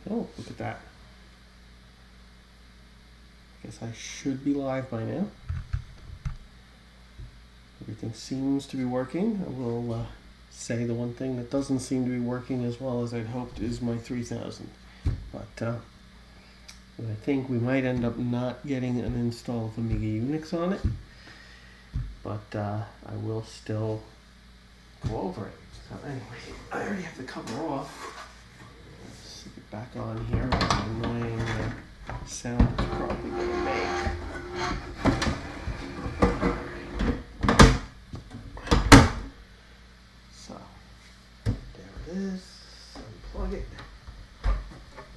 Oh, look at that. Guess I should be live by now. Everything seems to be working. I will say the one thing that doesn't seem to be working as well as I'd hoped is my 3000. But I think we might end up not getting an install of Amiga Unix on it. But I will still go over it. So anyway, I already have the cover off. Let's get back on here. What annoying sound it's probably going to make. So, there it is. Unplug it.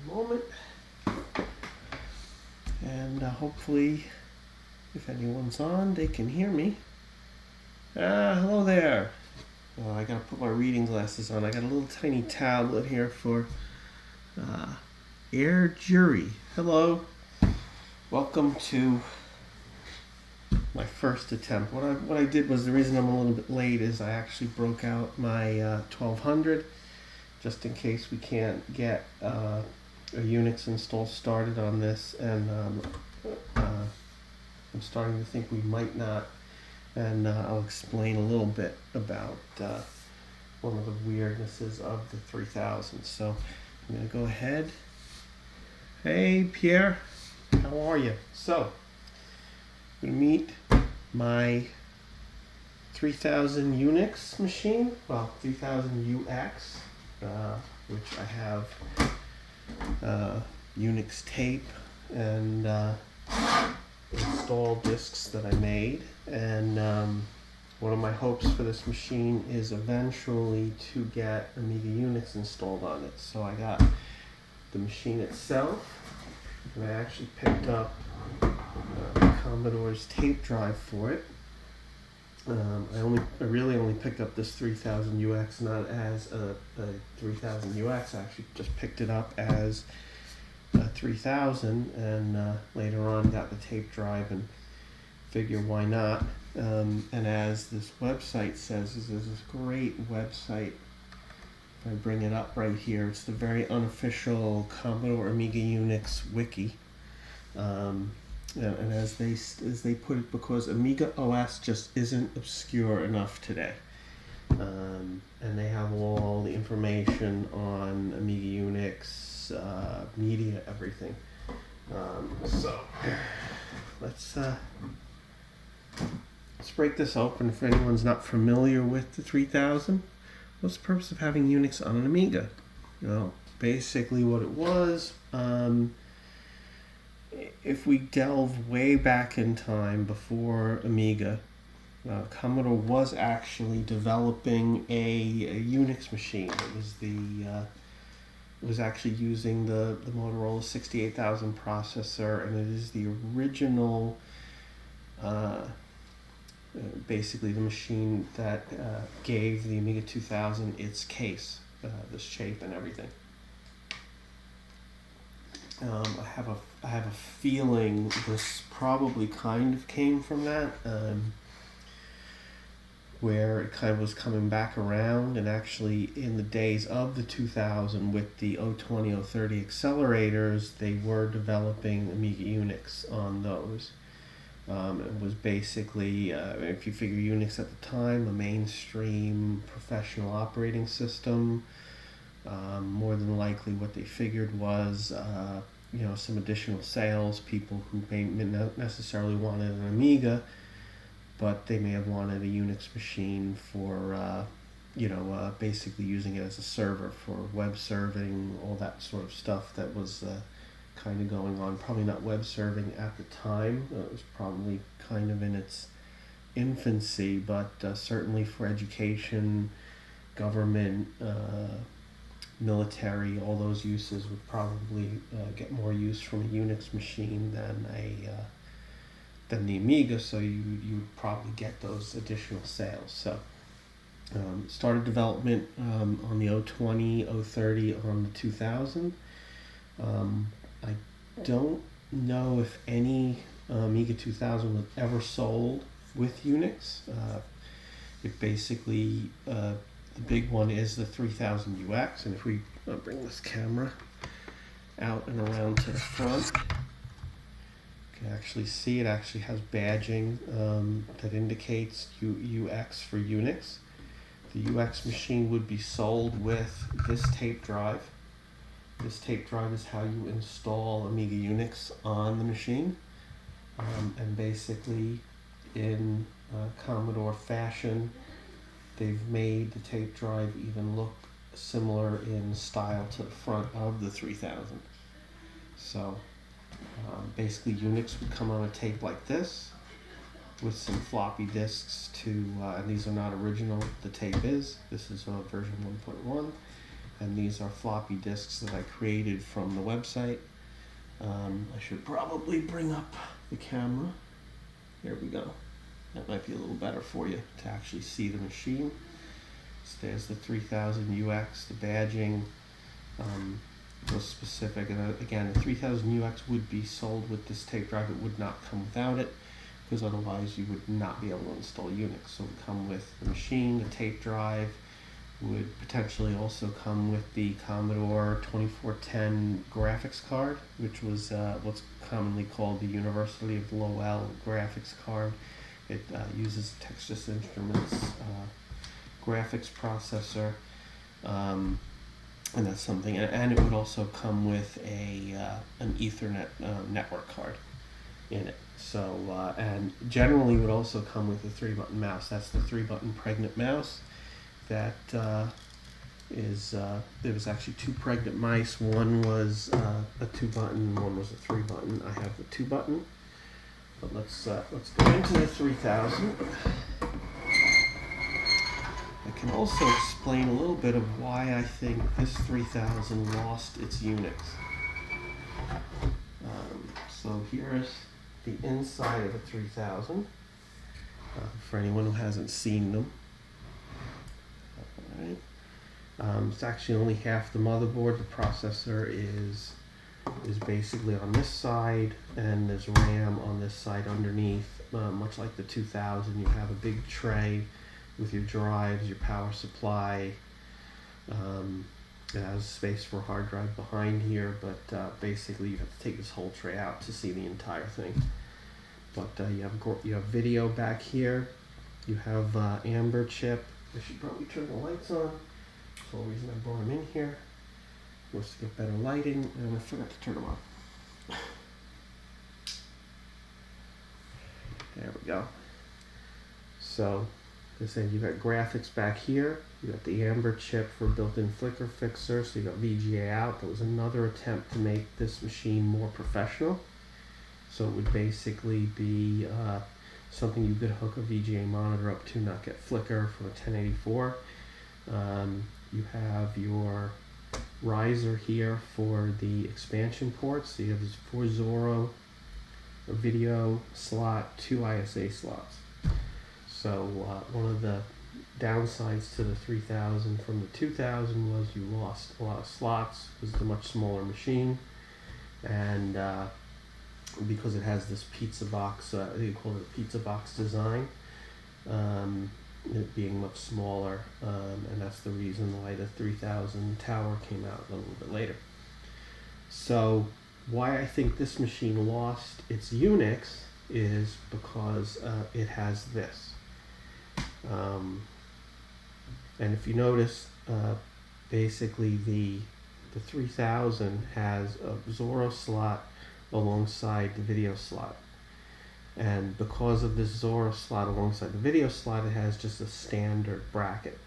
Moment. And hopefully, if anyone's on, they can hear me. Hello there. I gotta put my reading glasses on. I got a little tiny tablet here for Air Jury. Hello. Welcome to my first attempt. What I did was, the reason I'm a little bit late is I actually broke out my 1200 just in case we can't get a Unix install started on this, and I'm starting to think we might not. And I'll explain a little bit about one of the weirdnesses of the 3000. So I'm going to go ahead. Hey, Pierre. How are you? So I'm going to meet my 3000 Unix machine. Well, 3000 UX, which I have Unix tape and install discs that I made, and one of my hopes for this machine is eventually to get Amiga Unix installed on it. So I got the machine itself, and I actually picked up Commodore's tape drive for it. I really only picked up this 3000 UX not as a 3000 UX. I actually just picked it up as 3000, and later on got the tape drive and figure why not. And as this website says, there's this great website. If I bring it up right here, it's the very unofficial Commodore Amiga Unix wiki. And as they put it, because Amiga OS just isn't obscure enough today. And they have all the information on Amiga Unix, media, everything. So let's break this open. For anyone's not familiar with the 3000, what's the purpose of having Unix on an Amiga? Well, basically what it was, if we delve way back in time before Amiga, Commodore was actually developing a Unix machine. It was actually using the Motorola 68000 processor, and it is the original, basically the machine that gave the Amiga 2000 its case, the shape and everything. I have a feeling this probably kind of came from that, where it kind of was coming back around, and actually in the days of the 2000 with the 020, 030 accelerators, they were developing Amiga Unix on those. It was basically, if you figure Unix at the time, a mainstream professional operating system. More than likely what they figured was some additional sales people who may not necessarily wanted an Amiga, but they may have wanted a Unix machine for basically using it as a server for web serving, all that sort of stuff that was kind of going on. Probably not web serving at the time. It was probably kind of in its infancy, but certainly for education, government, military, all those uses would probably get more use from a Unix machine than the Amiga, so you would probably get those additional sales. So started development on the 020, 030 on the 2000. I don't know if any Amiga 2000 was ever sold with Unix. It basically, the big one is the 3000 UX, and if we bring this camera out and around to the front. You can actually see it actually has badging that indicates UX for Unix. The UX machine would be sold with this tape drive. This tape drive is how you install Amiga Unix on the machine. And basically, in Commodore fashion, they've made the tape drive even look similar in style to the front of the 3000. So basically Unix would come on a tape like this with some floppy disks to, and these are not original, the tape is. This is version 1.1, and these are floppy disks that I created from the website. I should probably bring up the camera. There we go. That might be a little better for you to actually see the machine. So there's the 3000 UX, the badging was specific. And again, the 3000 UX would be sold with this tape drive. It would not come without it, because otherwise you would not be able to install Unix. So it would come with the machine, the tape drive, would potentially also come with the Commodore 2410 graphics card, which was what's commonly called the University of Lowell graphics card. It uses Texas Instruments graphics processor, and that's something. And it would also come with an Ethernet network card in it. So and generally would also come with a 3-button mouse. That's the 3-button pregnant mouse. That is, there was actually 2 pregnant mice. One was a 2-button, and one was a 3-button. I have the 2-button, but let's go into the 3000. I can also explain a little bit of why I think this 3000 lost its Unix. So here's the inside of a 3000 for anyone who hasn't seen them. It's actually only half the motherboard. The processor is basically on this side, and there's RAM on this side underneath. Much like the 2000, you have a big tray with your drives, your power supply. It has space for a hard drive behind here, but basically you have to take this whole tray out to see the entire thing. But you have video back here. You have Amber chip. I should probably turn the lights on. That's the whole reason I brought them in here, was to get better lighting, and I forgot to turn them on. There we go. So, as I said, you got graphics back here. You got the Amber chip for built-in flicker fixer. So you got VGA out. That was another attempt to make this machine more professional. So it would basically be something you could hook a VGA monitor up to, not get flicker from a 1084. You have your riser here for the expansion ports. So you have this 4 Zorro, a video slot, 2 ISA slots. So one of the downsides to the 3000 from the 2000 was you lost a lot of slots. It was a much smaller machine, and because it has this pizza box, they call it a pizza box design, it being much smaller, and that's the reason why the 3000 Tower came out a little bit later. So why I think this machine lost its Unix is because it has this. And if you notice, basically the 3000 has a Zorro slot alongside the video slot. And because of this Zorro slot alongside the video slot, it has just a standard bracket.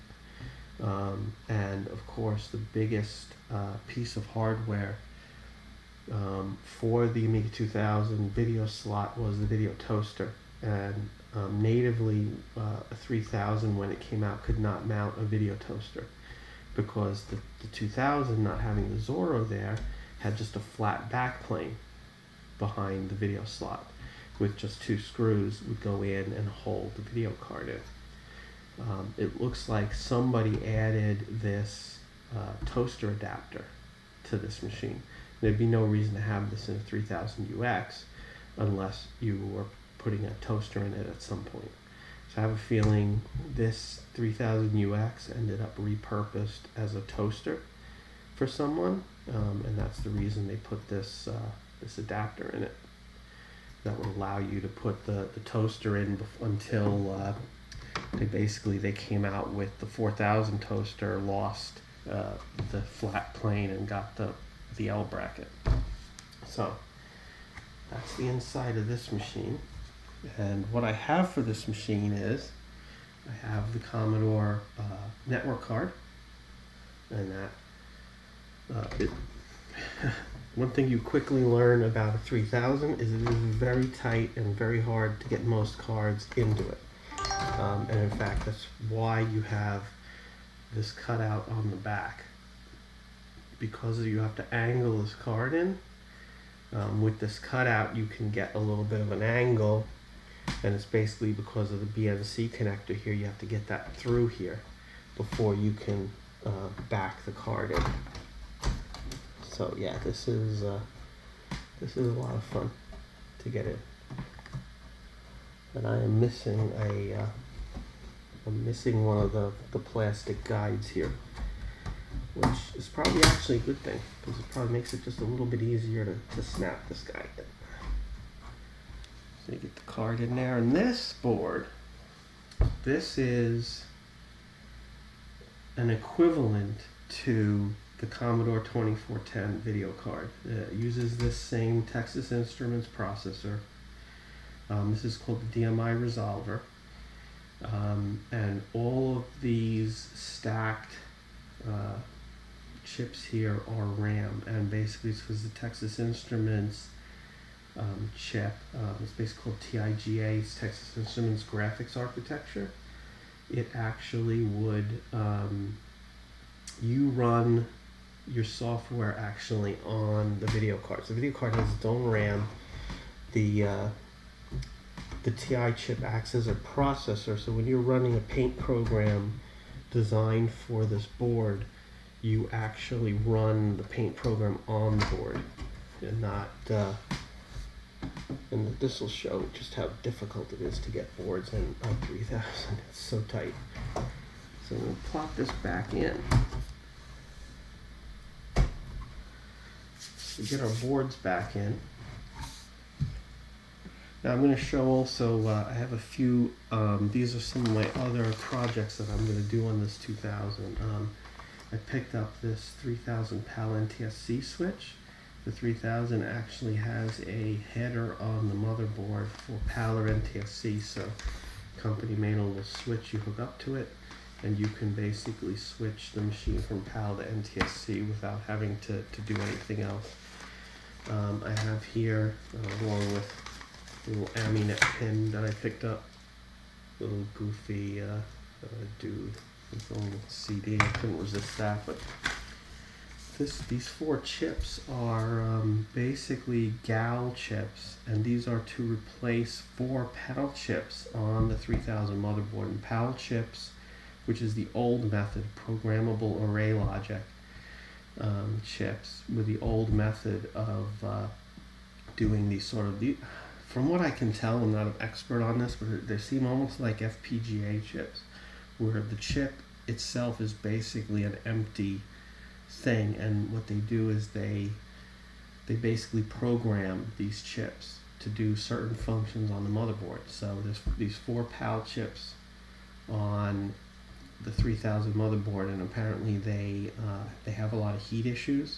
And of course, the biggest piece of hardware for the Amiga 2000 video slot was the video toaster. And natively, a 3000, when it came out, could not mount a video toaster, because the 2000, not having the Zorro there, had just a flat backplane behind the video slot, with just 2 screws would go in and hold the video card in. It looks like somebody added this toaster adapter to this machine. There'd be no reason to have this in a 3000 UX unless you were putting a toaster in it at some point. So I have a feeling this 3000 UX ended up repurposed as a toaster for someone, and that's the reason they put this this adapter in it that would allow you to put the toaster in until they came out with the 4000 toaster, lost the flat plane and got the L bracket. So that's the inside of this machine. And what I have for this machine is I have the Commodore network card, and that one thing you quickly learn about a 3000 is it is very tight and very hard to get most cards into it. And in fact, that's why you have this cutout on the back, because you have to angle this card in. With this cutout, you can get a little bit of an angle, and it's basically because of the BNC connector here. You have to get that through here before you can back the card in. So yeah, this is a lot of fun to get in. And I am missing I'm missing one of the plastic guides here, which is probably actually a good thing, because it probably makes it just a little bit easier to snap this guy in. So you get the card in there, and this board, this is an equivalent to the Commodore 2410 video card. It uses this same Texas Instruments processor. This is called the DMI Resolver. And all of these stacked chips here are RAM, and basically it's because the Texas Instruments chip, it's basically called TIGA, it's Texas Instruments Graphics Architecture. It actually would, you run your software actually on the video card. So the video card has its own RAM. The TI chip acts as a processor, so when you're running a paint program designed for this board, you actually run the paint program on the board, and not, and this will show just how difficult it is to get boards in on 3000. It's so tight. So we'll plop this back in. So get our boards back in. Now I'm going to show also, I have a few, these are some of my other projects that I'm going to do on this 2000. I picked up this 3000 PAL NTSC switch. The 3000 actually has a header on the motherboard for PAL or NTSC, so the company made a little switch. You hook up to it, and you can basically switch the machine from PAL to NTSC without having to do anything else. I have here, along with a little Amiga pin that I picked up, little goofy dude with a little CD. I couldn't resist that. But these 4 chips are basically GAL chips, and these are to replace 4 PAL chips on the 3000 motherboard. And PAL chips, which is the old method, programmable array logic chips, with the old method of doing these sort of, from what I can tell, I'm not an expert on this, but they seem almost like FPGA chips, where the chip itself is basically an empty thing, and what they do is they basically program these chips to do certain functions on the motherboard. So there's these 4 PAL chips on the 3000 motherboard, and apparently they have a lot of heat issues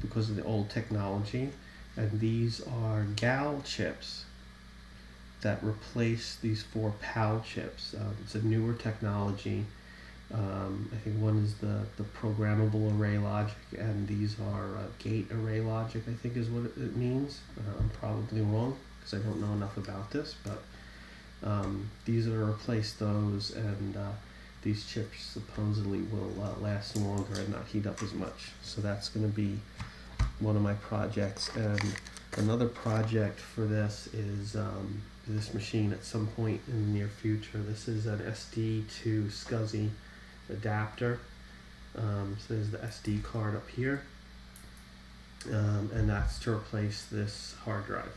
because of the old technology. And these are GAL chips that replace these 4 PAL chips. It's a newer technology. I think one is the programmable array logic, and these are gate array logic, I think is what it means. I'm probably wrong because I don't know enough about this, but these are to replace those, and these chips supposedly will last longer and not heat up as much. So that's going to be one of my projects. And another project for this is this machine at some point in the near future. This is an SD to SCSI adapter. So there's the SD card up here, and that's to replace this hard drive.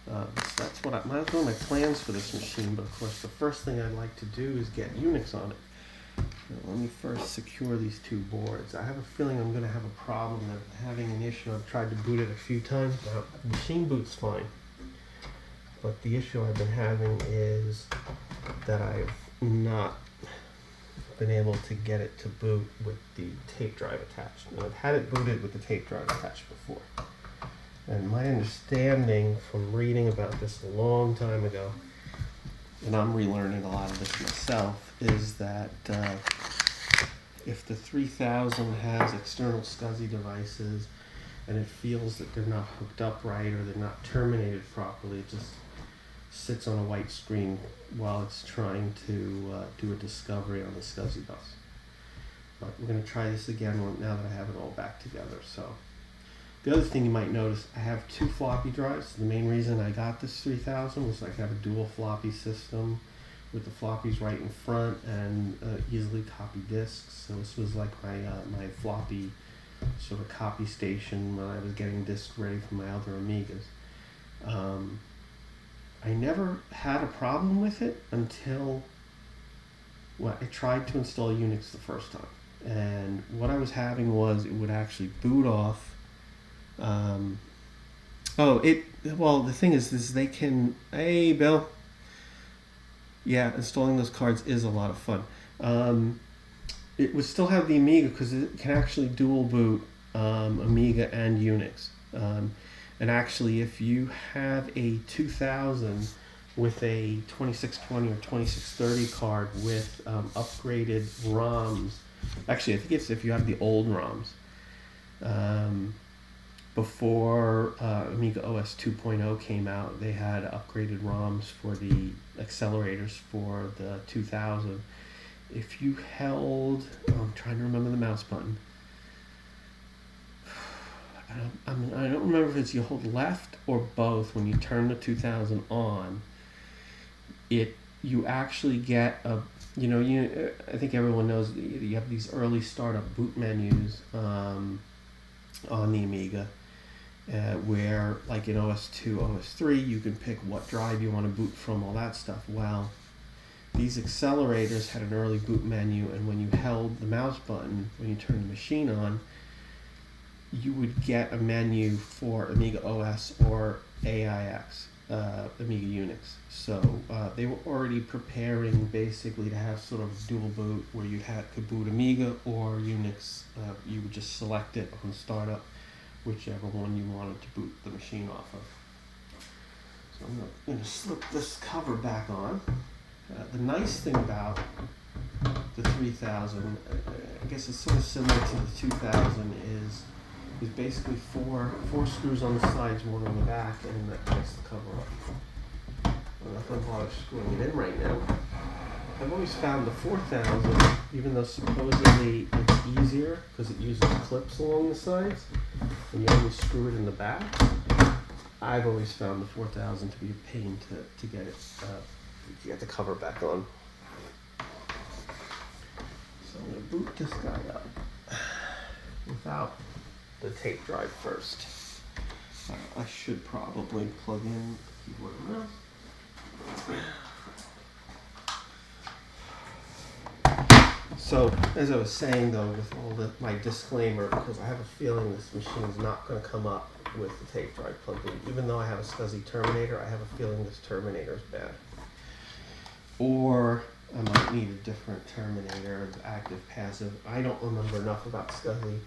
So that's one of my plans for this machine, but of course the first thing I'd like to do is get Unix on it. Now, let me first secure these two boards. I have a feeling I'm going to have a problem. I'm having an issue. I've tried to boot it a few times. Now, machine boot's fine. But the issue I've been having is that I've not been able to get it to boot with the tape drive attached. Now, I've had it booted with the tape drive attached before. And my understanding from reading about this a long time ago, and I'm relearning a lot of this myself, is that if the 3000 has external SCSI devices and it feels that they're not hooked up right or they're not terminated properly, it just sits on a white screen while it's trying to do a discovery on the SCSI bus. But we're going to try this again now that I have it all back together. So the other thing you might notice, I have two floppy drives. The main reason I got this 3000 was I have a dual floppy system with the floppies right in front and easily copy disks. So this was like my floppy sort of copy station when I was getting disks ready for my other Amigas. I never had a problem with it until I tried to install Unix the first time. And what I was having was it would actually boot off. Well, the thing is they can, hey, Bill. Yeah, installing those cards is a lot of fun. It would still have the Amiga because it can actually dual boot Amiga and Unix. And actually, if you have a 2000 with a 2620 or 2630 card with upgraded ROMs, actually, I think it's if you have the old ROMs, before Amiga OS 2.0 came out, they had upgraded ROMs for the accelerators for the 2000. If you held, I'm trying to remember the mouse button. I don't remember if it's you hold left or both when you turn the 2000 on. You actually get a, I think everyone knows that you have these early startup boot menus on the Amiga, where like in OS 2, OS 3, you can pick what drive you want to boot from, all that stuff. Well, these accelerators had an early boot menu, and when you held the mouse button, when you turned the machine on, you would get a menu for Amiga OS or AIX, Amiga Unix. So they were already preparing basically to have sort of dual boot where you could boot Amiga or Unix. You would just select it on startup, whichever one you wanted to boot the machine off of. So I'm going to slip this cover back on. The nice thing about the 3000, I guess it's sort of similar to the 2000, is basically four screws on the sides, one on the back, and that gets the cover up. I'm not going to bother screwing it in right now. I've always found the 4000, even though supposedly it's easier because it uses clips along the sides, and you only screw it in the back, I've always found the 4000 to be a pain to get it, get the cover back on. So I'm going to boot this guy up without the tape drive first. I should probably plug in the keyboard and mouse. So, as I was saying though, with all my disclaimer, because I have a feeling this machine is not going to come up with the tape drive plugged in. Even though I have a SCSI terminator, I have a feeling this terminator is bad. Or I might need a different terminator, active, passive. I don't remember enough about SCSI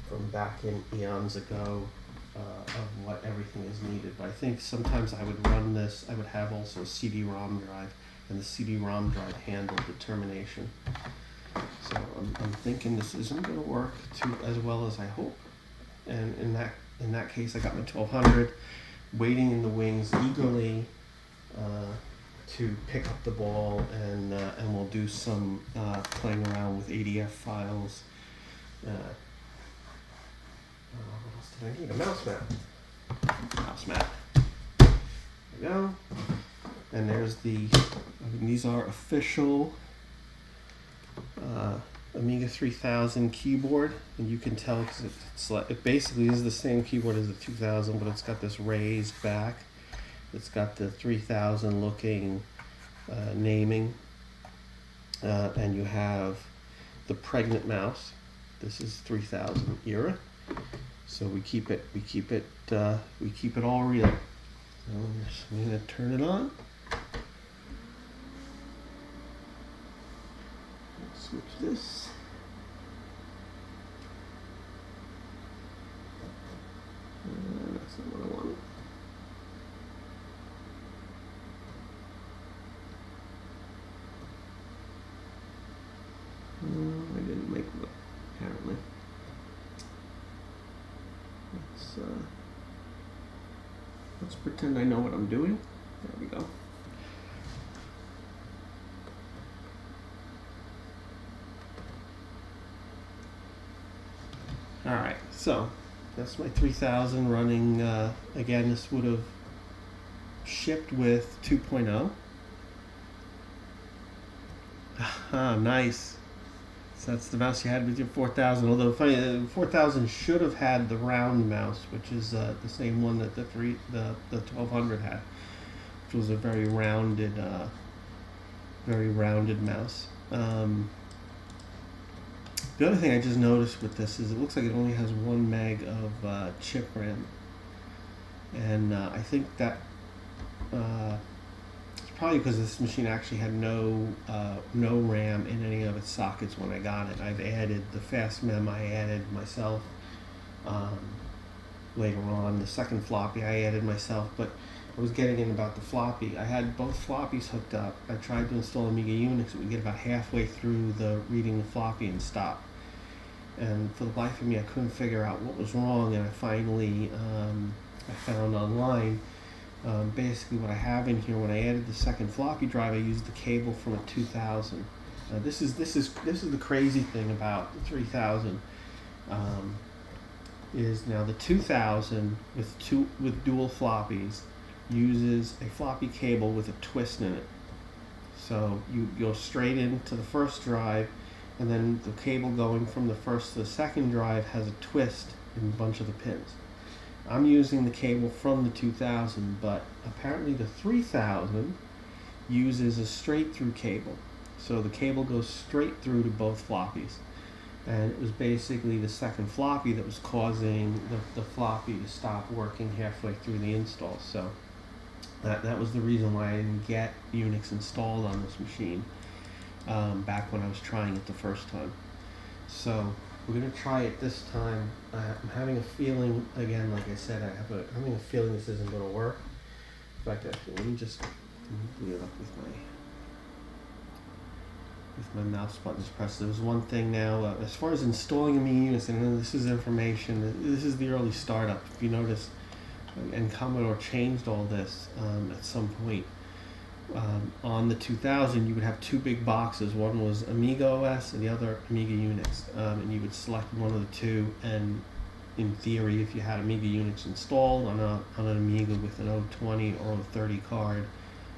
from back in eons ago of what everything is needed. But I think sometimes I would run this, I would have also a CD-ROM drive, and the CD-ROM drive handled the termination. So I'm thinking this isn't going to work as well as I hope. And in that case, I got my 1200 waiting in the wings eagerly to pick up the ball, and we'll do some playing around with ADF files. What else did I need? A mouse mat. Mouse mat. There we go. And there's these are official Amiga 3000 keyboard, and you can tell because it basically is the same keyboard as the 2000, but it's got this raised back. It's got the 3000 looking naming, and you have the pregnant mouse. This is 3000 era, so we keep it all real. So I'm gonna turn it on. Switch this. That's not what I wanted. I didn't make it, apparently. Let's pretend I know what I'm doing. There we go. All right, so that's my 3000 running. Again, this would have shipped with 2.0. Ah, nice. So that's the mouse you had with your 4000. Although funny, 4000 should have had the round mouse, which is the same one that the 1200 had, which was a very rounded mouse. The other thing I just noticed with this is it looks like it only has 1 meg of chip RAM, and I think that it's probably because this machine actually had no RAM in any of its sockets when I got it. I've added the fast mem I added myself later on. The second floppy I added myself, but I was getting in about the floppy. I had both floppies hooked up. I tried to install Amiga Unix. It would get about halfway through the reading the floppy and stop. And for the life of me, I couldn't figure out what was wrong. And I finally I found online basically what I have in here. When I added the second floppy drive, I used the cable from a 2000. This is the crazy thing about the 3000. Is now the 2000 with dual floppies uses a floppy cable with a twist in it. So you go straight into the first drive, and then the cable going from the first to the second drive has a twist in a bunch of the pins. I'm using the cable from the 2000, but apparently the 3000 uses a straight through cable. So the cable goes straight through to both floppies. And it was basically the second floppy that was causing the floppy to stop working halfway through the install. So that was the reason why I didn't get Unix installed on this machine back when I was trying it the first time. So we're going to try it this time. I'm having a feeling, again, like I said, I'm having a feeling this isn't going to work. In fact, actually, let me boot it up with my mouse buttons pressed. There's one thing now, as far as installing Amiga Unix, and this is information, this is the early startup. If you notice, and Commodore changed all this at some point. On the 2000, you would have two big boxes. One was Amiga OS and the other Amiga Unix. And you would select one of the two, and in theory, if you had Amiga Unix installed on an Amiga with an 020 or 030 card,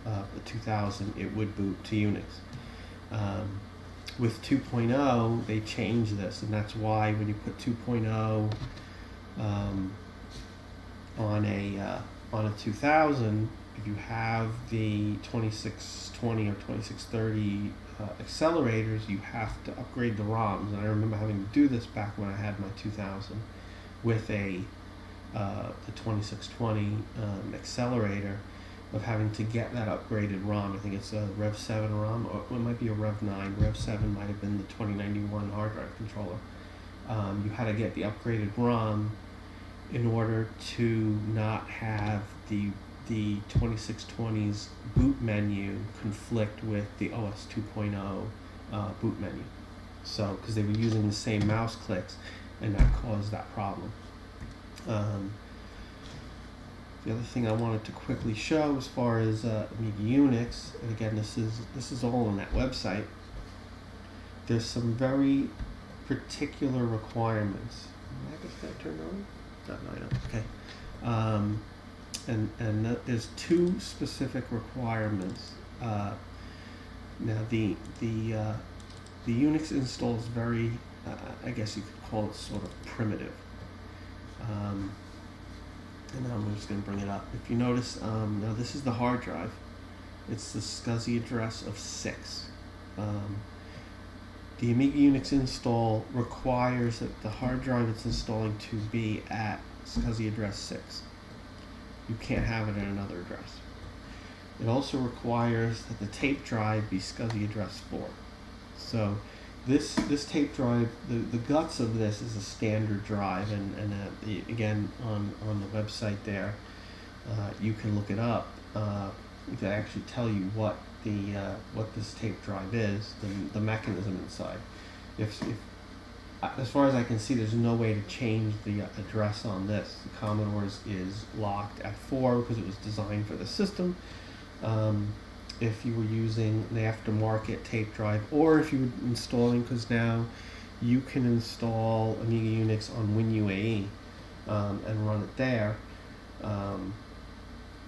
the 2000, it would boot to Unix. With 2.0, they changed this, and that's why when you put 2.0 on a 2000, if you have the 2620 or 2630 accelerators, you have to upgrade the ROMs. And I remember having to do this back when I had my 2000 with the 2620 accelerator, of having to get that upgraded ROM. I think it's a Rev 7 ROM, or it might be a Rev 9. Rev 7 might have been the 2091 hard drive controller. You had to get the upgraded ROM in order to not have the 2620's boot menu conflict with the OS 2.0 boot menu. So, because they were using the same mouse clicks, and that caused that problem. The other thing I wanted to quickly show, as far as Amiga Unix, and again, this is all on that website. There's some very particular requirements. I guess that turned on. No, I don't. Okay. And there's two specific requirements. Now the Unix install is very, I guess you could call it sort of primitive. And I'm just going to bring it up. If you notice, now this is the hard drive. It's the SCSI address of 6. The Amiga Unix install requires that the hard drive it's installing to be at SCSI address 6. You can't have it at another address. It also requires that the tape drive be SCSI address 4. So this tape drive, the guts of this is a standard drive, and again on the website there, you can look it up to actually tell you what this tape drive is, the mechanism inside. If as far as I can see, there's no way to change the address on this. The Commodore's is locked at 4 because it was designed for the system. If you were using an aftermarket tape drive, or if you were installing, because now you can install Amiga Unix on WinUAE and run it there,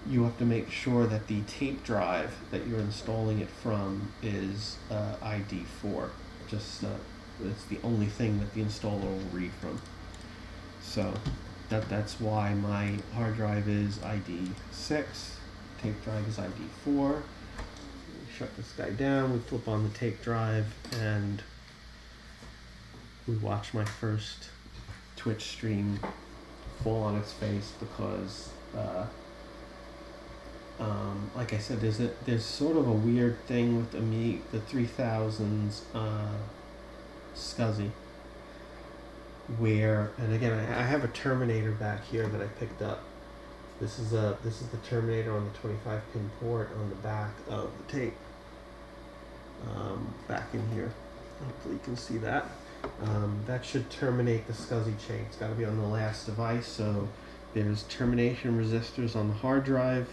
you have to make sure that the tape drive that you're installing it from is ID 4. Just it's the only thing that the installer will read from. So that's why my hard drive is ID 6, tape drive is ID 4. Shut this guy down, we flip on the tape drive, and we watch my first Twitch stream fall on its face because like I said, there's sort of a weird thing with the 3000's SCSI, where, and again, I have a terminator back here that I picked up. This is the terminator on the 25 pin port on the back of the tape. Back in here, hopefully you can see that. That should terminate the SCSI chain. It's got to be on the last device, so there's termination resistors on the hard drive,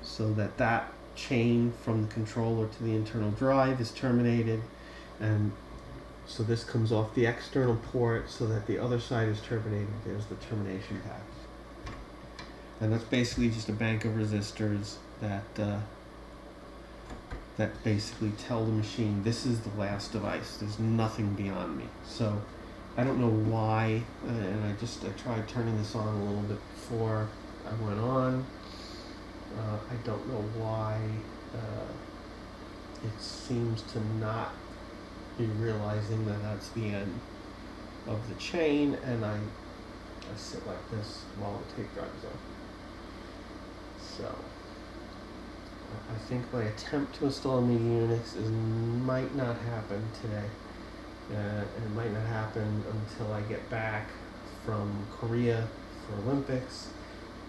so that chain from the controller to the internal drive is terminated, and so this comes off the external port so that the other side is terminated. There's the termination path, and that's basically just a bank of resistors that basically tell the machine this is the last device. There's nothing beyond me. So I don't know why, and I tried turning this on a little bit before I went on. I don't know why it seems to not be realizing that that's the end of the chain, and I sit like this while the tape drives on. So I think my attempt to install Amiga Unix might not happen today, and it might not happen until I get back from Korea for Olympics,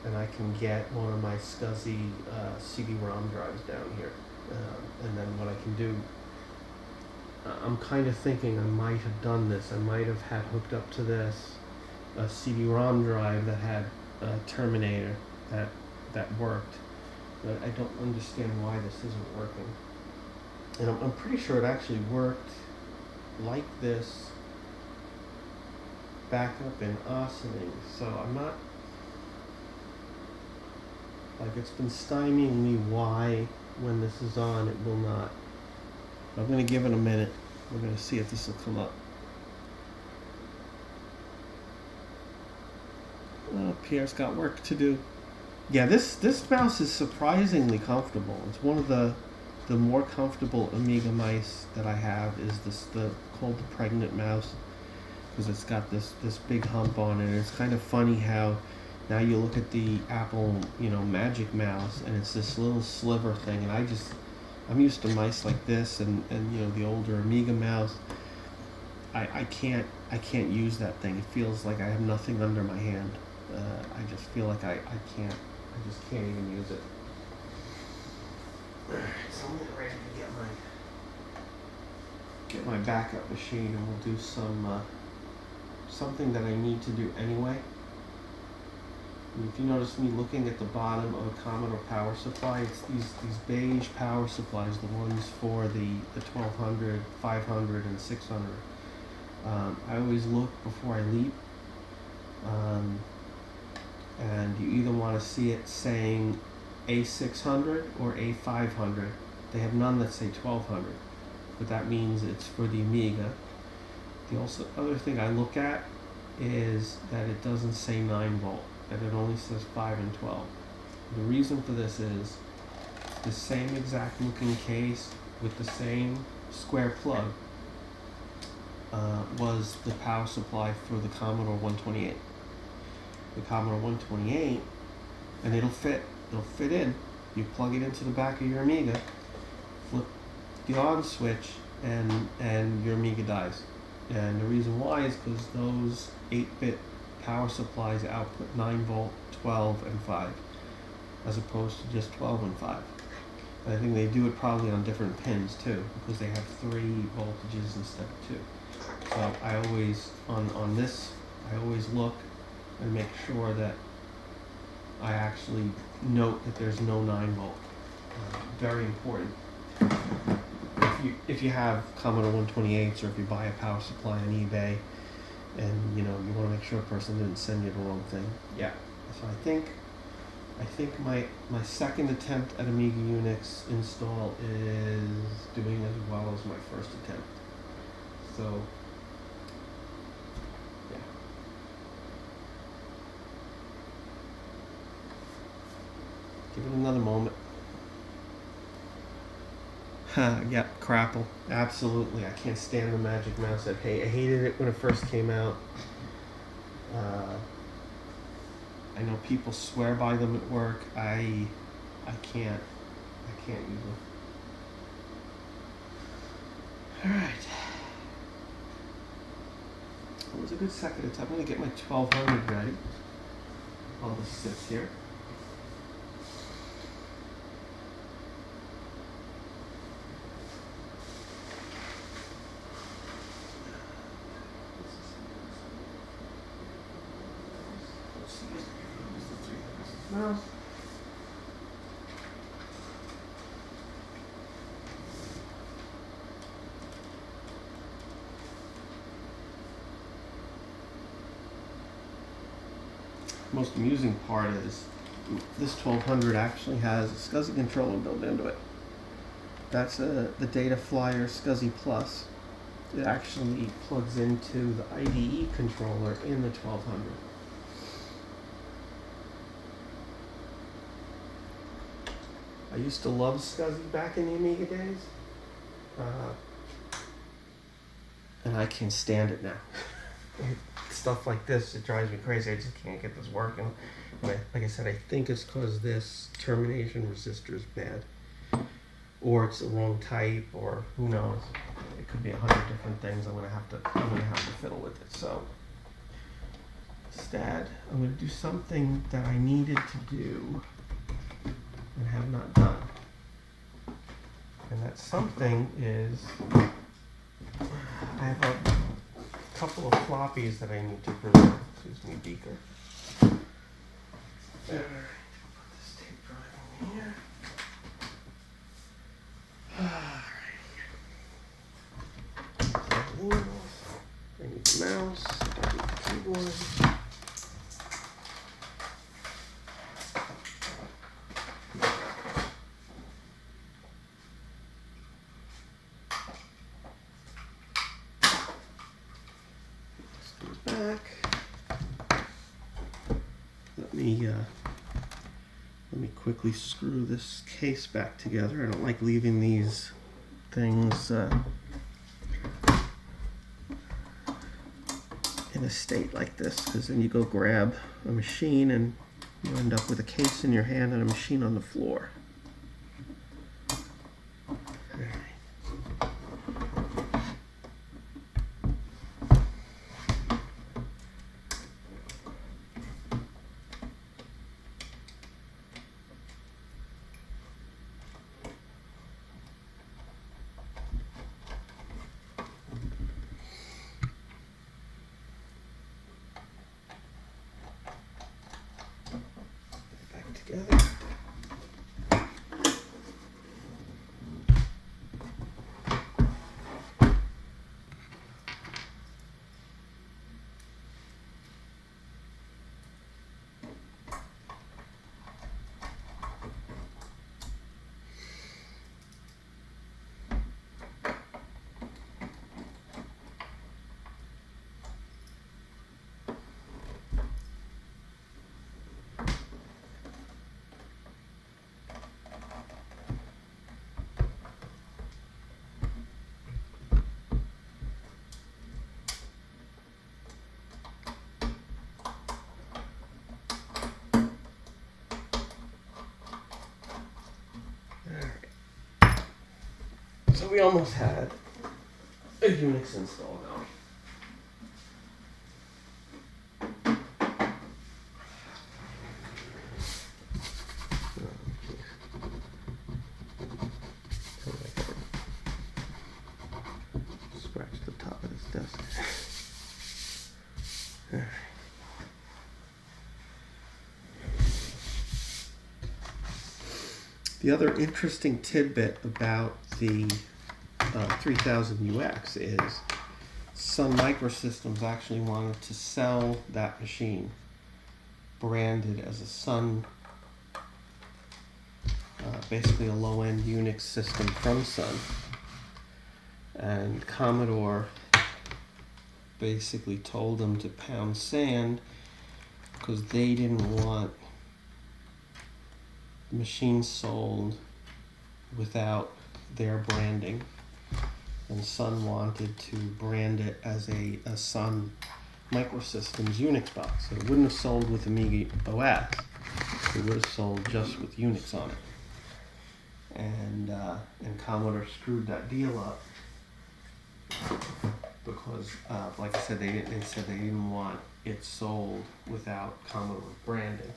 and I can get one of my SCSI CD-ROM drives down here, and then what I can do, I'm kind of thinking I might have done this. I might have had hooked up to this a CD-ROM drive that had a terminator that worked. But I don't understand why this isn't working. And I'm pretty sure it actually worked like this back up in Ossining. So I'm not, like, it's been stymieing me why when this is on it will not. I'm going to give it a minute. We're going to see if this will come up. Oh, Pierre's got work to do. Yeah, this mouse is surprisingly comfortable. It's one of the more comfortable Amiga mice that I have. Is called the pregnant mouse, because it's got this big hump on it. And it's kind of funny how now you look at the Apple Magic Mouse and it's this little sliver thing, and I'm used to mice like this, and the older Amiga mouse. I can't use that thing. It feels like I have nothing under my hand. I just feel like I just can't even use it. Alright, so I'm getting ready to get my backup machine, and we'll do something that I need to do anyway. And if you notice me looking at the bottom of a Commodore power supply, it's these beige power supplies, the ones for the 1200, 500, and 600. I always look before I leap. And you either want to see it saying A600 or A500. They have none that say 1200, but that means it's for the Amiga. The other thing I look at is that it doesn't say 9 volt, that it only says 5 and 12. The reason for this is the same exact looking case with the same square plug was the power supply for the Commodore 128. The Commodore 128, and it'll fit in. You plug it into the back of your Amiga, flip the on switch, and your Amiga dies. And the reason why is because those 8-bit power supplies output 9 volt, 12, and 5, as opposed to just 12 and 5. And I think they do it probably on different pins too, because they have 3 voltages instead of 2. So I always, on this, I always look and make sure that I actually note that there's no 9 volt. Very important. If you have Commodore 128s, or if you buy a power supply on eBay, and you want to make sure a person didn't send you the wrong thing. Yeah. So I think my second attempt at Amiga Unix install is doing as well as my first attempt. So yeah. Give it another moment. Yep, Crapple. Absolutely. I can't stand the Magic Mouse. I hated it when it first came out. I know people swear by them at work. I can't use them. Alright. It was a good second attempt. I'm going to get my 1200 ready. While this sits here. Mouse. Most amusing part is this 1200 actually has a SCSI controller built into it. That's the Data Flyer SCSI Plus. It actually plugs into the IDE controller in the 1200. I used to love SCSI back in the Amiga days, and I can't stand it now. Stuff like this, it drives me crazy. I just can't get this working. Like I said, I think it's because this termination resistor is bad, or it's the wrong type, or who knows. It could be 100 different things. I'm gonna have to fiddle with it. So instead, I'm gonna do something that I needed to do and have not done. And that something is, I have a couple of floppies that I need to preserve. Excuse me, beaker. Put this tape drive in here. Alright. I need the mouse, I need the keyboard. Back. Let me quickly screw this case back together. I don't like leaving these things in a state like this, because then you go grab a machine and you end up with a case in your hand and a machine on the floor. Together. we almost had a Unix install going. Scratch the top of this desk. Alright. The other interesting tidbit about the 3000 UX is Sun Microsystems actually wanted to sell that machine branded as a Sun, basically a low-end Unix system from Sun. And Commodore basically told them to pound sand because they didn't want machines sold without their branding, and Sun wanted to brand it as a Sun Microsystems Unix box. So it wouldn't have sold with Amiga OS, it would have sold just with Unix on it. And Commodore screwed that deal up because, like I said, they said they didn't want it sold without Commodore branding.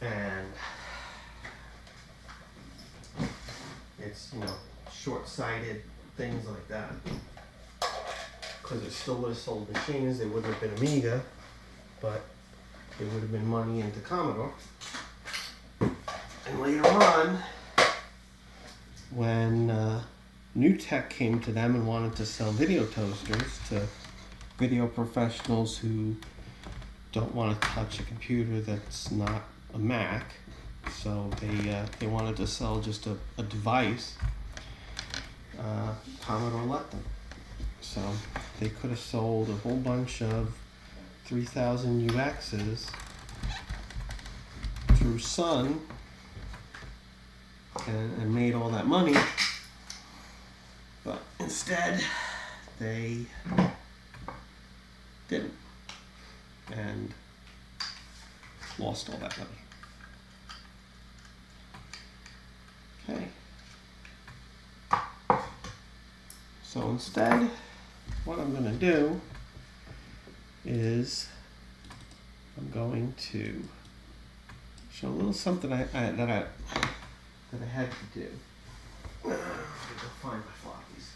And it's, short-sighted things like that. Because it still would have sold machines, they wouldn't have been Amiga, but it would have been money into Commodore. And later on, when New Tech came to them and wanted to sell video toasters to video professionals who don't want to touch a computer that's not a Mac, so they wanted to sell just a device, Commodore let them. So they could have sold a whole bunch of 3000 UXs through Sun and made all that money, but instead they didn't and lost all that money. Okay. So instead, what I'm going to do is I'm going to show a little something that I had to do. I'm going to go find my floppies.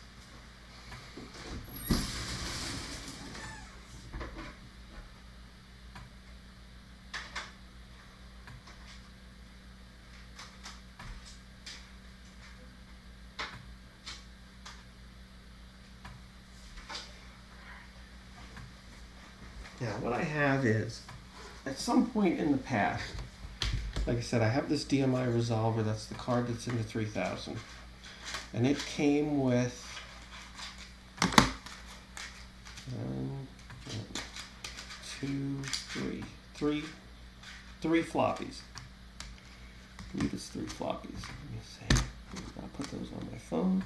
Now, what I have is, at some point in the past, like I said, I have this DMI resolver, that's the card that's in the 3000. And it came with three floppies. I believe it's 3 floppies. Let me see. I'll put those on my phone.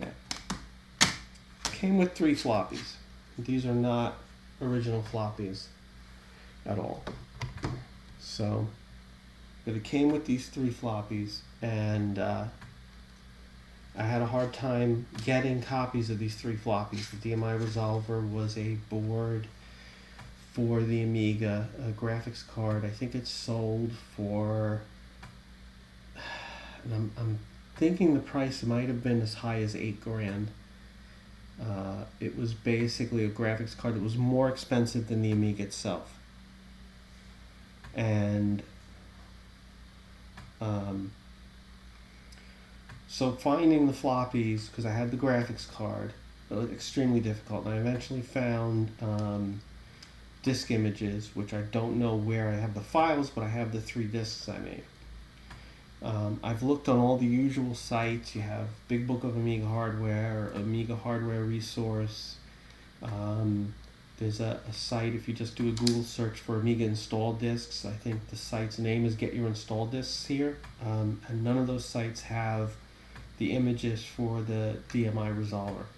Yeah. Came with 3 floppies. These are not original floppies at all. So, but it came with these 3 floppies, and I had a hard time getting copies of these 3 floppies. The DMI Resolver was a board for the Amiga, a graphics card. I think it sold for, and I'm thinking the price might have been as high as $8,000. It was basically a graphics card that was more expensive than the Amiga itself. And so finding the floppies, because I had the graphics card, it was extremely difficult. And I eventually found disk images, which I don't know where I have the files, but I have the 3 discs I made. I've looked on all the usual sites. You have Big Book of Amiga Hardware, Amiga Hardware Resource. There's a site, if you just do a Google search for Amiga install disks, I think the site's name is Get Your Install Disks Here. And none of those sites have the images for the DMI Resolver.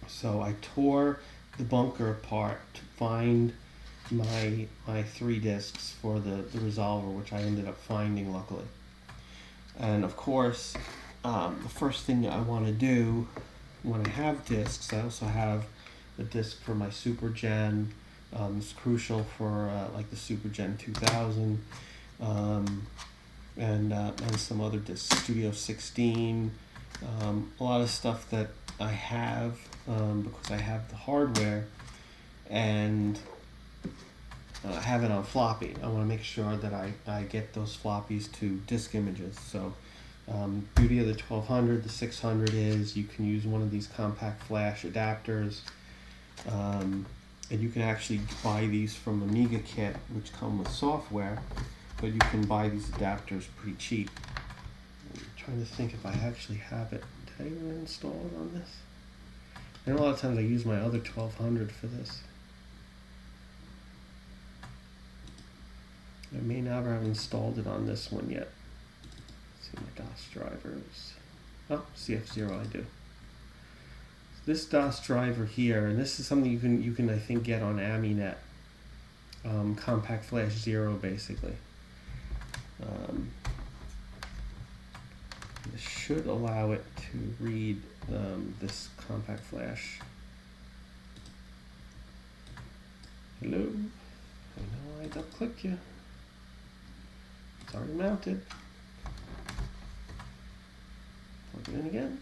So I tore the bunker apart to find my 3 discs for the Resolver, which I ended up finding luckily. And of course, the first thing I want to do when I have discs, I also have a disc for my Super Gen. It's crucial for like the Super Gen 2000, and some other discs, Studio 16, a lot of stuff that I have because I have the hardware, and I have it on floppy. I want to make sure that I get those floppies to disk images. So beauty of the 1200, the 600 is you can use one of these compact flash adapters, and you can actually buy these from Amiga Kit, which come with software, but you can buy these adapters pretty cheap. I'm trying to think if I actually have it. Did I even install it on this? I know a lot of times I use my other 1200 for this. I may never have installed it on this one yet. Let's see my DOS drivers. Oh, CF0 I do. This DOS driver here, and this is something you can I think get on AmiNet. Compact Flash 0 basically. This should allow it to read this compact flash. Hello? I know I double clicked you. It's already mounted. Plug it in again.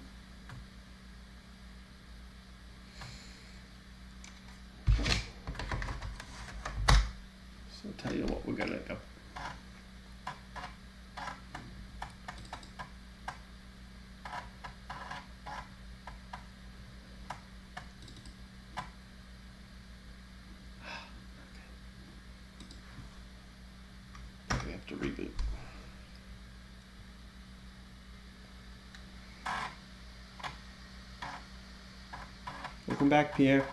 Okay. So I'll tell you what we're gonna do. We have to reboot. Welcome back, Pierre.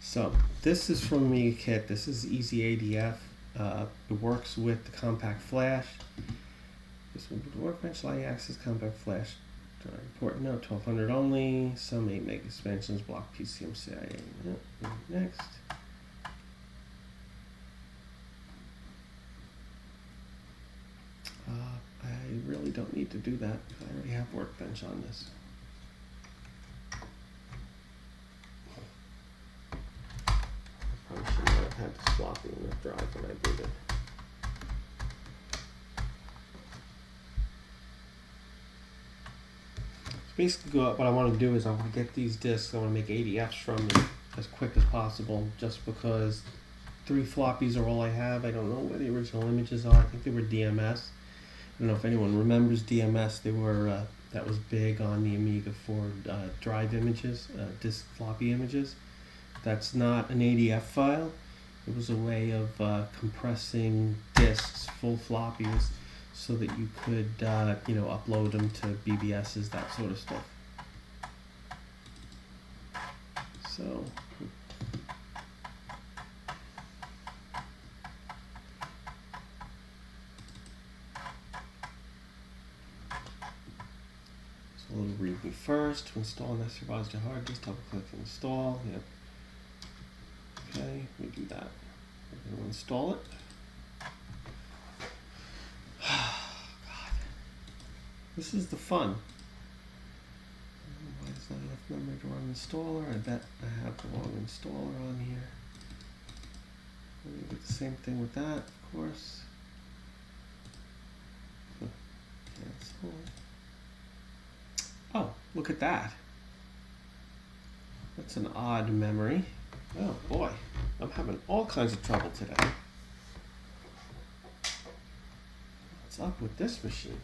So this is from Amiga Kit. This is Easy ADF. It works with the compact flash. This will workbench allow you access compact flash. Port no 1200 only. Some 8 meg expansions block PCMCIA. Next. I really don't need to do that. I already have workbench on this. Probably should not have had this floppy in the drive when I did it. So basically what I want to do is I want to get these discs, I want to make ADFs from them as quick as possible, just because 3 floppies are all I have. I don't know where the original images are. I think they were DMS. I don't know if anyone remembers DMS. They were that was big on the Amiga for drive images, disk floppy images. That's not an ADF file. It was a way of compressing disks, full floppies, so that you could upload them to BBSs, that sort of stuff. So a little readme first. To install an SR hard disk, double click install. Yep. Okay, we do that. We're going to install it. God. This is the fun. Why is not enough memory to run installer? I bet I have the wrong installer on here. We do the same thing with that, of course. Cancel. Oh, look at that. That's an odd memory. Oh boy, I'm having all kinds of trouble today. What's up with this machine?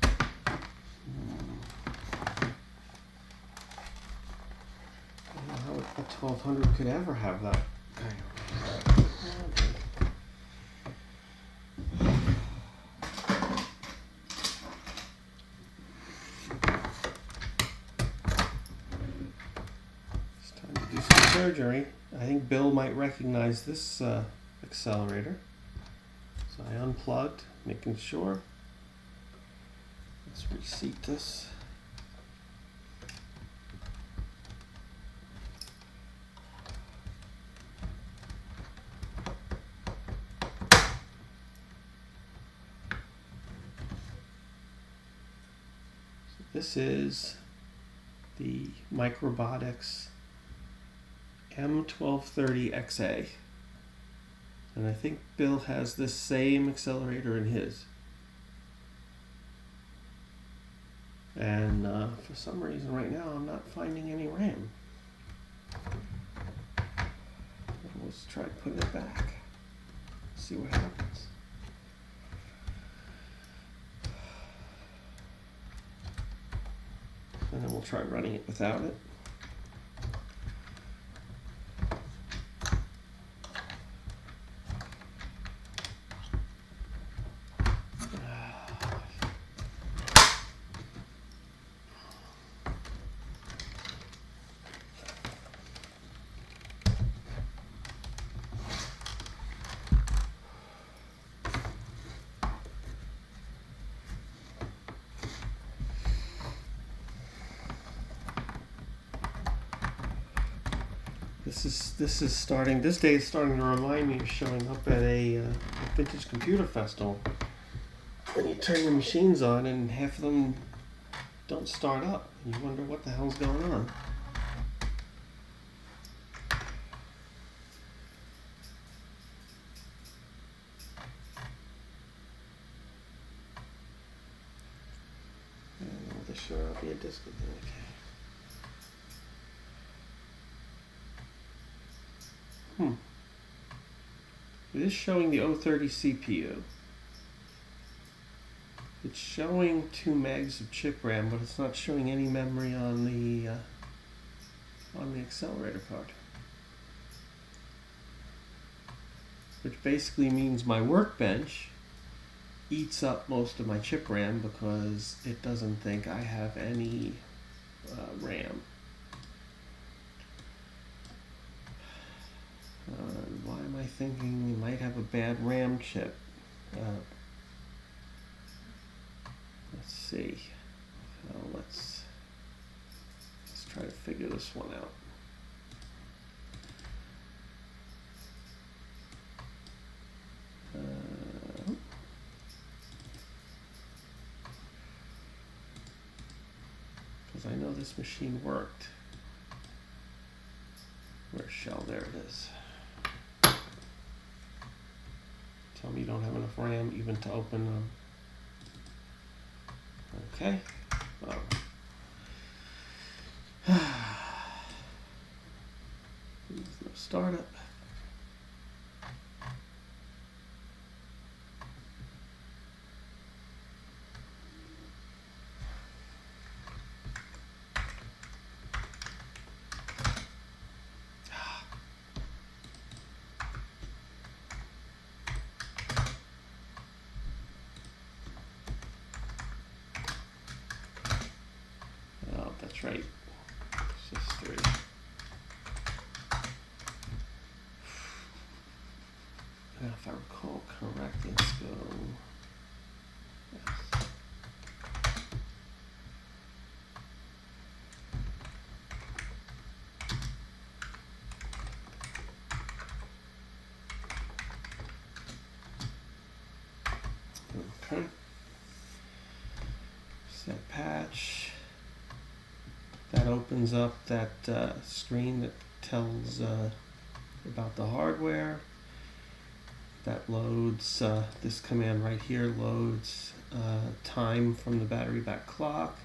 I don't know how a 1200 could ever have that kind of. surgery. I think Bill might recognize this accelerator. So I unplugged, making sure. Let's reseat this. This is the Microbotics M1230XA. And I think Bill has this same accelerator in his. And for some reason right now I'm not finding any RAM. Let's try putting it back. See what happens. And then we'll try running it without it. This day is starting to remind me of showing up at a vintage computer festival. And you turn your machines on and half of them don't start up. And you wonder what the hell's going on. And this sure will be a disk of it. Okay. It is showing the 030 CPU. It's showing 2 megs of chip RAM, but it's not showing any memory on the accelerator card. Which basically means my workbench eats up most of my chip RAM because it doesn't think I have any RAM. Why am I thinking we might have a bad RAM chip? Let's see. Let's try to figure this one out. Because I know this machine worked. Where's shell? There it is. Tell me you don't have enough RAM even to open them. Okay. Oh. There's no startup. That's right. It's just 3. Now, if I recall correctly, let's go. Yes. Okay. Set patch. That opens up that screen that tells about the hardware. That loads, this command right here loads time from the battery back clock.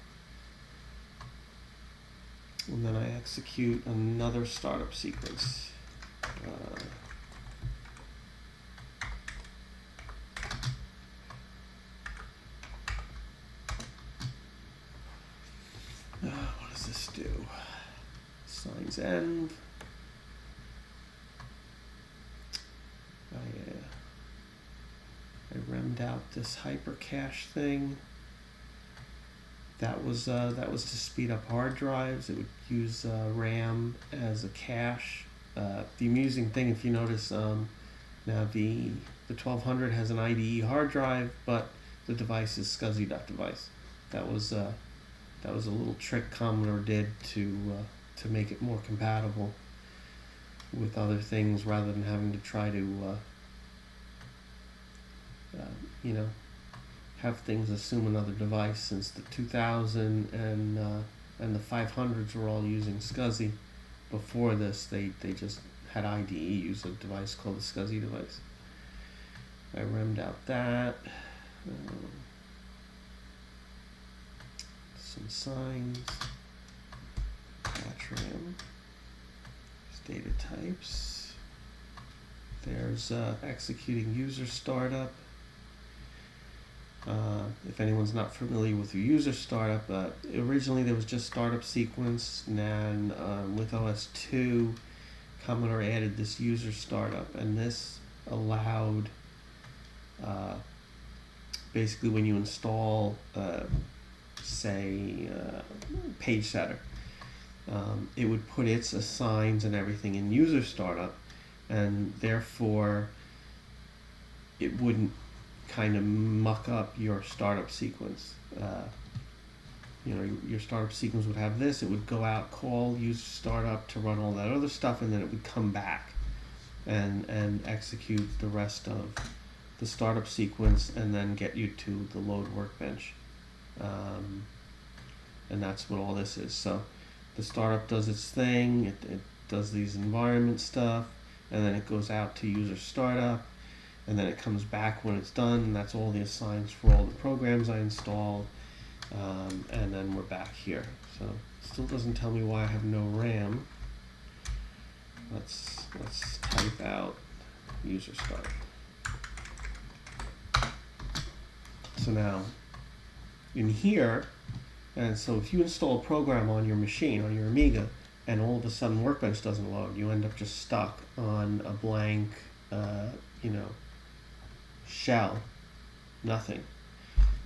And then I execute another startup sequence. What does this do? Signs end. I remmed out this hyper cache thing. That was to speed up hard drives. It would use RAM as a cache. The amusing thing, if you notice, now the 1200 has an IDE hard drive, but the device is SCSI.device. That was a little trick Commodore did to make it more compatible with other things, rather than having to try to have things assume another device. Since the 2000 and the 500s were all using SCSI, before this they just had IDE use a device called the SCSI device. I remmed out that. Some signs. Batch RAM. Data types. There's executing user startup. If anyone's not familiar with the user startup, originally there was just startup sequence, and then with OS 2, Commodore added this user startup, and this allowed basically when you install, say, Page Setter, it would put its assigns and everything in user startup, and therefore it wouldn't kind of muck up your startup sequence. Your startup sequence would have this. It would go out, call user startup to run all that other stuff, and then it would come back and execute the rest of the startup sequence, and then get you to the load workbench. And that's what all this is. So the startup does its thing. It does these environment stuff, and then it goes out to user startup, and then it comes back when it's done, and that's all the assigns for all the programs I installed, and then we're back here. So still doesn't tell me why I have no RAM. Let's type out user startup. So now in here, and so if you install a program on your machine, on your Amiga, and all of a sudden Workbench doesn't load, you end up just stuck on a blank, shell, nothing.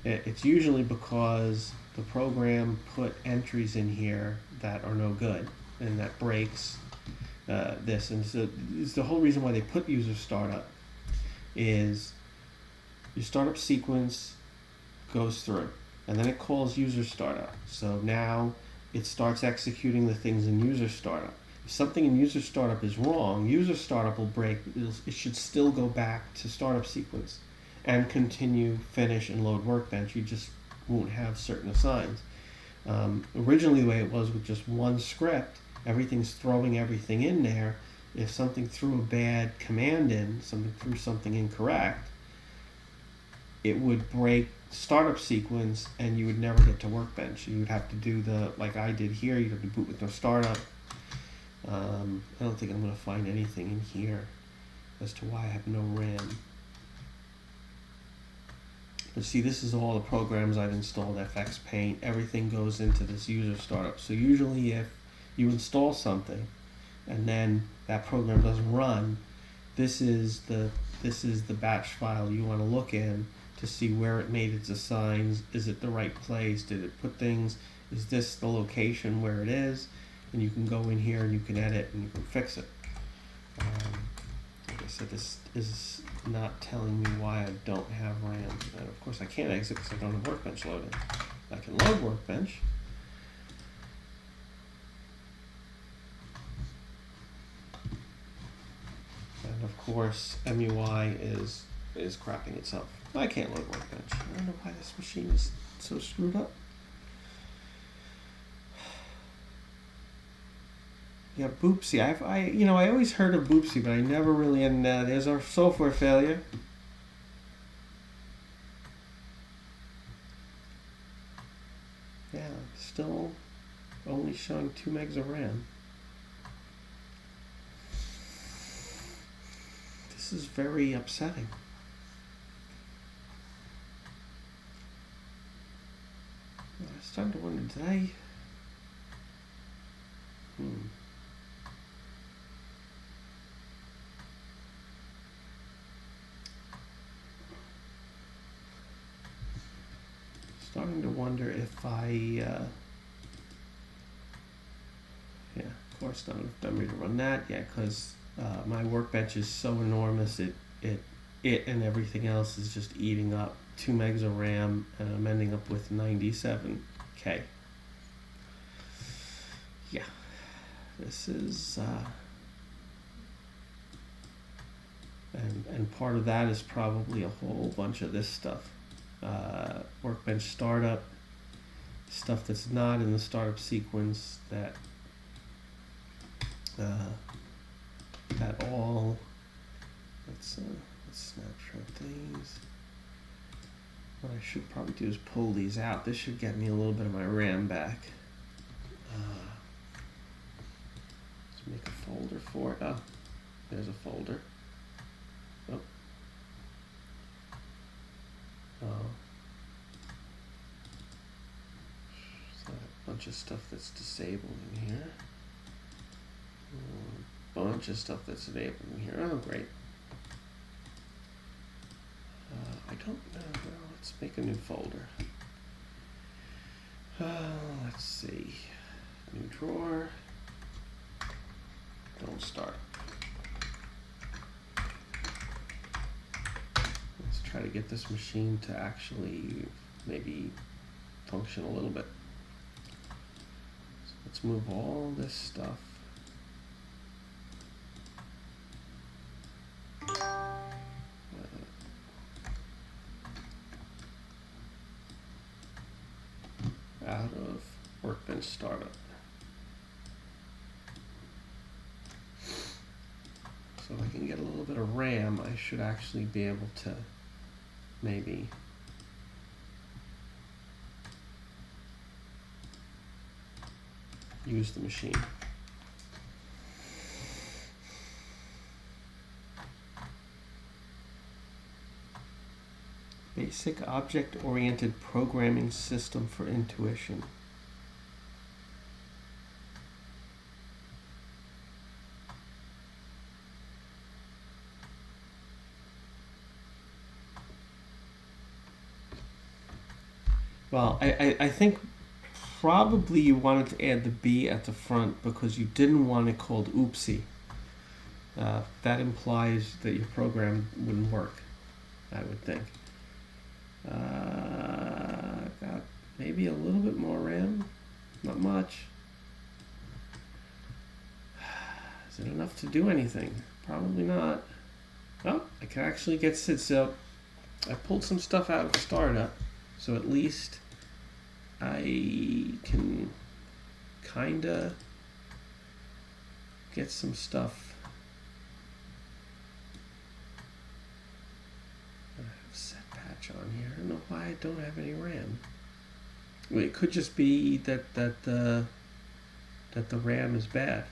It's usually because the program put entries in here that are no good, and that breaks this. And so it's the whole reason why they put user startup is your startup sequence goes through, and then it calls user startup. So now it starts executing the things in user startup. If something in user startup is wrong, user startup will break. It should still go back to startup sequence and continue, finish, and load Workbench. You just won't have certain assigns. Originally, the way it was with just one script, everything's throwing everything in there. If something threw a bad command in, something threw something incorrect, it would break startup sequence, and you would never get to Workbench. You would have to do like I did here. You'd have to boot with no startup. I don't think I'm going to find anything in here as to why I have no RAM. But see, this is all the programs I've installed, FX Paint. Everything goes into this user startup. So usually if you install something and then that program doesn't run, this is the batch file you want to look in to see where it made its assigns. Is it the right place? Did it put things? Is this the location where it is? And you can go in here and you can edit and you can fix it. Like I said, this is not telling me why I don't have RAM. And of course I can't exit because I don't have Workbench loaded. I can load Workbench. And of course MUI is crapping itself. I can't load Workbench. I don't know why this machine is so screwed up. Yeah, Boopsie. I always heard of Boopsie, but I never really. And there's our software failure. Yeah, still only showing 2 megs of RAM. This is very upsetting. I started to wonder, did I? starting to wonder if yeah, of course not enough memory to run that yet, because my workbench is so enormous, it and everything else is just eating up 2 megs of RAM, and I'm ending up with 97K. Yeah, this is and part of that is probably a whole bunch of this stuff. Workbench startup, stuff that's not in the startup sequence, that all, let's snapshot these. What I should probably do is pull these out. This should get me a little bit of my RAM back. Let's make a folder for it. Oh, there's a folder. Oh. So a bunch of stuff that's disabled in here. A bunch of stuff that's enabled in here. Oh, great. I don't know. Well, let's make a new folder. Let's see. New drawer. Don't start. Let's try to get this machine to actually maybe function a little bit. So let's move all this stuff. Out of Workbench Startup. So if I can get a little bit of RAM, I should actually be able to maybe use the machine. Basic object-oriented programming system for intuition. Well, I think probably you wanted to add the B at the front because you didn't want it called oopsie. That implies that your program wouldn't work, I would think. Got maybe a little bit more RAM, not much. Is it enough to do anything? Probably not. Oh, I can actually get so I pulled some stuff out of startup, so at least I can kinda get some stuff. On here. I don't know why I don't have any RAM. Well, it could just be that the RAM is bad.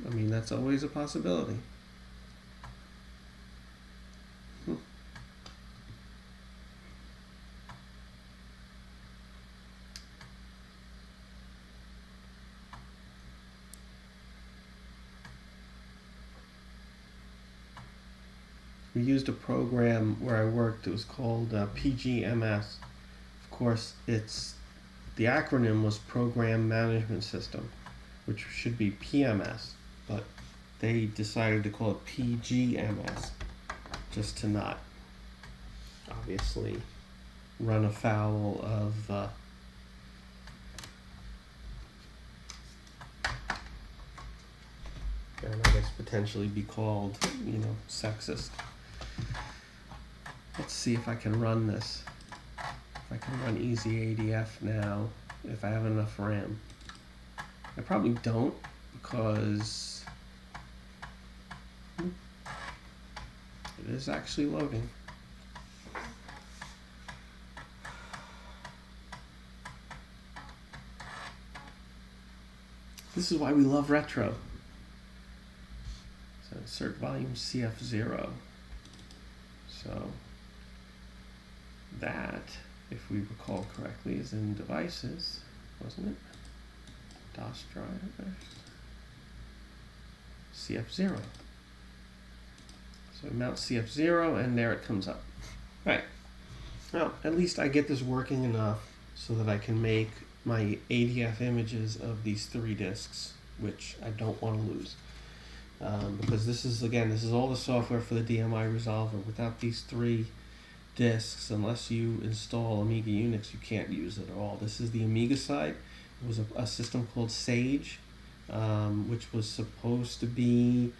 I mean, that's always a possibility. We used a program where I worked. It was called PGMS. Of course, the acronym was Program Management System, which should be PMS, but they decided to call it PGMS just to not obviously run afoul of and I guess potentially be called, sexist. Let's see if I can run this. If I can run Easy ADF now, if I have enough RAM. I probably don't, because it is actually loading. This is why we love retro. So insert volume CF0. So that, if we recall correctly, is in devices, wasn't it? DOS drivers. CF0. So I mount CF0 and there it comes up. Right. Well, at least I get this working enough so that I can make my ADF images of these 3 disks, which I don't want to lose. Because this is all the software for the DMI resolver. Without these 3 disks, unless you install Amiga Unix, you can't use it at all. This is the Amiga side. It was a system called Sage, which was supposed to be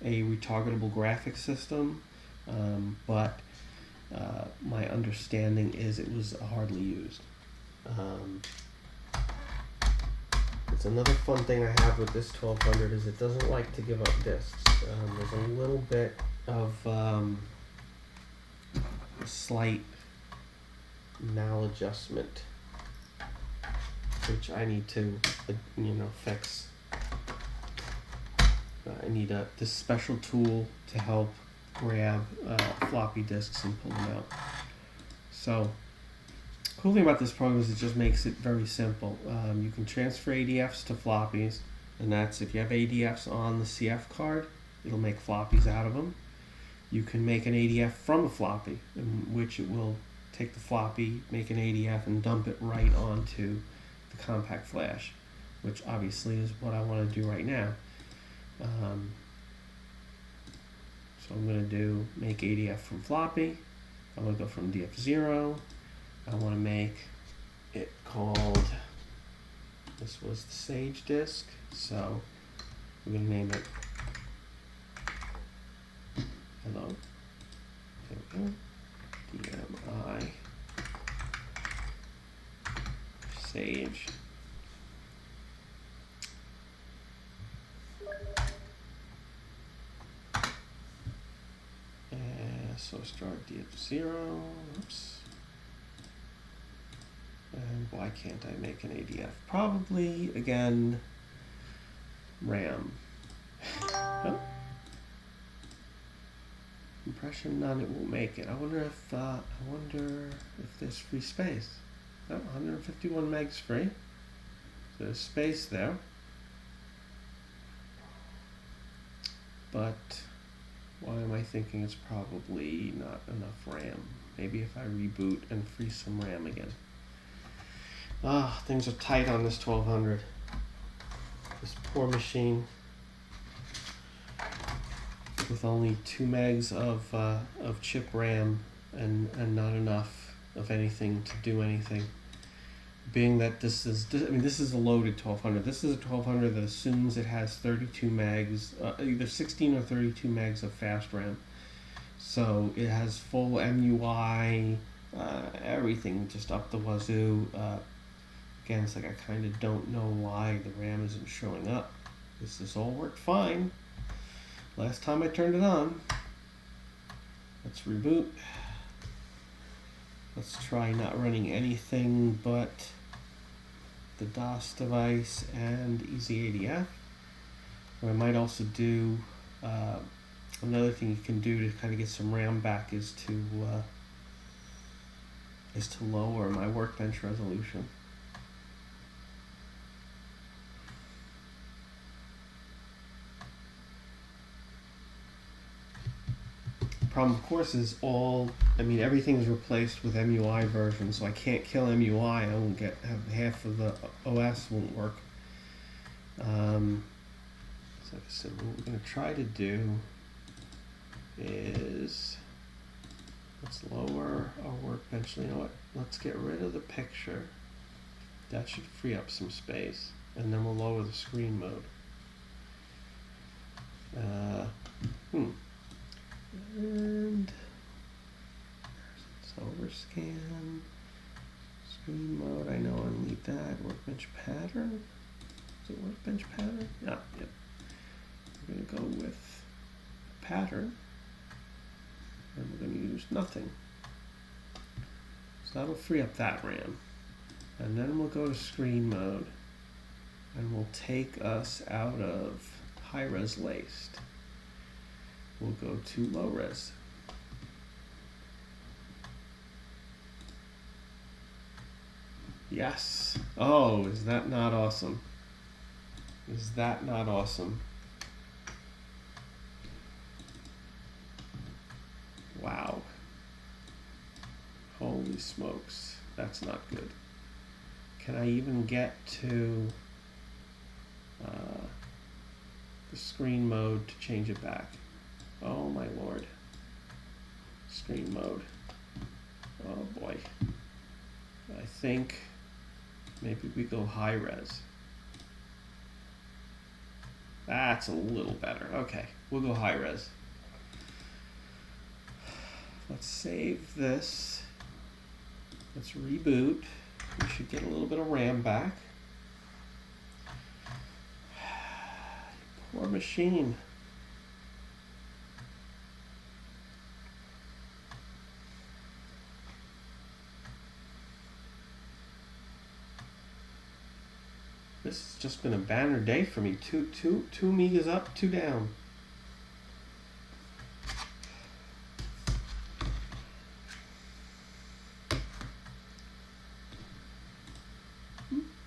a retargetable graphics system, but my understanding is it was hardly used. It's another fun thing I have with this 1200 is it doesn't like to give up disks. There's a little bit of a slight maladjustment which I need to fix. I need this special tool to help grab floppy disks and pull them out. So cool thing about this program is it just makes it very simple. You can transfer ADFs to floppies, and that's if you have ADFs on the CF card, it'll make floppies out of them. You can make an ADF from a floppy, in which it will take the floppy, make an ADF, and dump it right onto the compact flash, which obviously is what I want to do right now. So I'm going to do make ADF from floppy. I'm going to go from DF0. I want to make it called, this was the Sage disk, so we're going to name it hello. There we go. DMI Sage. So start DF0. Oops. And why can't I make an ADF? Probably, again, RAM. Oh. Impression none, it won't make it. I wonder if there's free space. Oh, 151 megs free. So there's space there. But why am I thinking it's probably not enough RAM? Maybe if I reboot and free some RAM again. Things are tight on this 1200. This poor machine with only 2 megs of chip RAM and not enough of anything to do anything. Being that this is a loaded 1200. This is a 1200 that assumes it has 32 megs, either 16 or 32 megs of fast RAM. So it has full MUI, everything just up the wazoo. Again, it's like I kind of don't know why the RAM isn't showing up. This all worked fine last time I turned it on. Let's reboot. Let's try not running anything but the DOS device and EasyADF. What I might also do, another thing you can do to kind of get some RAM back is to lower my Workbench resolution. Problem, of course, is everything is replaced with MUI version, so I can't kill MUI. I won't have half of the OS won't work. So like I said, what we're going to try to do is let's lower our Workbench. You know what? Let's get rid of the picture. That should free up some space, and then we'll lower the screen mode. And so overscan, screen mode, I know I need that. Workbench pattern. Is it workbench pattern? Yeah, yep. We're going to go with pattern, and we're going to use nothing. So that'll free up that RAM. And then we'll go to screen mode, and we'll take us out of high-res laced. We'll go to low res. Yes. Oh, is that not awesome? Is that not awesome? smokes. That's not good. Can I even get to the screen mode to change it back? Oh my lord. Screen mode. Oh boy. I think maybe we go high res. That's a little better. Okay, we'll go high res. Let's save this. Let's reboot. We should get a little bit of RAM back. Poor machine. This has just been a banner day for me. Two Amigas up, 2 down.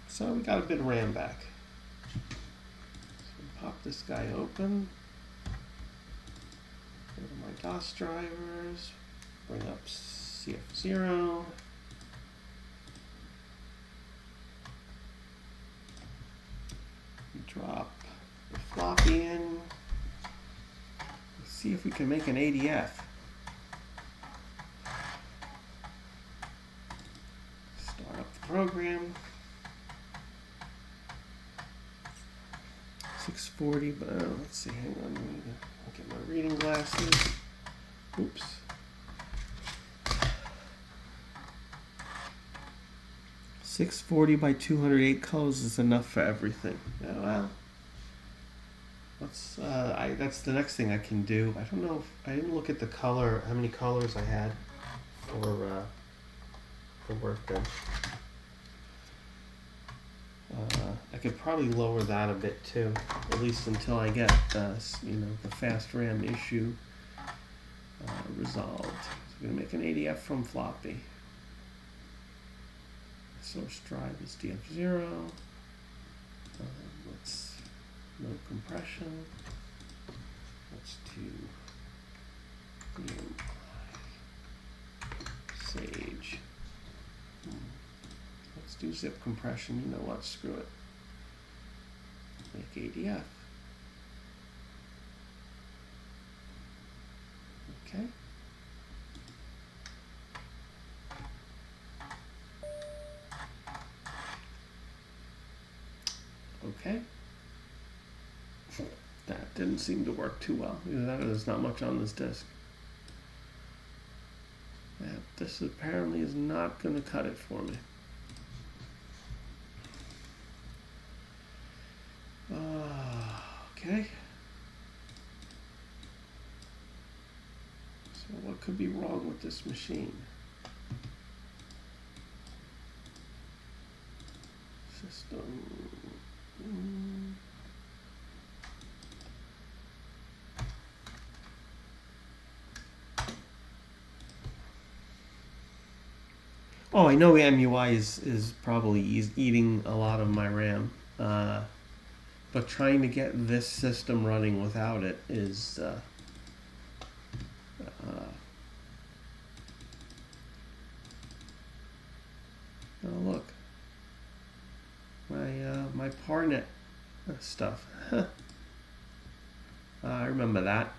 So we got a bit of RAM back. So pop this guy open. Go to my DOS drivers. Bring up CF0. Drop the floppy in. Let's see if we can make an ADF. Start up the program. 640, but let's see, hang on, let me get my reading glasses. Oops. .640 by 208 colors is enough for everything. Yeah, well, that's the next thing I can do. I don't know if I didn't look at the color, how many colors I had for Workbench. I could probably lower that a bit too, at least until I get the fast RAM issue resolved. So I'm gonna make an ADF from floppy. Source drive is DF0. Let's no compression. Let's do Sage. Let's do zip compression. You know what? Screw it. Make ADF. Okay. Okay. That didn't seem to work too well. Either that or there's not much on this disk. Yeah, this apparently is not going to cut it for me. Okay. So what could be wrong with this machine? System. Oh, I know MUI is probably eating a lot of my RAM, but trying to get this system running without it is oh look, my Parnet stuff. I remember that,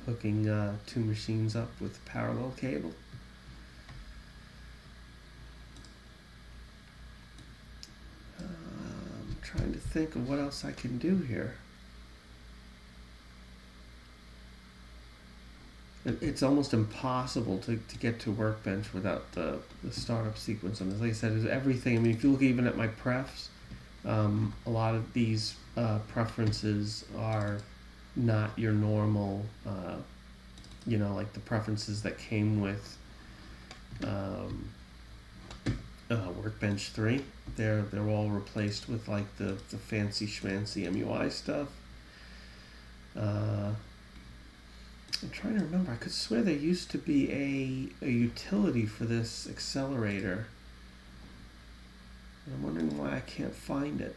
hooking 2 machines up with parallel cable. Trying to think of what else I can do here. It's almost impossible to get to Workbench without the startup sequence on this. Like I said, is everything. I mean, if you look even at my prefs, a lot of these preferences are not your normal, like the preferences that came with Workbench 3. They're all replaced with like the fancy schmancy MUI stuff. I'm trying to remember. I could swear there used to be a utility for this accelerator. And I'm wondering why I can't find it.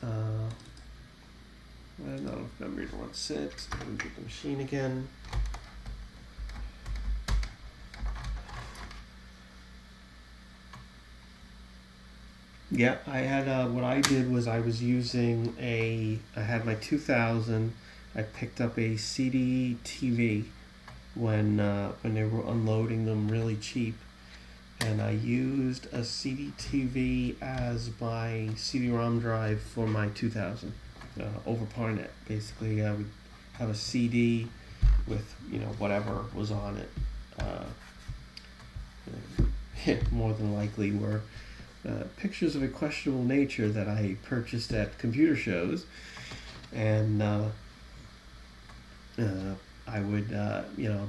I don't know if memory to run 6. Get the machine again. Yeah, I had what I did was I was using I had my 2000. I picked up a CD TV when they were unloading them really cheap, and I used a CD TV as my CD-ROM drive for my 2000 over Parnet. Basically, I would have a CD with whatever was on it. More than likely were pictures of a questionable nature that I purchased at computer shows, and I would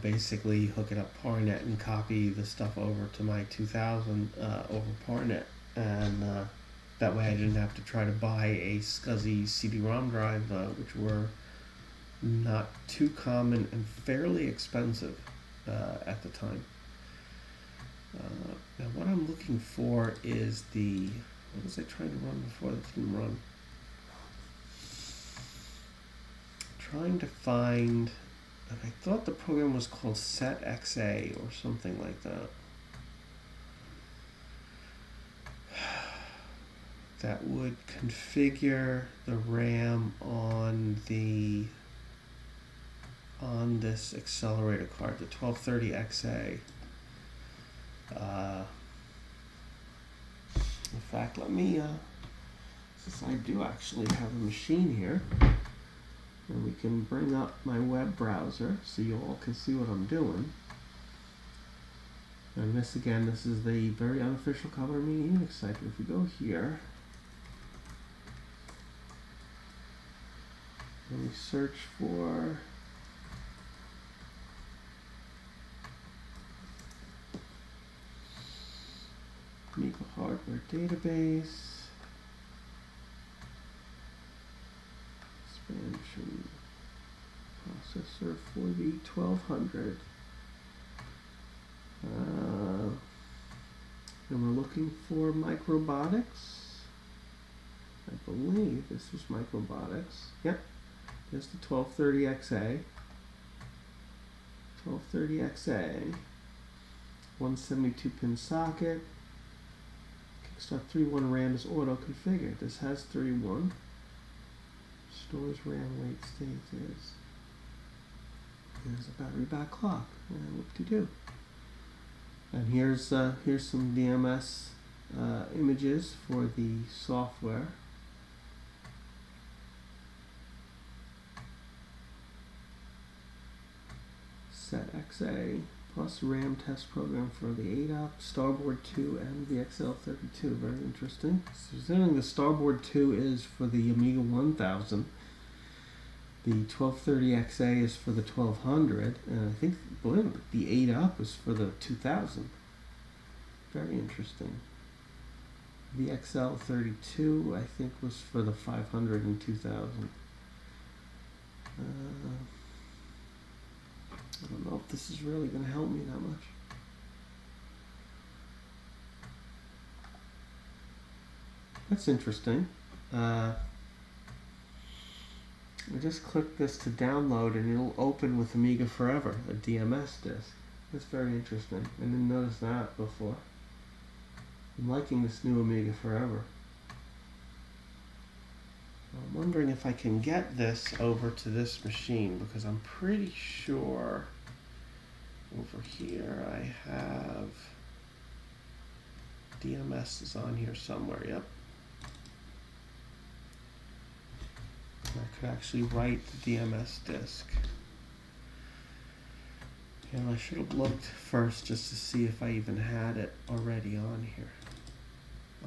basically hook it up Parnet and copy the stuff over to my 2000 over Parnet, and that way I didn't have to try to buy a SCSI CD-ROM drive, which were not too common and fairly expensive at the time. Now what I'm looking for is what was I trying to run before that didn't run? Trying to find, I thought the program was called SetXA or something like that. That would configure the RAM on this accelerator card, the 1230XA. In fact, let me, since I do actually have a machine here, and we can bring up my web browser so you all can see what I'm doing. And this is the very unofficial Common Amiga Unix site. If we go here, and we search for Amiga hardware database, expansion processor for the 1200. And we're looking for Microbotics. I believe this was Microbotics. Yep, there's the 1230XA. 1230XA, 172 pin socket. Kickstart 3.1 RAM is auto configured. This has 3.1. Stores RAM wait state is. There's a battery back clock. And whoop-de-doo. And here's some DMS images for the software. SetXA plus RAM test program for the 8-up, Starboard 2, and the XL32. Very interesting. So assuming the Starboard 2 is for the Amiga 1000, the 1230XA is for the 1200, and I think, believe it, the 8-up is for the 2000. Very interesting. The XL32, I think, was for the 500 and 2000. I don't know if this is really going to help me that much. That's interesting. I just click this to download and it'll open with Amiga Forever, a DMS disk. That's very interesting. I didn't notice that before. I'm liking this new Amiga Forever. I'm wondering if I can get this over to this machine, because I'm pretty sure over here I have DMS is on here somewhere. Yep. I could actually write the DMS disk. And I should have looked first just to see if I even had it already on here.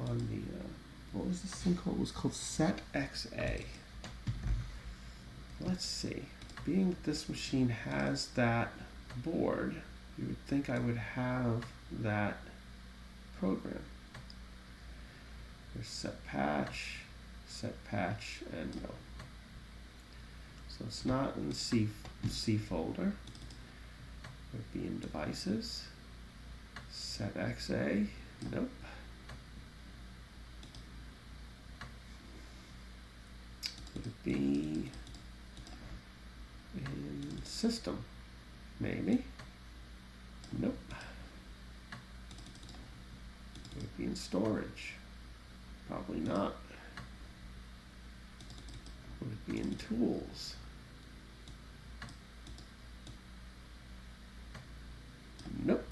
On the what was this thing called? It was called SetXA. Let's see. Being that this machine has that board, you would think I would have that program. There's set patch, and no. So it's not in the C folder. It would be in devices. SetXA, nope. Would it be in system? Maybe. Nope. Would it be in storage? Probably not. Would it be in tools? Nope.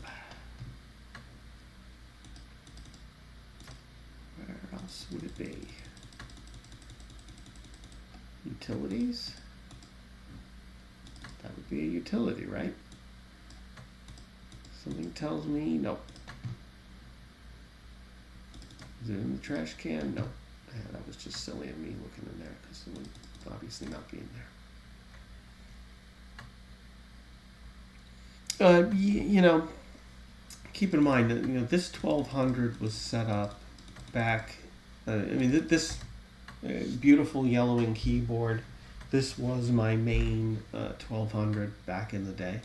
Where else would it be? Utilities? That would be a utility, right? Something tells me nope. Is it in the trash can? No. Yeah, that was just silly of me looking in there because it would obviously not be in there. You know, keep in mind that this 1200 was set up back. I mean, this beautiful yellowing keyboard. This was my main 1200 back in the day.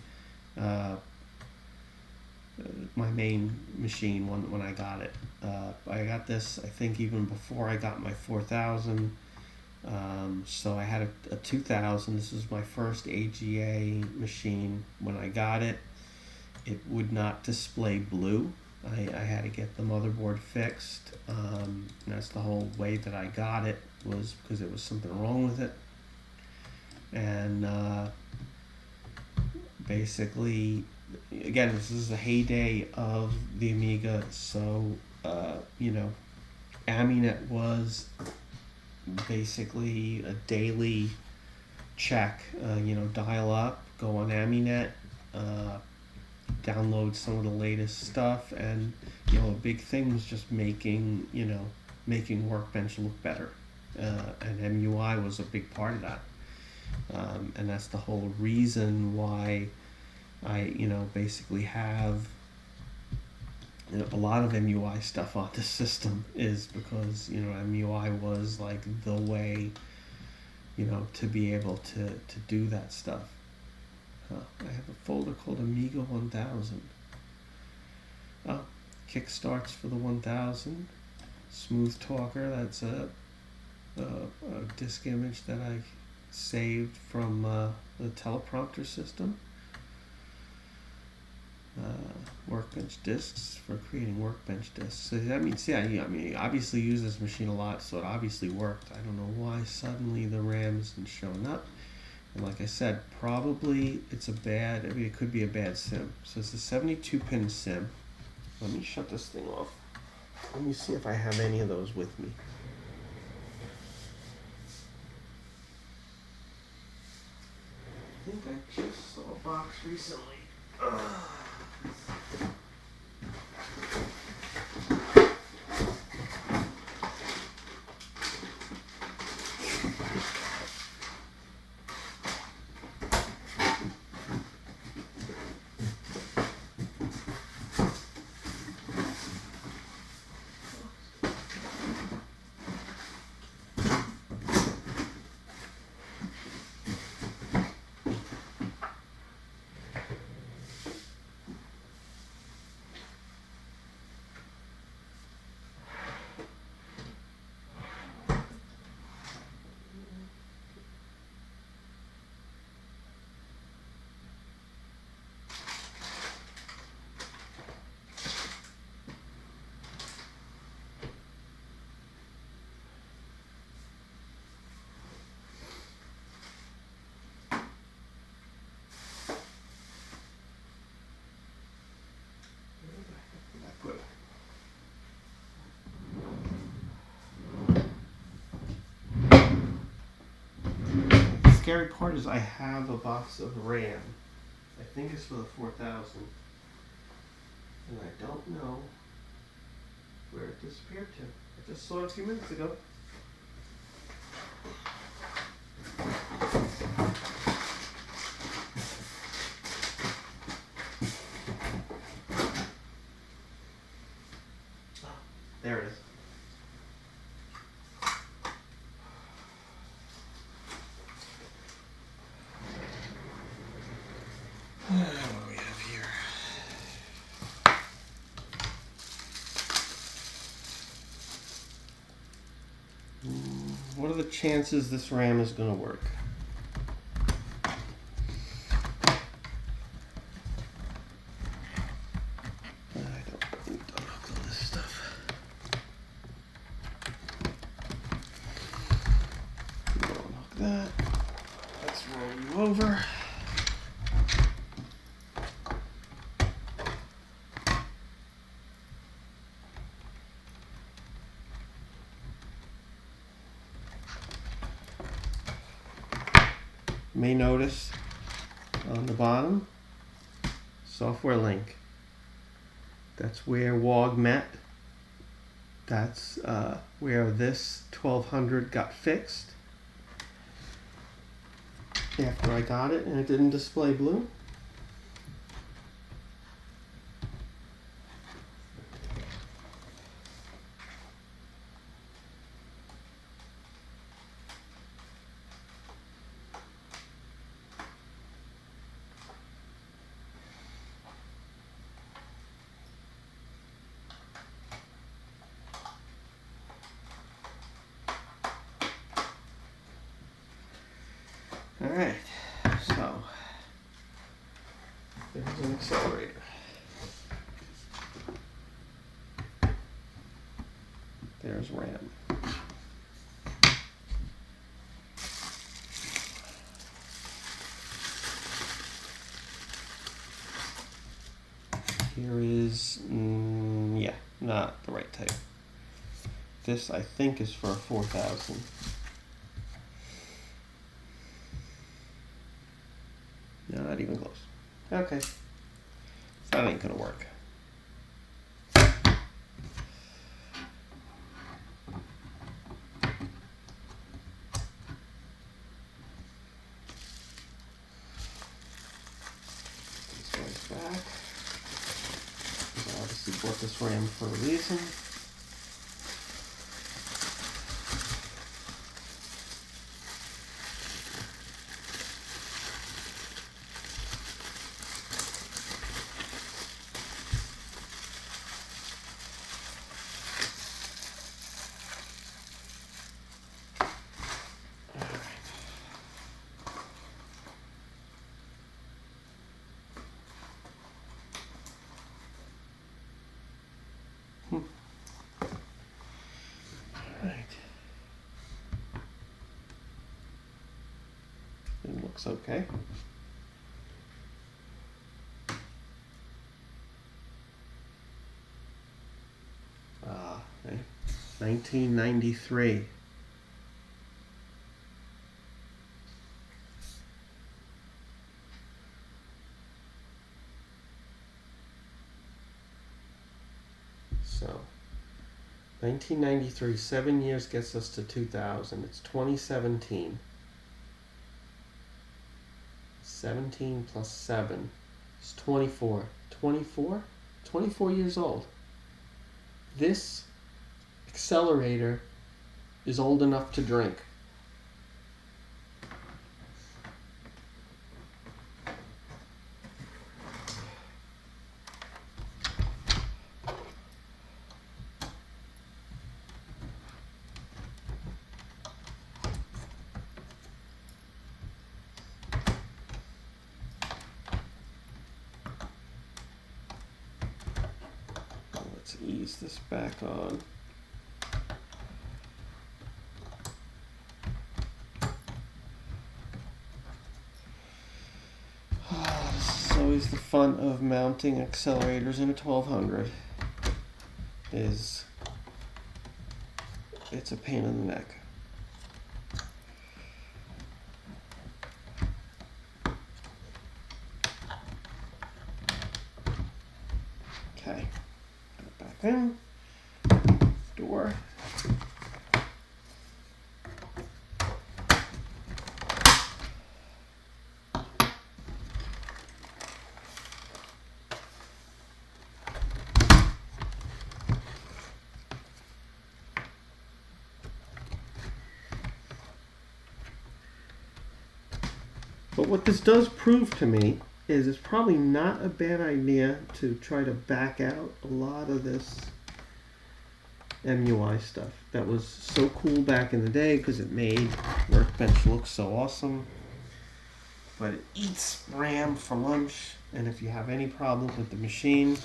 My main machine when I got it. I got this, I think, even before I got my 4000. So I had a 2000. This was my first AGA machine. When I got it, it would not display blue. I had to get the motherboard fixed. And that's the whole way that I got it, was because there was something wrong with it. And basically, again, this is the heyday of the Amiga, so Aminet was basically a daily check. Dial up, go on Aminet, download some of the latest stuff, and a big thing was just making Workbench look better, and MUI was a big part of that, and that's the whole reason why I basically have a lot of MUI stuff on this system, is because MUI was like the way to be able to do that stuff. I have a folder called Amiga 1000. Kickstarts for the 1000. Smooth Talker, that's a disk image that I saved from the teleprompter system. Workbench disks for creating Workbench disks. So that means, obviously use this machine a lot, so it obviously worked. I don't know why suddenly the RAM isn't showing up. And like I said, probably it could be a bad SIM. So it's a 72-pin SIM. Let me shut this thing off. Let me see if I have any of those with me. I think I just saw a box recently. The scary part is I have a box of RAM. I think it's for the 4000. And I don't know where it disappeared to. I just saw it a few minutes ago. There it is. What do we have here? What are the chances this RAM is going to work? I don't need to unhook all this stuff. You may notice on the bottom, software link. That's where WOG met. That's where this 1200 got fixed after I got it and it didn't display blue. Alright, so there's an accelerator. There's RAM. Here is, yeah, not the right type. This I think is for a 4000. Not even close. Okay. That ain't gonna work. These guys back. I obviously bought this RAM for a reason. Right. It looks okay. Okay. 1993. So, 1993, 7 years gets us to 2000. It's 2017. 17 plus 7 is 24. 24? 24 years old. This accelerator is old enough to drink. Let's ease this back on. This is always the fun of mounting accelerators in a 1200. It's a pain in the neck. Okay, go back in, door. But what this does prove to me is it's probably not a bad idea to try to back out a lot of this MUI stuff that was so cool back in the day because it made Workbench look so awesome. But it eats RAM for lunch, and if you have any problems with the machine,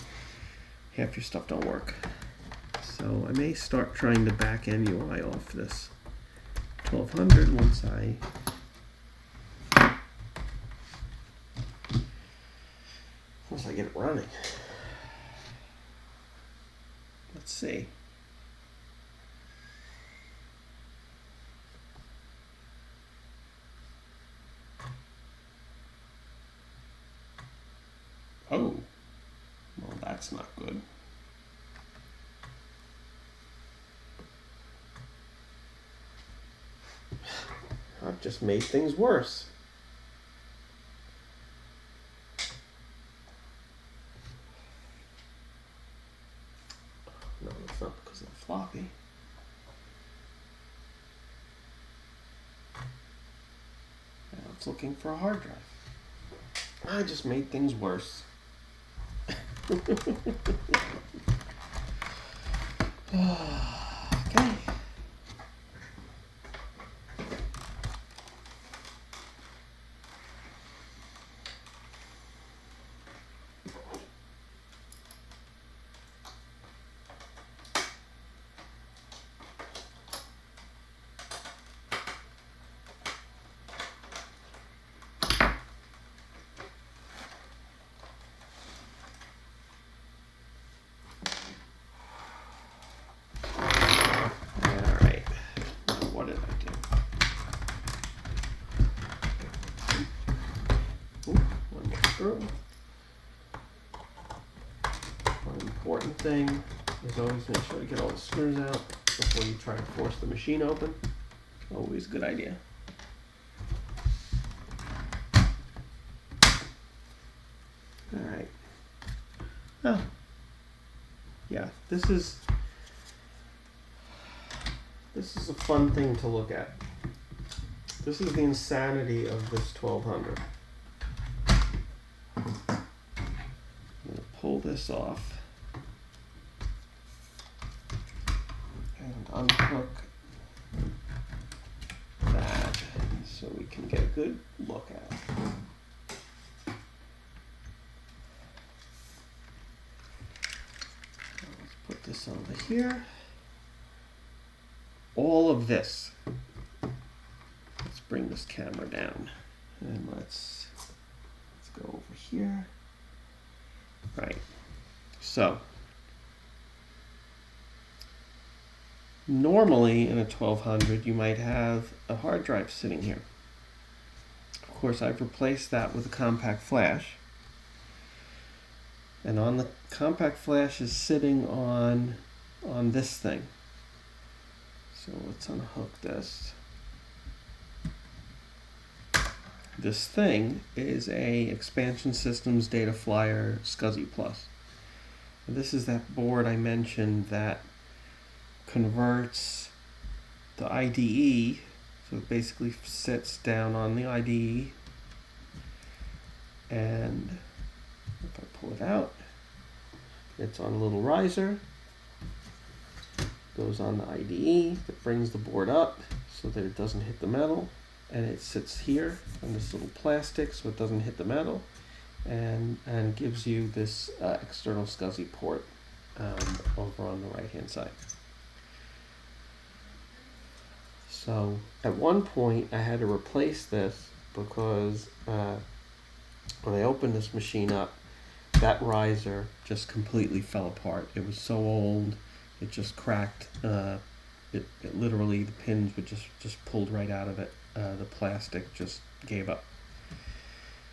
half your stuff don't work. So I may start trying to back MUI off this 1200 once I get it running. Let's see. That's not good. I've just made things worse. No, it's not because of the floppy. Now it's looking for a hard drive. I just made things worse. Okay. One important thing is always make sure to get all the screws out before you try to force the machine open. Always a good idea. Alright. Oh. Yeah, this is a fun thing to look at. This is the insanity of this 1200. I'm going to pull this off and unhook that so we can get a good look at it. Let's put this over here. All of this. Let's bring this camera down and let's go over here. Right. So normally in a 1200 you might have a hard drive sitting here. Of course, I've replaced that with a compact flash. And on the compact flash is sitting on this thing. So let's unhook this. This thing is a Expansion Systems Data Flyer SCSI Plus. And this is that board I mentioned that converts the IDE, so it basically sits down on the IDE, and if I pull it out, it's on a little riser, goes on the IDE, that brings the board up so that it doesn't hit the metal, and it sits here on this little plastic so it doesn't hit the metal, and gives you this external SCSI port over on the right hand side. So at one point I had to replace this because when I opened this machine up, that riser just completely fell apart. It was so old, it just cracked. It literally, the pins would just pulled right out of it. The plastic just gave up.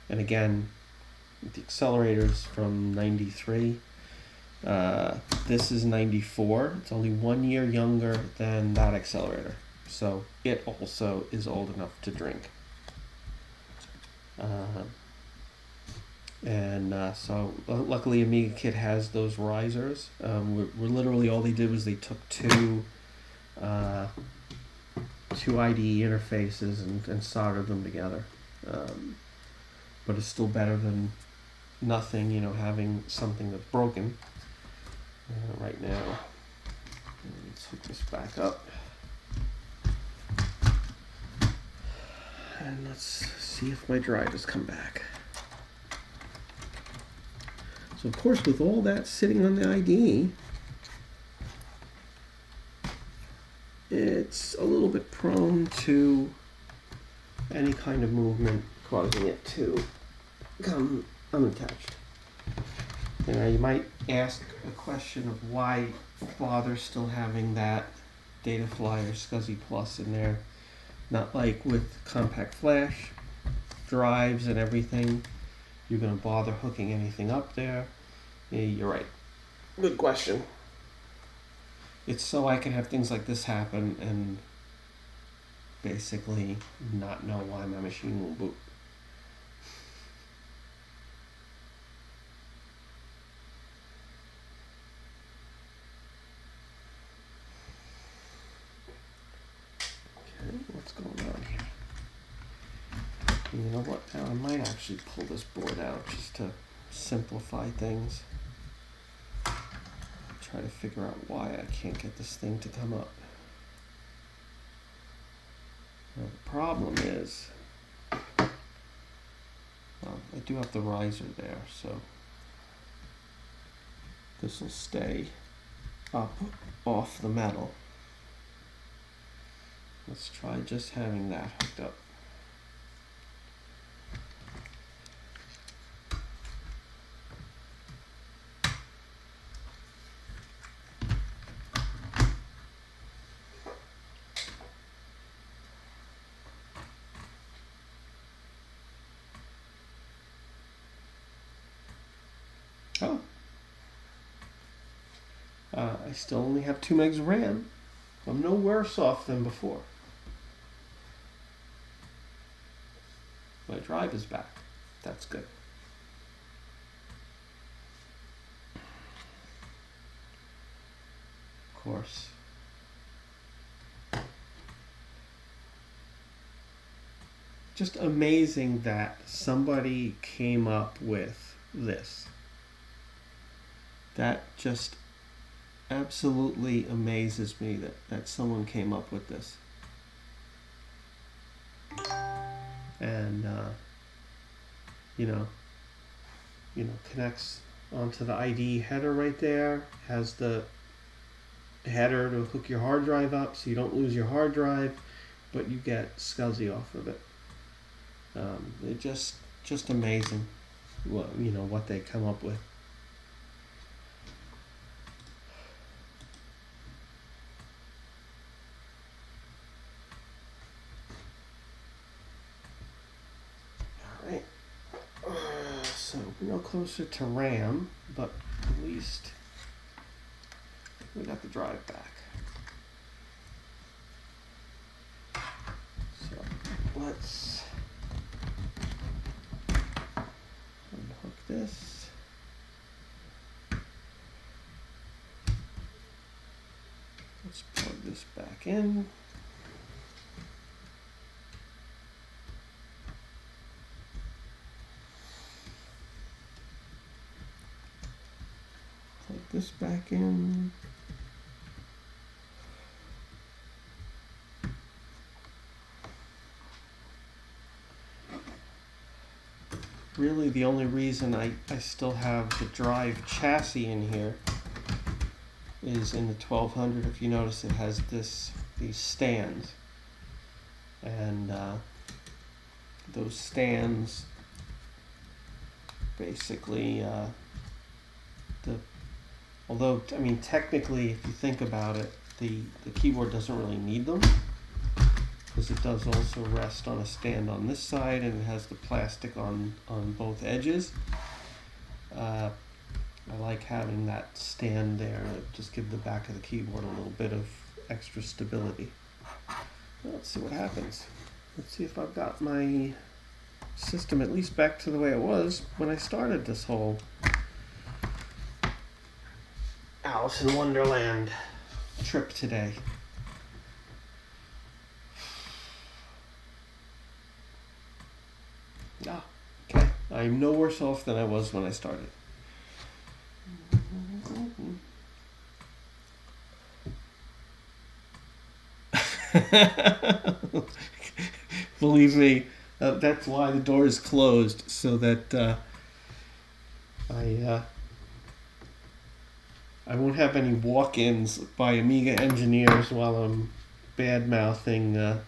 And again, the accelerators from 93. This is 94. It's only 1 year younger than that accelerator. So it also is old enough to drink. So luckily Amiga Kit has those risers. We're literally, all they did was they took two IDE interfaces and soldered them together. But it's still better than nothing, you know, having something that's broken. Right now, let's hook this back up. And let's see if my drive has come back. So of course, with all that sitting on the IDE, it's a little bit prone to any kind of movement causing it to come unattached. You know, you might ask a question of why bother still having that Data Flyer SCSI Plus in there. Not like with compact flash drives and everything, you're going to bother hooking anything up there. Yeah, you're right. Good question. It's so I can have things like this happen and basically not know why my machine will boot. Okay, what's going on here? You know what? Now I might actually pull this board out just to simplify things. Try to figure out why I can't get this thing to come up. Now the problem is, well, I do have the riser there, so this will stay up off the metal. Let's try just having that hooked up. Oh. I still only have 2 megs of RAM. I'm no worse off than before. My drive is back. That's good. Of course. Just amazing that somebody came up with this. That just absolutely amazes me that someone came up with this. And connects onto the ID header right there, has the header to hook your hard drive up so you don't lose your hard drive, but you get SCSI off of it. It just amazing what they come up with. So no closer to RAM, but at least we got the drive back. So let's unhook this. Let's plug this back in. Plug this back in. Really the only reason I still have the drive chassis in here is in the 1200. If you notice, it has these stands, and those stands basically although I mean technically if you think about it, the keyboard doesn't really need them, because it does also rest on a stand on this side, and it has the plastic on both edges. I like having that stand there to just give the back of the keyboard a little bit of extra stability. Well, let's see what happens. Let's see if I've got my system at least back to the way it was when I started this whole Alice in Wonderland trip today. Ah, okay. I'm no worse off than I was when I started. Believe me, that's why the door is closed, so that I won't have any walk-ins by Amiga engineers while I'm bad-mouthing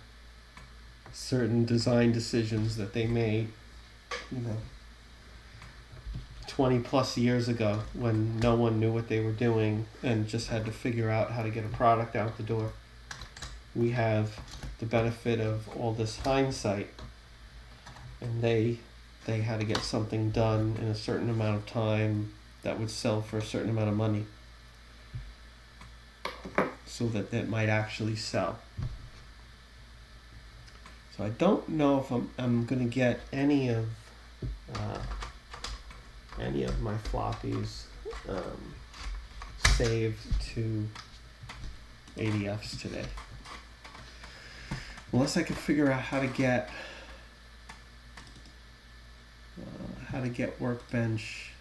certain design decisions that they made, 20 plus years ago, when no one knew what they were doing and just had to figure out how to get a product out the door. We have the benefit of all this hindsight, and they had to get something done in a certain amount of time that would sell for a certain amount of money, so that might actually sell. So I don't know if I'm gonna get any of my floppies saved to ADFs today, unless I can figure out how to get Workbench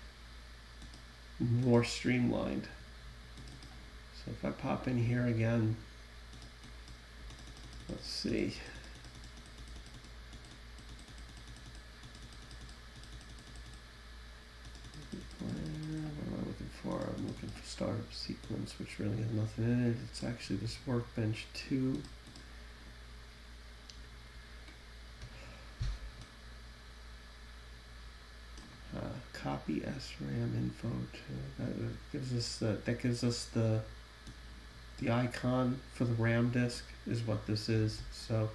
more streamlined. So if I pop in here again, let's see. What am I looking for? I'm looking for startup sequence, which really has nothing in it. It's actually this Workbench 2. Copy SRAM info to that gives us the icon for the RAM disk is what this is. So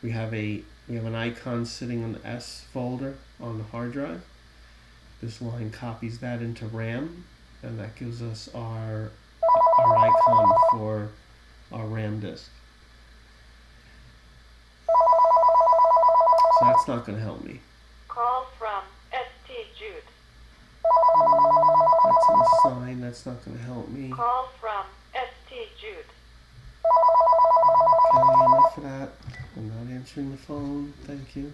we have an icon sitting on the S folder on the hard drive. This line copies that into RAM, and that gives us our icon for our RAM disk. So that's not going to help me. Call from ST Jude. That's in the sign. That's not going to help me. Call from ST Jude. Okay, enough of that. I'm not answering the phone. Thank you.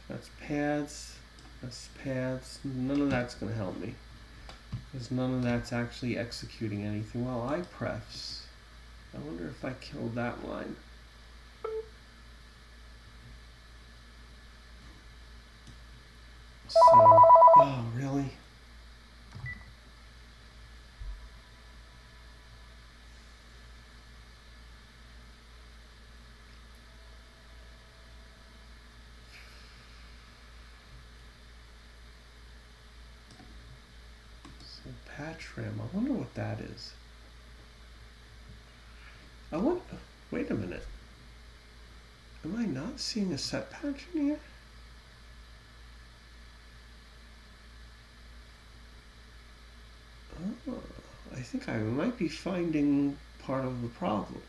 That's pads. That's pads. None of that's going to help me, because none of that's actually executing anything. Well, iPrefs. I wonder if I killed that line. So, oh, really? So, patch RAM. I wonder what that is. Wait a minute. Am I not seeing a set patch in here? Oh, I think I might be finding part of the problem.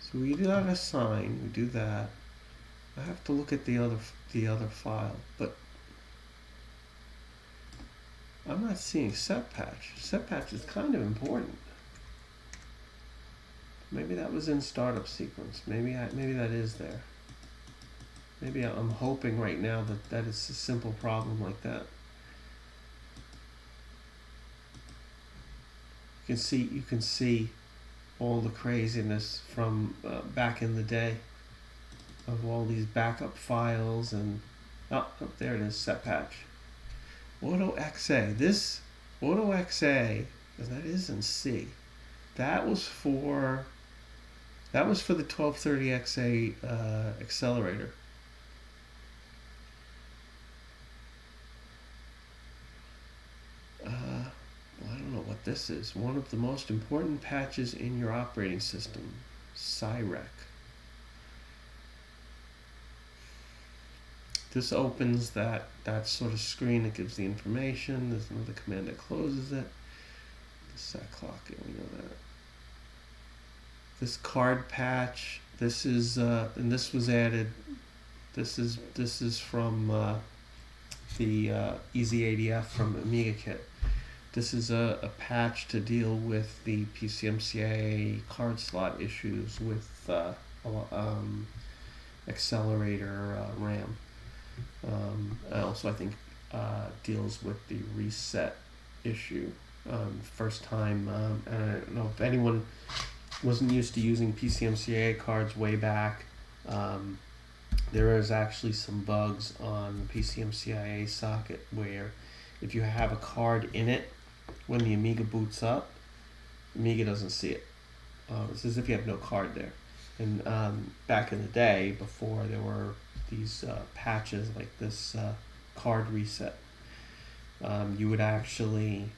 So we do that assign, we do that. I have to look at the other file, but I'm not seeing set patch. Set patch is kind of important. Maybe that was in startup sequence. Maybe that is there. Maybe I'm hoping right now that it's a simple problem like that. You can see all the craziness from back in the day of all these backup files, and there it is, set patch. AutoXA. This AutoXA, and that is in C. That was for the 1230XA accelerator. I don't know what this is. One of the most important patches in your operating system, SIREC. This opens that sort of screen that gives the information. There's another command that closes it. The set clock, yeah, we know that. This card patch, this is and this was added. This is from the Easy ADF from Amiga Kit. This is a patch to deal with the PCMCIA card slot issues with accelerator RAM. Also, I think deals with the reset issue. First time, I don't know if anyone wasn't used to using PCMCIA cards way back. There is actually some bugs on the PCMCIA socket where if you have a card in it, when the Amiga boots up, Amiga doesn't see it. It's as if you have no card there. And back in the day, before there were these patches like this card reset, you would actually,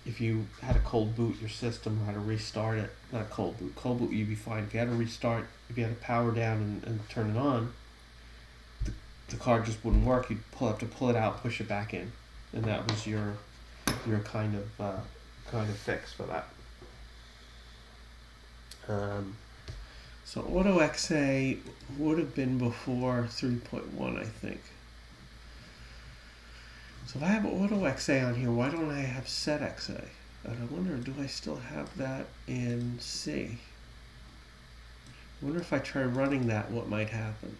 if you had a cold boot your system, had to restart it. Not cold boot you'd be fine. If you had to restart, if you had to power down and turn it on, the card just wouldn't work, you'd have to pull it out, push it back in, and that was your kind of fix for that. So Auto XA would have been before 3.1, I think. So if I have Auto XA on here, why don't I have Set XA? And I wonder, do I still have that in C? I wonder if I try running that, what might happen.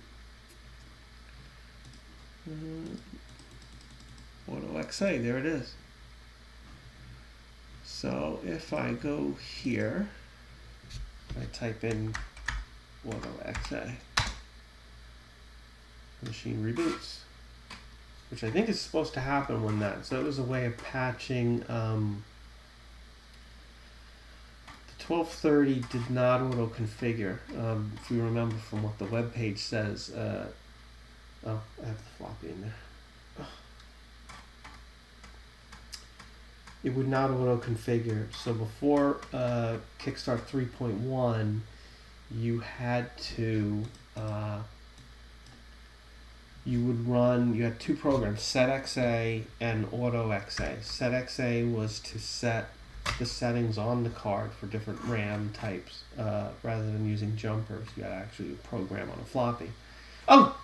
Auto XA, there it is. So if I go here, I type in Auto XA, machine reboots, which I think is supposed to happen when that. So it was a way of patching. The 1230 did not auto configure. If you remember from what the web page says. Oh, I have the floppy in there. It would not auto configure. So before Kickstart 3.1, you had to you had two programs, SetXA and AutoXA. SetXA was to set the settings on the card for different RAM types rather than using jumpers. You had to actually program on a floppy. Oh!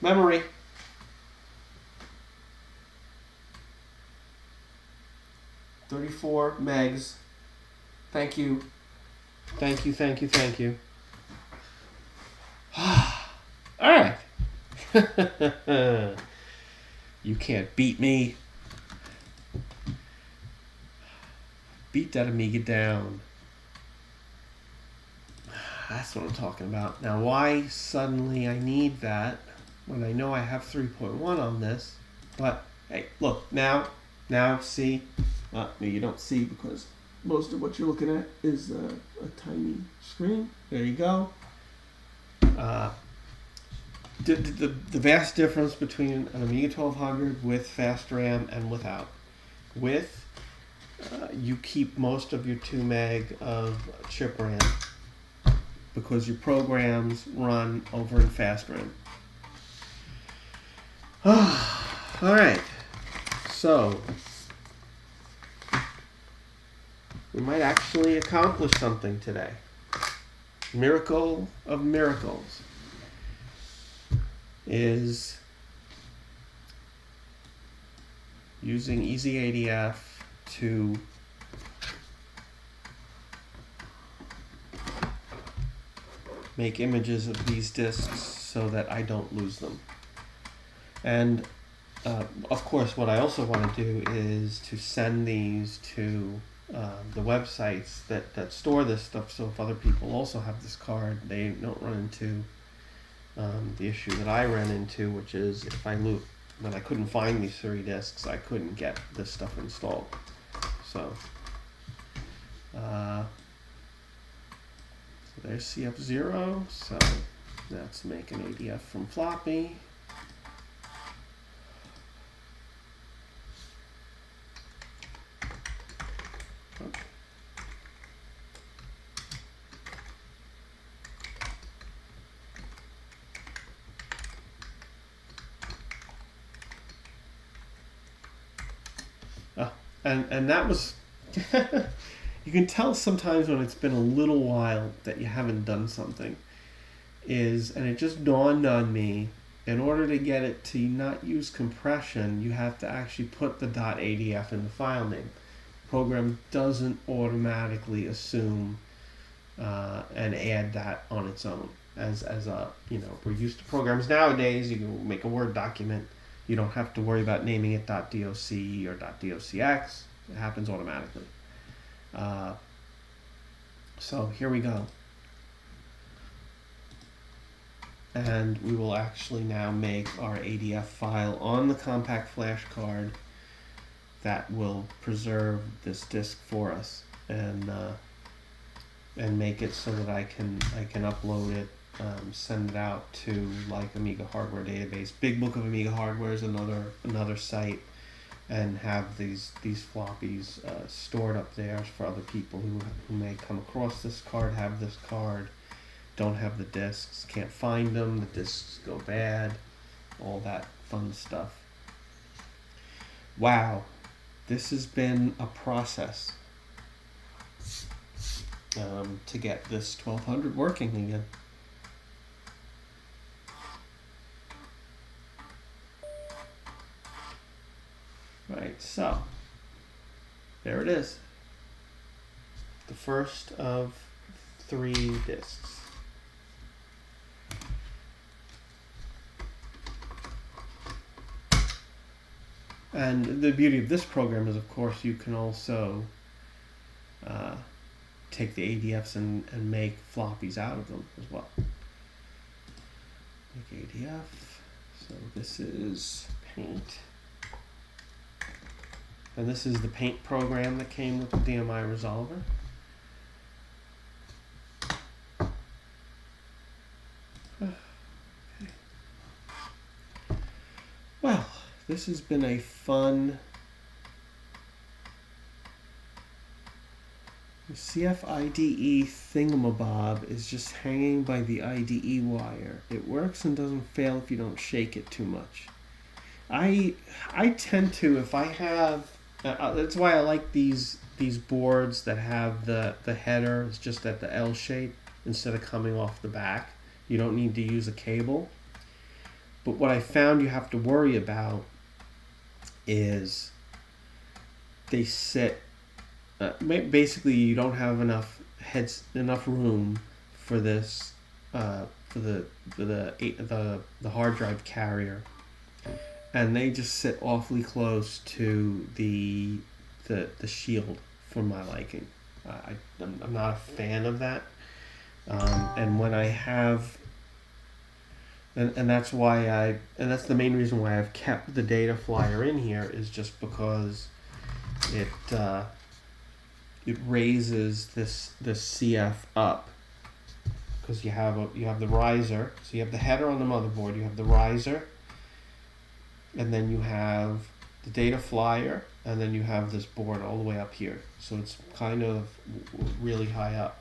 Memory. $34 megs. Thank you. Thank you, thank you, thank you. Alright. You can't beat me. Beat that Amiga down. That's what I'm talking about. Now, why suddenly I need that when I know I have 3.1 on this? But, hey, look, now, see? You don't see because most of what you're looking at is a tiny screen. There you go. The vast difference between an Amiga 1200 with fast RAM and without. With, you keep most of your 2 meg of chip RAM because your programs run over in fast RAM. Alright, so we might actually accomplish something today. Miracle of miracles is using EasyADF to make images of these disks so that I don't lose them. And of course, what I also want to do is to send these to the websites that store this stuff, so if other people also have this card, they don't run into the issue that I ran into, which is if I when I couldn't find these 3 disks, I couldn't get this stuff installed. So, there's CF0, so let's make an ADF from floppy. And that was, you can tell sometimes when it's been a little while that you haven't done something, and it just dawned on me, in order to get it to not use compression, you have to actually put the .adf in the file name. The program doesn't automatically assume and add that on its own. As a, we're used to programs nowadays, you can make a Word document. You don't have to worry about naming it .doc or .docx. It happens automatically. So here we go. And we will actually now make our ADF file on the compact flash card that will preserve this disk for us and make it so that I can upload it. Send it out to like Amiga Hardware Database. Big Book of Amiga Hardware is another site, and have these floppies stored up there for other people who may come across this card, have this card, don't have the discs, can't find them, the discs go bad, all that fun stuff. Wow, this has been a process to get this 1200 working again. Right, so there it is. The first of 3 discs. And the beauty of this program is, of course, you can also take the ADFs and make floppies out of them as well. Make ADF. So this is Paint. And this is the Paint program that came with the DMI resolver. Okay. Well, this has been a fun CF IDE thingamabob is just hanging by the IDE wire. It works and doesn't fail if you don't shake it too much. I tend to, if I have, that's why I like these boards that have the header, it's just at the L shape instead of coming off the back. You don't need to use a cable. But what I found you have to worry about is they sit, basically you don't have enough room for this, for the hard drive carrier. And they just sit awfully close to the shield for my liking. I'm not a fan of that. And when I have, and that's why that's the main reason why I've kept the data flyer in here, is just because it raises this CF up, because you have the riser. So you have the header on the motherboard, you have the riser, and then you have the data flyer, and then you have this board all the way up here. So it's kind of really high up.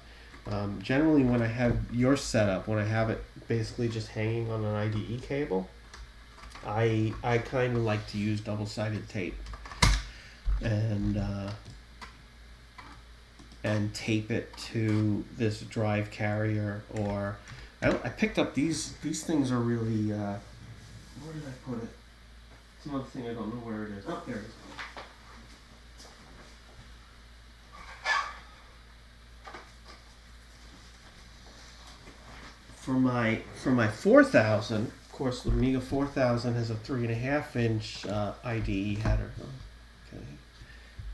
Generally, when I have your setup, when I have it basically just hanging on an IDE cable, I kind of like to use double-sided tape and tape it to this drive carrier. Or I picked up these things are really where did I put it? It's another thing, I don't know where it is. Oh, there it is. For my 4000, of course, the Amiga 4000 has a 3.5-inch IDE header. Okay.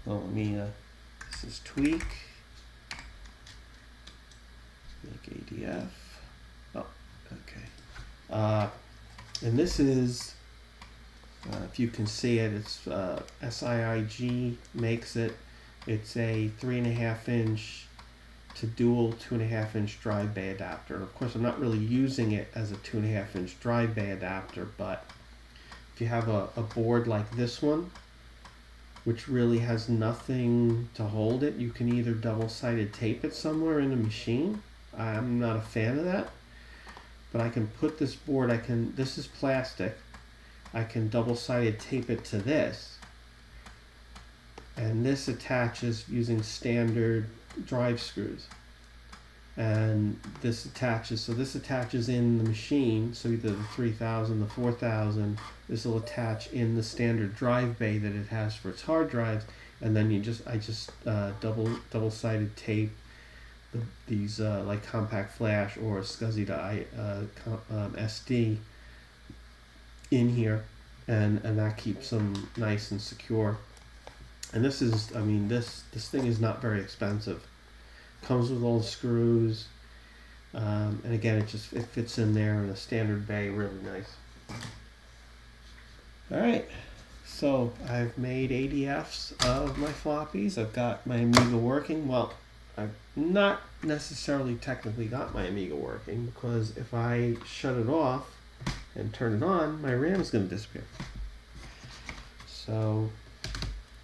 Well, let me. This is tweak. Make ADF. Oh, okay. And this is, if you can see it, it's SIIG makes it. It's a 3.5-inch to dual 2.5-inch drive bay adapter. And of course, I'm not really using it as a 2.5-inch drive bay adapter, but if you have a board like this one, which really has nothing to hold it, you can either double-sided tape it somewhere in the machine. I'm not a fan of that, but I can put this board, this is plastic, I can double-sided tape it to this, and this attaches using standard drive screws, and this attaches in the machine. So either the 3000, the 4000, this will attach in the standard drive bay that it has for its hard drives, and then I just double-sided tape these like compact flash or SCSI to SD in here, and that keeps them nice and secure. And this is, I mean, this thing is not very expensive. Comes with all the screws, and again, it fits in there in a standard bay, really nice. All right, so I've made ADFs of my floppies. I've got my Amiga working. Well, I've not necessarily technically got my Amiga working, because if I shut it off and turn it on, my RAM is going to disappear. So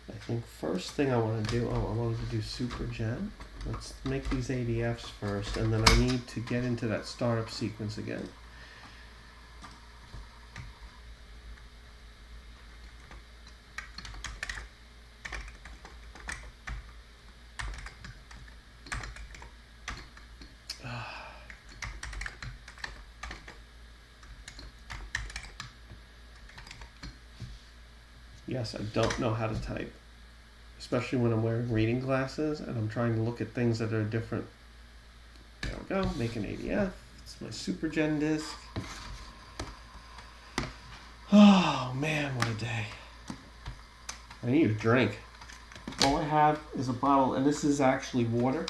I think first thing I want to do, I wanted to do Super Gen. Let's make these ADFs first, and then I need to get into that startup sequence again. Yes, I don't know how to type, especially when I'm wearing reading glasses and I'm trying to look at things that are different. There we go, make an ADF. It's my Super Gen disk. Oh man, what a day. I need a drink. All I have is a bottle, and this is actually water.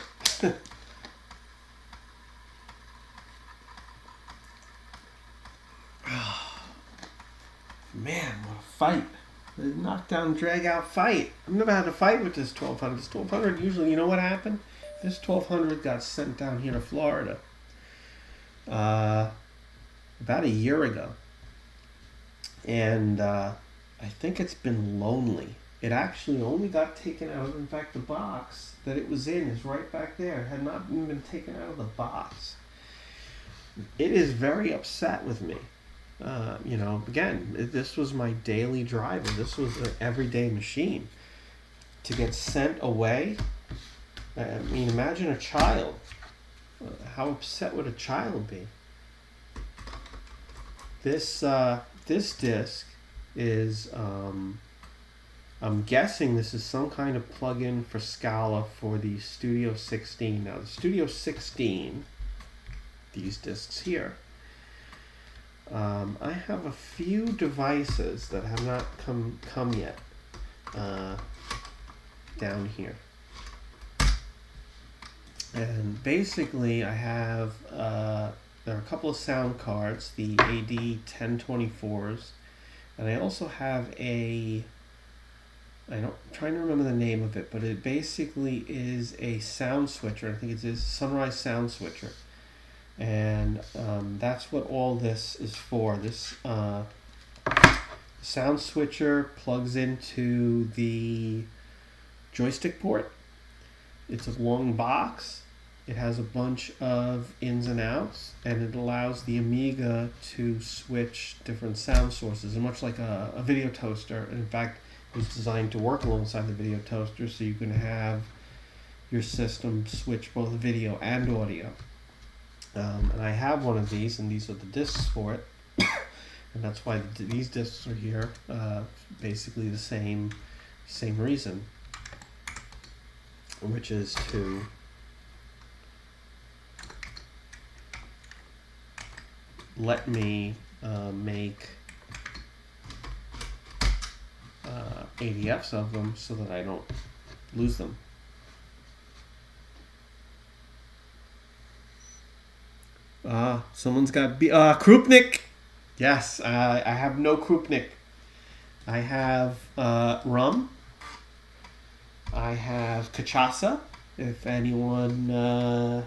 Man, what a fight. The knockdown, drag out fight. I've never had a fight with this 1200. This 1200 usually, you know what happened? This 1200 got sent down here to Florida about a year ago. And I think it's been lonely. It actually only got taken out. In fact, the box that it was in is right back there. It had not even been taken out of the box. It is very upset with me. Again, this was my daily driver. This was an everyday machine. To get sent away, I mean, imagine a child. How upset would a child be? This disc is, I'm guessing this is some kind of plugin for Scala for the Studio 16. Now, the Studio 16, these discs here, I have a few devices that have not come yet down here. And basically I have, there are a couple of sound cards, the AD 1024s, and I also have I'm trying to remember the name of it, but it basically is a sound switcher. I think it is Sunrise sound switcher. And that's what all this is for. This sound switcher plugs into the joystick port. It's a long box. It has a bunch of ins and outs, and it allows the Amiga to switch different sound sources, and much like a video toaster. In fact, it was designed to work alongside the video toaster, so you can have your system switch both video and audio. And I have one of these, and these are the discs for it. And that's why these discs are here. Basically the same reason, which is to let me make ADFs of them so that I don't lose them. Someone's got Krupnik. Yes, I have no Krupnik. I have rum. I have cachaça. If anyone, a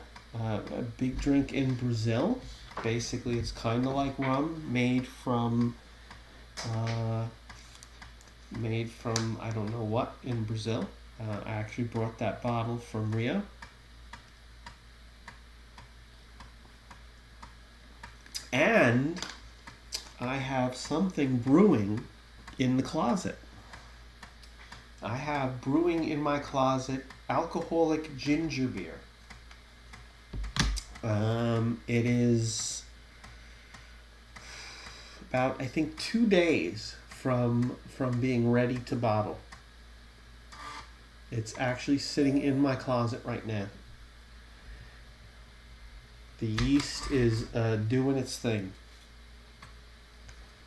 big drink in Brazil. Basically, it's kind of like rum, made from I don't know what in Brazil. I actually brought that bottle from Rio. And I have something brewing in the closet. I have brewing in my closet alcoholic ginger beer. It is about, I think, 2 days from being ready to bottle. It's actually sitting in my closet right now. The yeast is doing its thing.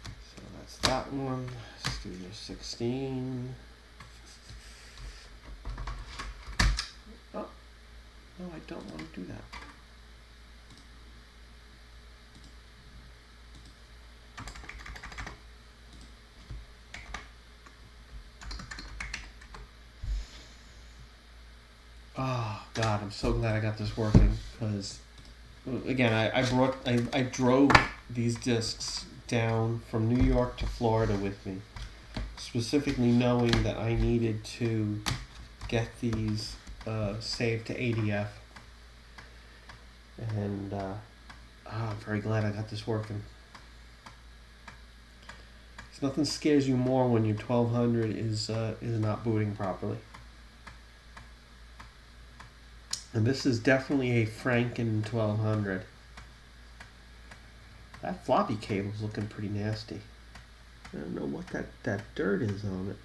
So that's that one. Studio 16. Oh, no, I don't want to do that. Oh God, I'm so glad I got this working, because again, I drove these discs down from New York to Florida with me, specifically knowing that I needed to get these saved to ADF. And I'm very glad I got this working. There's nothing scares you more when your 1200 is not booting properly. And this is definitely a Franken 1200. That floppy cable's looking pretty nasty. I don't know what that dirt is on it.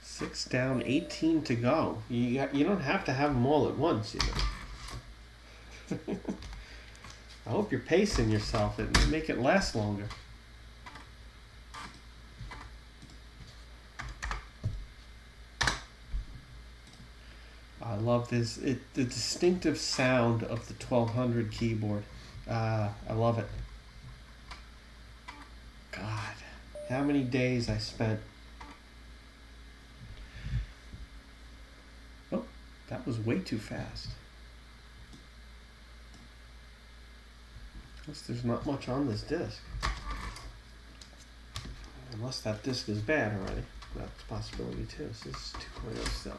Six down, 18 to go. You don't have to have them all at once, you know. I hope you're pacing yourself and make it last longer. I love this. The distinctive sound of the 1200 keyboard. I love it. God, how many days I spent. Oh, that was way too fast. Guess there's not much on this disc. Unless that disc is bad already. That's a possibility too. So this is 2.07.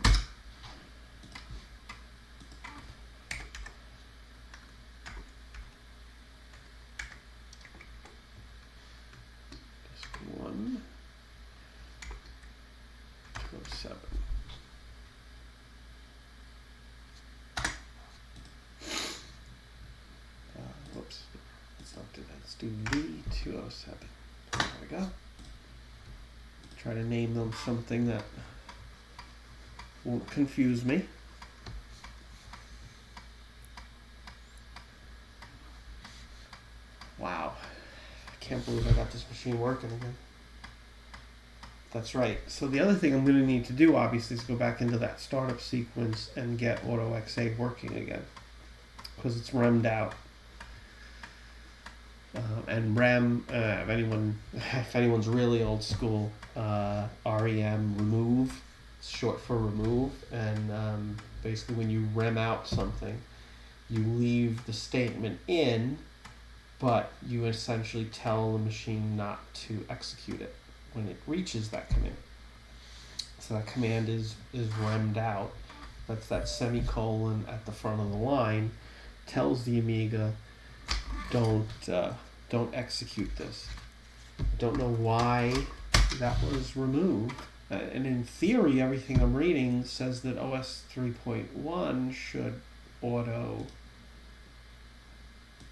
Disc 1. 207. Whoops. Let's not do that. Let's do V207. There we go. Try to name them something that won't confuse me. Wow. I can't believe I got this machine working again. That's right. So the other thing I'm going to need to do, obviously, is go back into that startup sequence and get AutoXA working again. Because it's REM'd out. And REM, if anyone's really old school, REM, remove, it's short for remove, and basically when you REM out something, you leave the statement in, but you essentially tell the machine not to execute it when it reaches that command. So that command is REM'd out. That's that semicolon at the front of the line, tells the Amiga, don't execute this. I don't know why that was removed. And in theory, everything I'm reading says that OS 3.1 should auto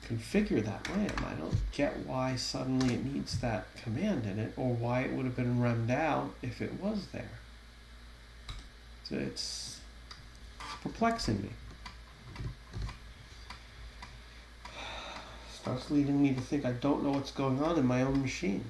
configure that RAM. I don't get why suddenly it needs that command in it, or why it would have been REM'd out if it was there. So it's perplexing me. Starts leading me to think I don't know what's going on in my own machine.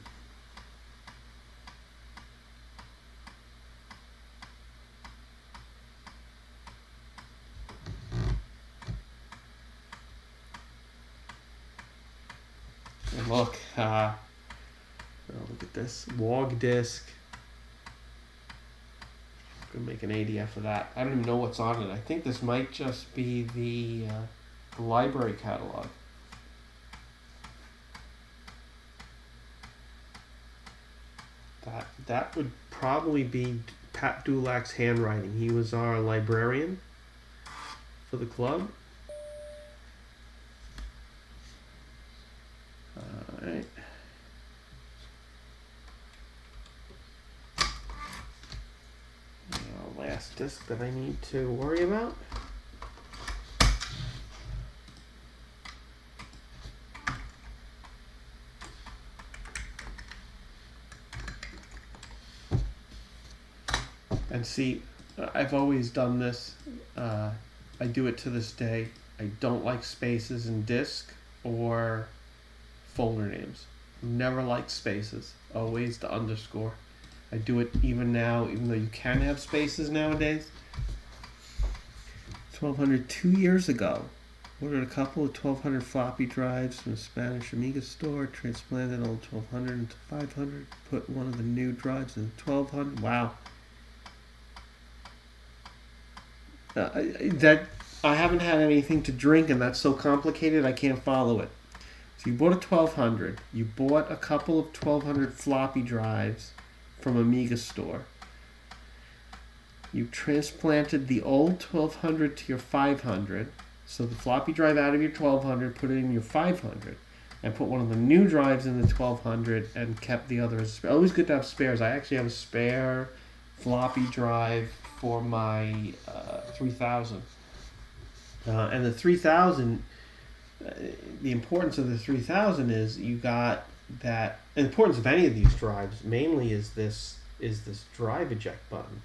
And look, look at this log disk. I'm gonna make an ADF of that. I don't even know what's on it. I think this might just be the library catalog. That would probably be Pat Dulac's handwriting. He was our librarian for the club. Alright. Last disk that I need to worry about. And see, I've always done this. I do it to this day. I don't like spaces in disk or folder names. Never liked spaces. Always the underscore. I do it even now, even though you can have spaces nowadays. 1200, 2 years ago. Ordered a couple of 1200 floppy drives from a Spanish Amiga store. Transplanted old 1200 into 500. Put one of the new drives in 1200. Wow. I haven't had anything to drink, and that's so complicated I can't follow it. So you bought a 1200. You bought a couple of 1200 floppy drives from Amiga store. You transplanted the old 1200 to your 500. So the floppy drive out of your 1200, put it in your 500, and put one of the new drives in the 1200 and kept the others. Always good to have spares. I actually have a spare floppy drive for my 3000. And the 3000, the importance of the 3000 is you got that. The importance of any of these drives mainly is this drive eject button.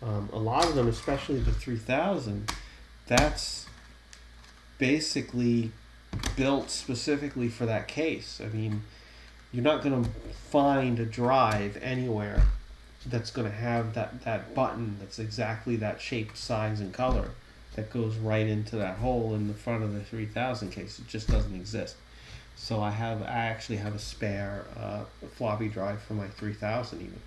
A lot of them, especially the 3000, that's basically built specifically for that case. I mean, you're not going to find a drive anywhere that's going to have that button that's exactly that shape, size, and color that goes right into that hole in the front of the 3000 case. It just doesn't exist. So I actually have a spare floppy drive for my 3000 even.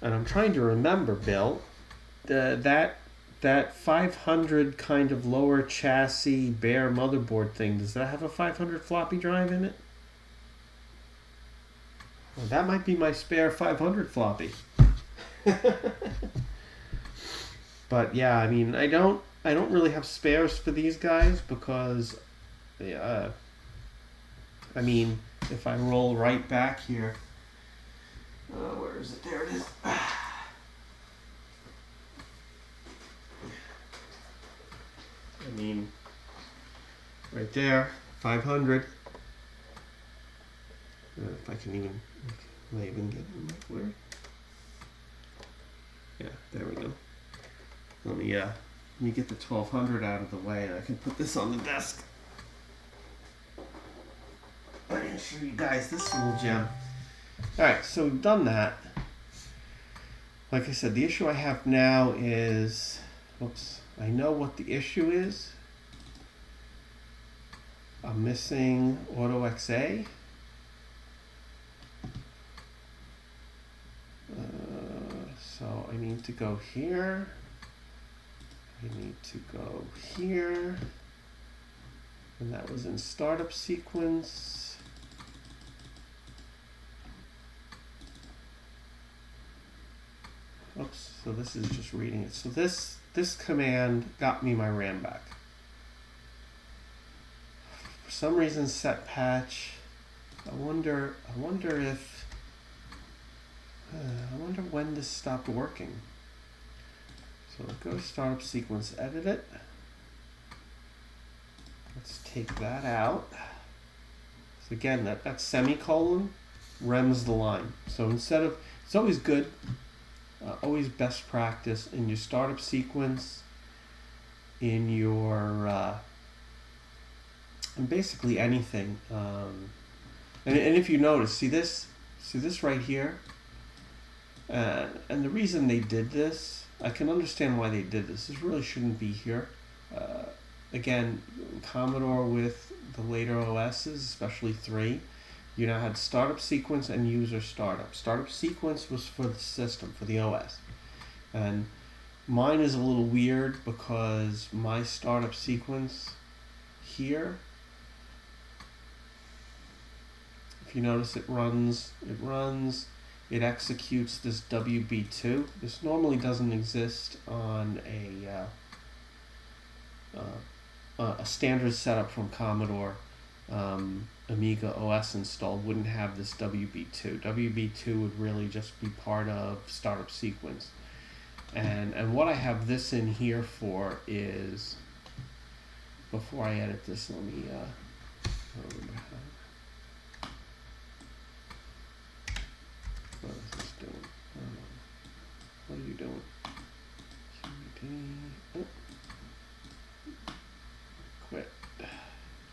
And I'm trying to remember, Bill, that 500 kind of lower chassis bare motherboard thing, does that have a 500 floppy drive in it? Well, that might be my spare 500 floppy. But yeah, I mean, I don't really have spares for these guys because, I mean, if I roll right back here, where is it? There it is. I mean, right there, 500. If I can even, get where? Yeah, there we go. Let me get the 1200 out of the way, and I can put this on the desk. I'm gonna show you guys this little gem. Alright, so we've done that. Like I said, the issue I have now is, oops, I know what the issue is. I'm missing AutoXA. So I need to go here. I need to go here. And that was in startup sequence. Oops, so this is just reading it. So this command got me my RAM back. For some reason, set patch. I wonder if I wonder when this stopped working. So go to startup sequence, edit it. Let's take that out. So again, that semicolon rems the line. So instead of, it's always good. Always best practice in your startup sequence, in your and basically anything. And if you notice, see this right here. And the reason they did this, I can understand why they did this. This really shouldn't be here. Again, Commodore with the later OSs, especially 3. You now had startup sequence and user startup. Startup sequence was for the system, for the OS. And mine is a little weird because my startup sequence here, if you notice, it executes this WB2. This normally doesn't exist on a standard setup from Commodore. Amiga OS installed wouldn't have this WB2. WB2 would really just be part of startup sequence. And what I have this in here for is, before I edit this, let me what is this doing? What are you doing? Oh. Quit.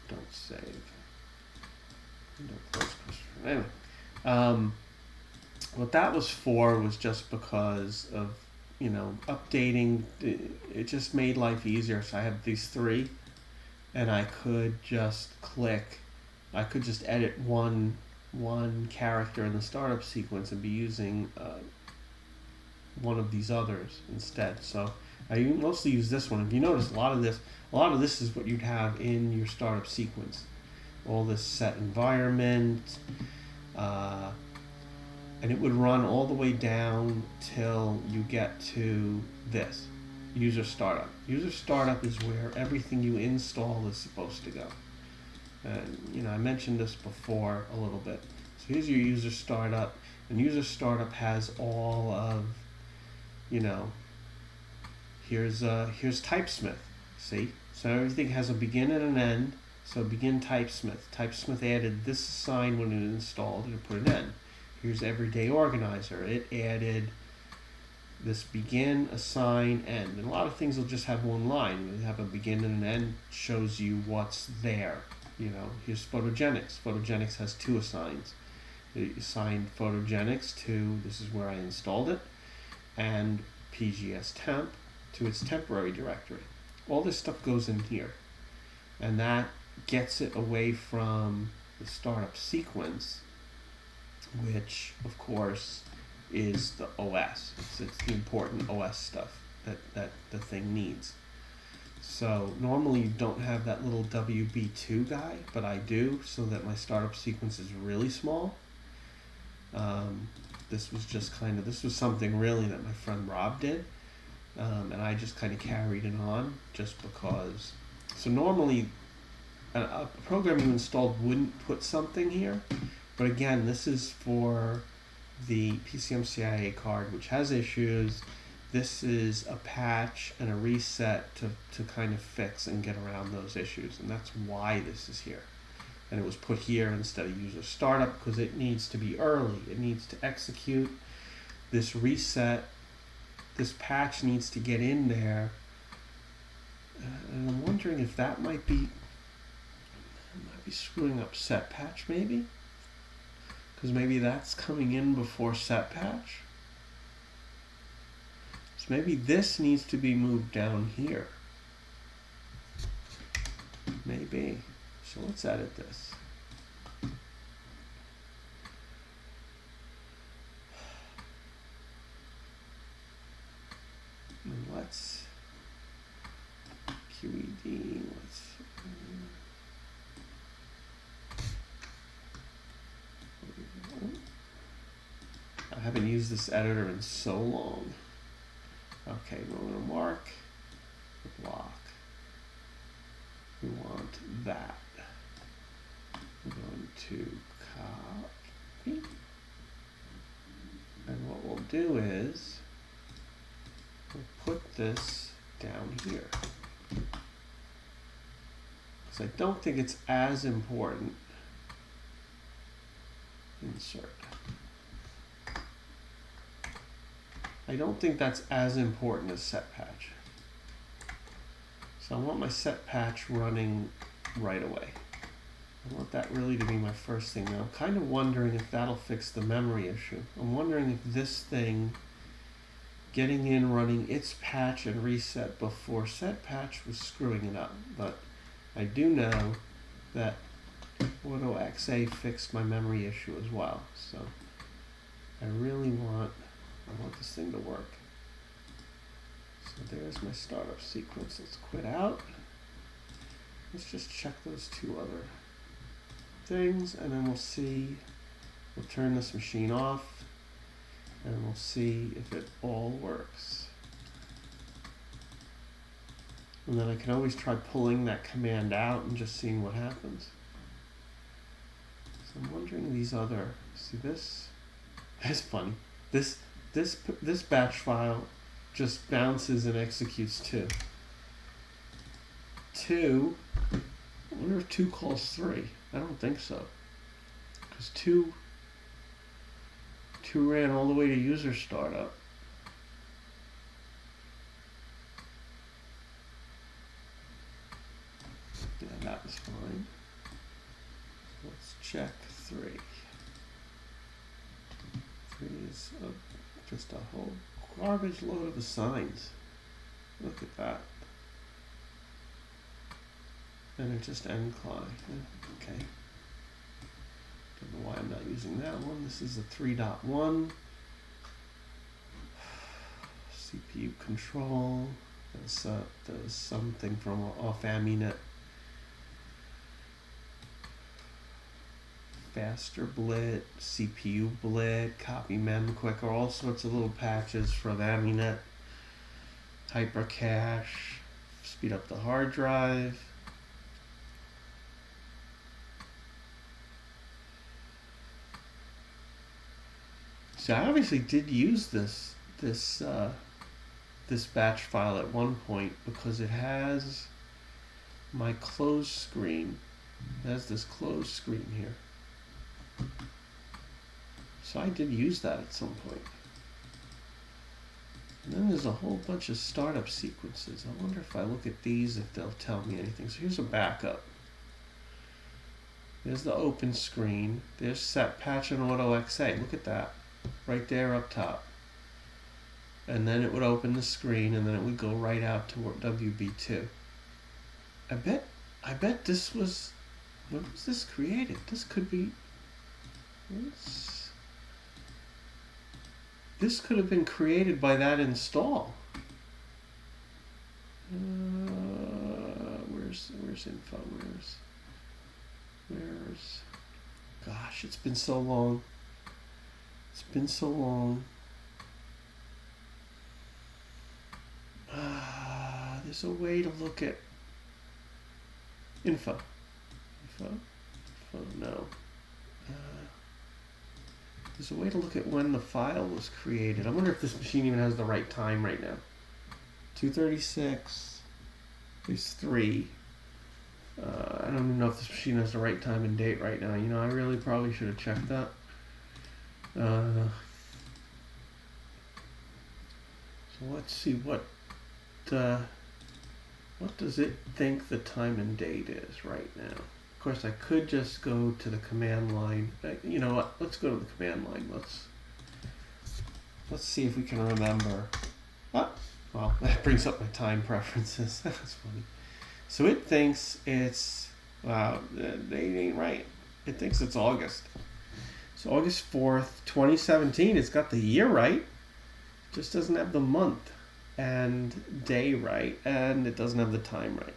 Don't save. Anyway, what that was for was just because of, updating. It just made life easier. So I have these 3, and I could just edit one character in the startup sequence and be using one of these others instead. So I mostly use this one. If you notice, a lot of this is what you'd have in your startup sequence. All this set environment, and it would run all the way down till you get to this, user startup. User startup is where everything you install is supposed to go. And I mentioned this before a little bit. So here's your user startup, and user startup has all of, here's Typesmith. See, so everything has a begin and an end. So begin Typesmith. Typesmith added this assign when it installed, and it put an end. Here's Everyday Organizer. It added this begin, assign, end. And a lot of things will just have one line. They have a begin and an end, shows you what's there. Here's Photogenics. Photogenics has two assigns. It assigned Photogenics to, this is where I installed it, and PGS temp to its temporary directory. All this stuff goes in here, and that gets it away from the startup sequence, which of course is the OS. It's the important OS stuff that the thing needs. So normally you don't have that little WB2 guy, but I do, so that my startup sequence is really small. This was something really that my friend Rob did, and I just kind of carried it on just because. So normally a program you installed wouldn't put something here, but again, this is for the PCMCIA card, which has issues. This is a patch and a reset to kind of fix and get around those issues, and that's why this is here. And it was put here instead of user startup because it needs to be early. It needs to execute this reset. This patch needs to get in there, and I'm wondering if that might be screwing up set patch, maybe, because maybe that's coming in before set patch. So maybe this needs to be moved down here. Maybe. So let's edit this. And let's QED. I haven't used this editor in so long. Okay, we're going to mark the block. We want that. We're going to copy. And what we'll do is we'll put this down here. Because I don't think it's as important. Insert. I don't think that's as important as set patch. So I want my set patch running right away. I want that really to be my first thing. Now I'm kind of wondering if that'll fix the memory issue. I'm wondering if this thing getting in, running its patch and reset before set patch was screwing it up. But I do know that AutoXA fixed my memory issue as well. So I really want this thing to work. So there's my startup sequence. Let's quit out. Let's just check those two other things, and then we'll turn this machine off, and we'll see if it all works. And then I can always try pulling that command out and just seeing what happens. So I'm wondering see this? That's funny. This batch file just bounces and executes 2. 2, I wonder if 2 calls 3. I don't think so. Because 2 ran all the way to user startup. Yeah, that was fine. Let's check 3. 3 is just a whole garbage load of assigns. Look at that. And it just end cli. Okay. Don't know why I'm not using that one. This is a 3.1. CPU control. There's something from off Amiga. Faster blit, CPU blit, copy mem quicker, all sorts of little patches for the Amiga. Hyper cache, speed up the hard drive. So I obviously did use this batch file at one point because it has my close screen. It has this closed screen here. So I did use that at some point. And then there's a whole bunch of startup sequences. I wonder if I look at these if they'll tell me anything. So here's a backup. There's the open screen. There's set patch and auto XA. Look at that. Right there up top. And then it would open the screen and then it would go right out to WB2. I bet this was, when was this created? This could be, this could have been created by that install. Where's info? Where's? Gosh, it's been so long. It's been so long. There's a way to look at info. No. There's a way to look at when the file was created. I wonder if this machine even has the right time right now. 236 is 3. I don't even know if this machine has the right time and date right now. You know, I really probably should have checked that. So let's see what does it think the time and date is right now. Of course, I could just go to the command line. You know what? Let's go to the command line. Let's see if we can remember. Well, that brings up my time preferences. That's funny. So it thinks it's, wow, the date ain't right. It thinks it's August. So August 4th, 2017. It's got the year right. Just doesn't have the month and day right, and it doesn't have the time right.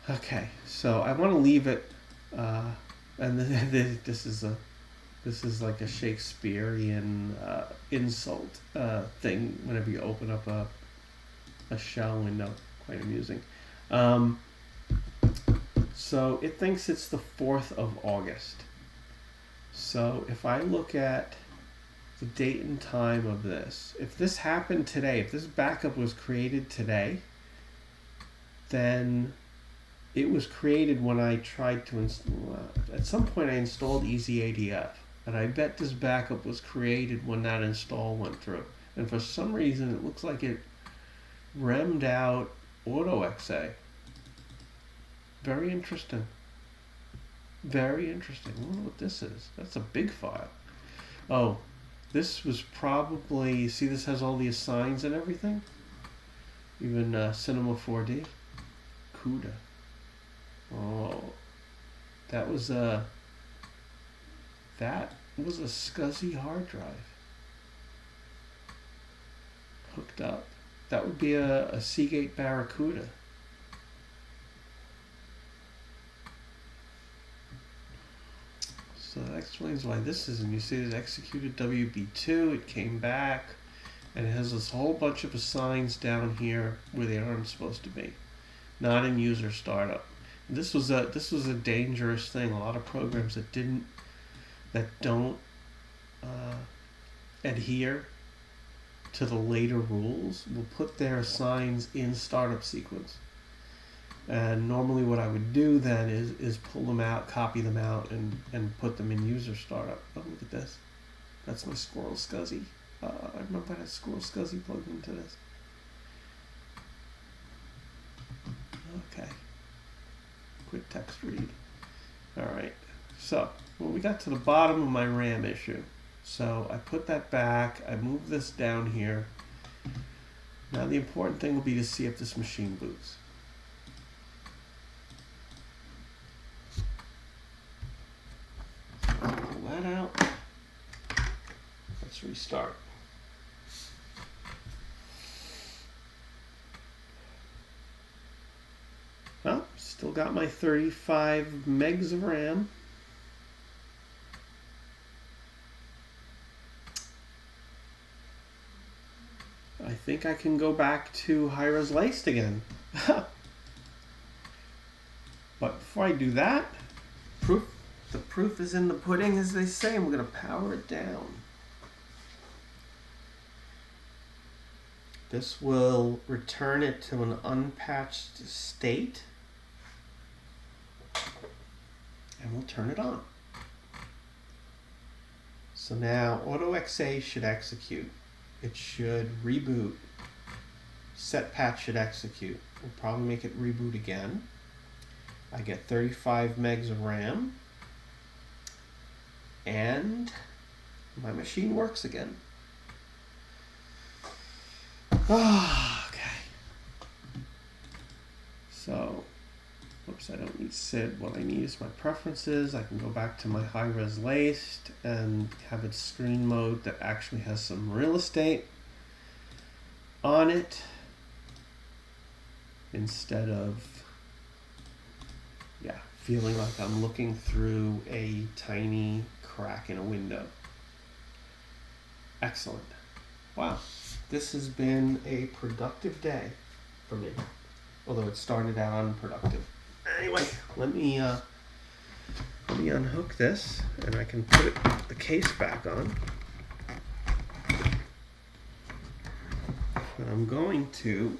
Okay, so I want to leave it, and this is like a Shakespearean insult thing whenever you open up a shell window. Quite amusing. So it thinks it's the 4th of August. So if I look at the date and time of this, if this happened today, if this backup was created today, then it was created when I tried to install, at some point I installed EasyADF, and I bet this backup was created when that install went through. And for some reason it looks like it remmed out AutoXA. Very interesting. Very interesting. I wonder what this is. That's a big file. Oh, this was probably, see this has all the assigns and everything? Even Cinema 4D. CUDA. Oh, that was a SCSI hard drive hooked up. That would be a Seagate Barracuda. So that explains why this isn't. You see it executed WB2, it came back, and it has this whole bunch of assigns down here where they aren't supposed to be. Not in user startup. This was a dangerous thing. A lot of programs that don't adhere to the later rules will put their assigns in startup sequence. And normally what I would do then is pull them out, copy them out, and put them in user startup. Oh, look at this. That's my Squirrel SCSI. I remember I had Squirrel SCSI plugged into this. Okay. Quick text read. Alright. So, well, we got to the bottom of my RAM issue. So I put that back. I moved this down here. Now the important thing will be to see if this machine boots. Pull that out. Let's restart. Still got my 35 megs of RAM. I think I can go back to high-res laced again. But before I do that, the proof is in the pudding, as they say. I'm going to power it down. This will return it to an unpatched state. And we'll turn it on. So now AutoXA should execute. It should reboot. Set patch should execute. We'll probably make it reboot again. I get 35 megs of RAM. And my machine works again. Okay. So, whoops, I don't need SID. What I need is my preferences. I can go back to my high-res laced and have it screen mode that actually has some real estate on it instead of, feeling like I'm looking through a tiny crack in a window. Excellent. Wow. This has been a productive day for me, although it started out unproductive. Anyway, let me unhook this, and I can put the case back on. And I'm going to.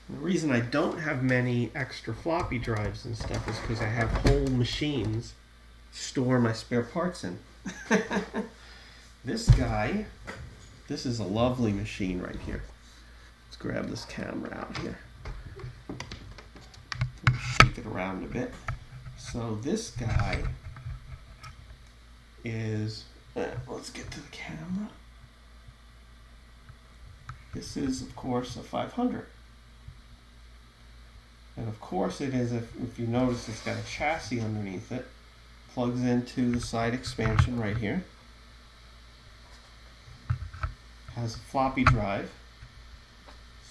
The reason I don't have many extra floppy drives and stuff is because I have whole machines to store my spare parts in. This guy, this is a lovely machine right here. Let's grab this camera out here. Shake it around a bit. So this guy is, let's get to the camera. This is, of course, a 500. And of course it is, if you notice, it's got a chassis underneath it. Plugs into the side expansion right here. Has a floppy drive.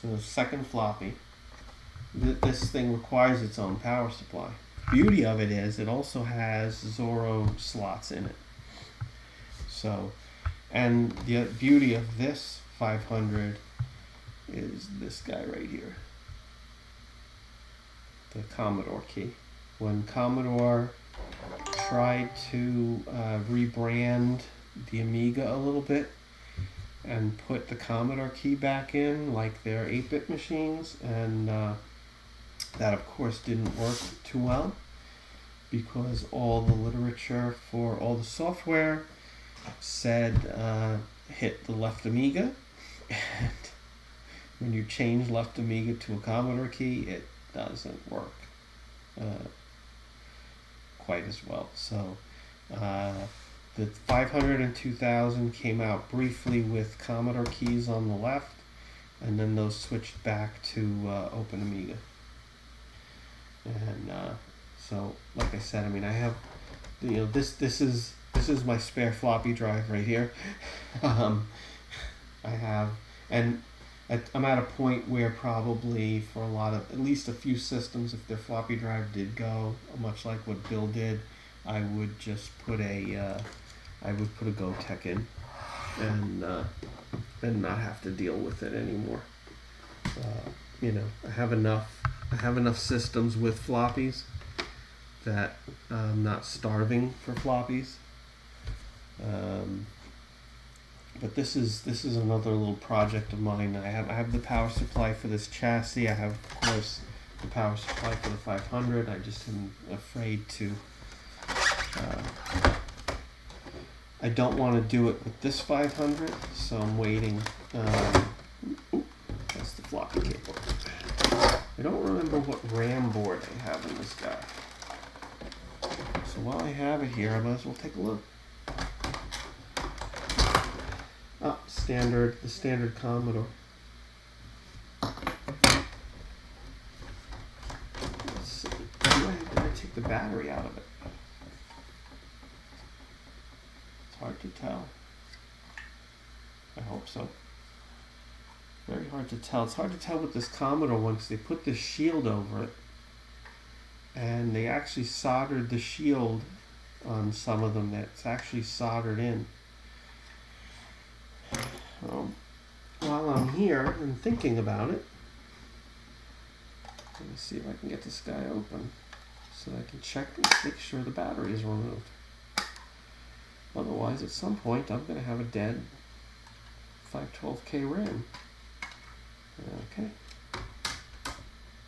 So the second floppy. This thing requires its own power supply. Beauty of it is it also has Zorro slots in it. So, and the beauty of this 500 is this guy right here. The Commodore key. When Commodore tried to rebrand the Amiga a little bit and put the Commodore key back in like their 8-bit machines, and that of course didn't work too well because all the literature for all the software said hit the left Amiga, and when you change left Amiga to a Commodore key, it doesn't work quite as well. So the 500 and 2000 came out briefly with Commodore keys on the left, and then those switched back to Open Amiga. And so, like I said, I mean, I have, this is my spare floppy drive right here. I have, and I'm at a point where probably for a lot of, at least a few systems, if their floppy drive did go, much like what Bill did, I would just put a GoTech in, and not have to deal with it anymore. I have enough systems with floppies that I'm not starving for floppies. But this is another little project of mine. I have the power supply for this chassis. I have, of course, the power supply for the 500. I just am afraid to. I don't want to do it with this 500, so I'm waiting. That's the floppy cable. I don't remember what RAM board I have in this guy. So while I have it here, I might as well take a look. Oh, the standard Commodore. Let's see. Did I take the battery out of it? It's hard to tell. I hope so. Very hard to tell. It's hard to tell with this Commodore one because they put this shield over it. And they actually soldered the shield on some of them that's actually soldered in. While I'm here and thinking about it, let me see if I can get this guy open so I can check and make sure the battery is removed. Otherwise, at some point, I'm going to have a dead 512K RAM. Okay.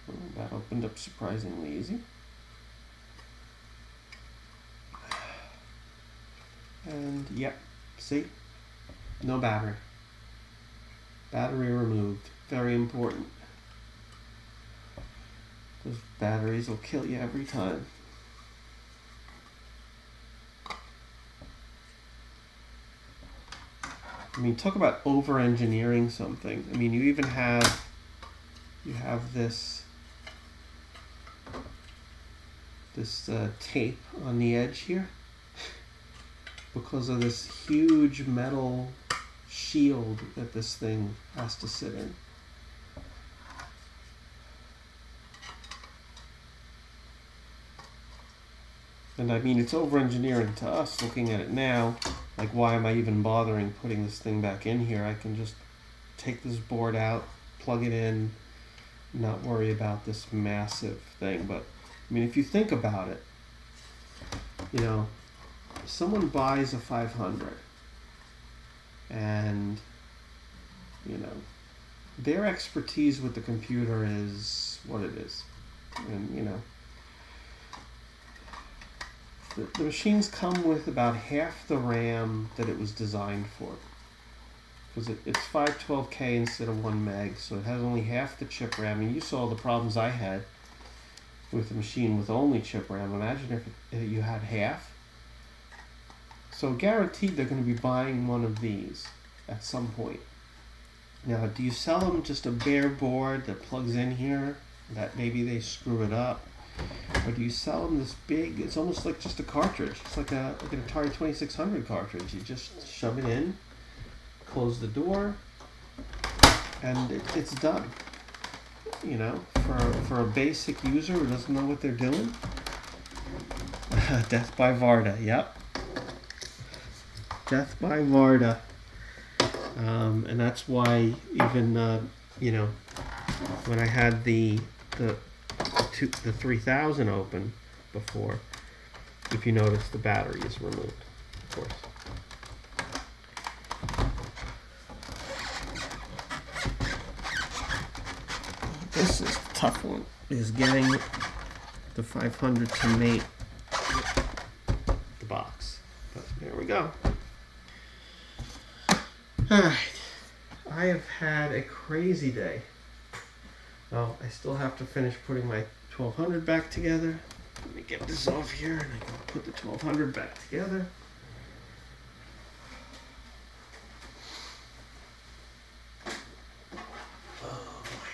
Well, that opened up surprisingly easy. And yep, see? No battery. Battery removed. Very important. Those batteries will kill you every time. I mean, talk about over-engineering something. I mean, you have this tape on the edge here because of this huge metal shield that this thing has to sit in. And I mean, it's over-engineering to us looking at it now. Like, why am I even bothering putting this thing back in here? I can just take this board out, plug it in, not worry about this massive thing. But, I mean, if you think about it, you know, someone buys a 500 and, you know, their expertise with the computer is what it is. And, you know, the machines come with about half the RAM that it was designed for. Because it's 512K instead of 1 meg, so it has only half the chip RAM. And you saw the problems I had with the machine with only chip RAM. Imagine if you had half. So guaranteed they're going to be buying one of these at some point. Now, do you sell them just a bare board that plugs in here, that maybe they screw it up? Or do you sell them this big, it's almost like just a cartridge. It's like an Atari 2600 cartridge. You just shove it in, close the door, and it's done. You know, for a basic user who doesn't know what they're doing. Death by Varda, yep. Death by Varda. And that's why even, you know, when I had the 3000 open before, if you notice, the battery is removed, of course. This is the tough one, is getting the 500 to mate the box. But there we go. Alright, I have had a crazy day. Well, I still have to finish putting my 1200 back together. Let me get this off here and I can put the 1200 back together. Oh boy.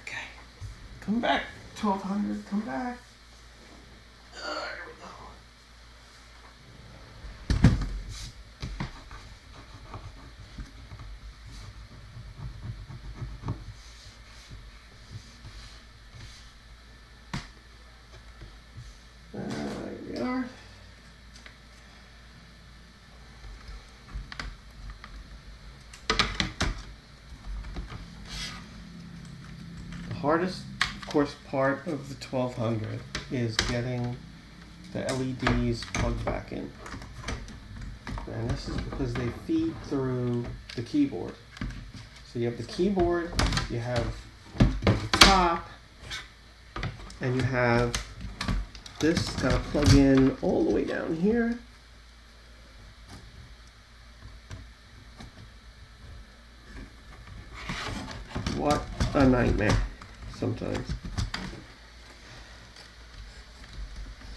Okay. Come back, 1200, come back. There we go. There we are. The hardest, of course, part of the 1200 is getting the LEDs plugged back in. And this is because they feed through the keyboard. So you have the keyboard, you have the top, and you have this got to plug in all the way down here. What a nightmare sometimes.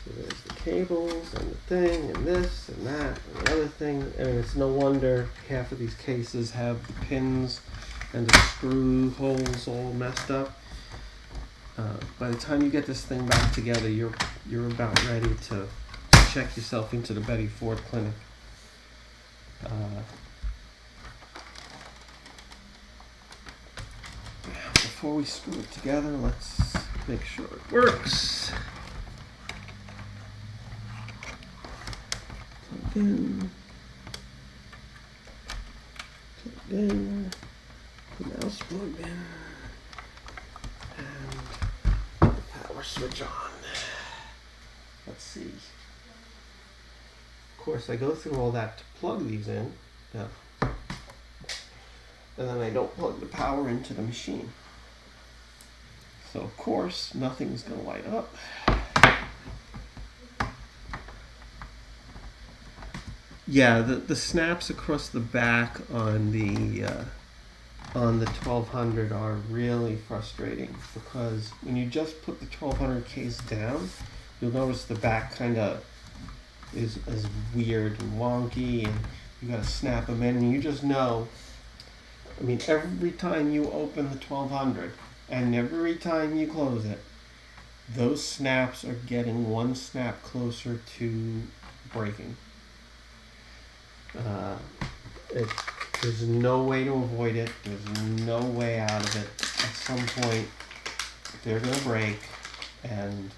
So there's the cables and the thing and this and that and the other thing. I mean, it's no wonder half of these cases have the pins and the screw holes all messed up. By the time you get this thing back together, you're about ready to check yourself into the Betty Ford Clinic. Before we screw it together, let's make sure it works. Plug in. Plugged in. The mouse plugged in. And the power switch on. Let's see. Of course, I go through all that to plug these in. Yeah. And then I don't plug the power into the machine. So of course, nothing's going to light up. Yeah, the snaps across the back on the 1200 are really frustrating, because when you just put the 1200 case down, you'll notice the back kind of is weird and wonky, and you got to snap them in, and you just know. I mean, every time you open the 1200 and every time you close it, those snaps are getting one snap closer to breaking. There's no way to avoid it. There's no way out of it. At some point, they're going to break, and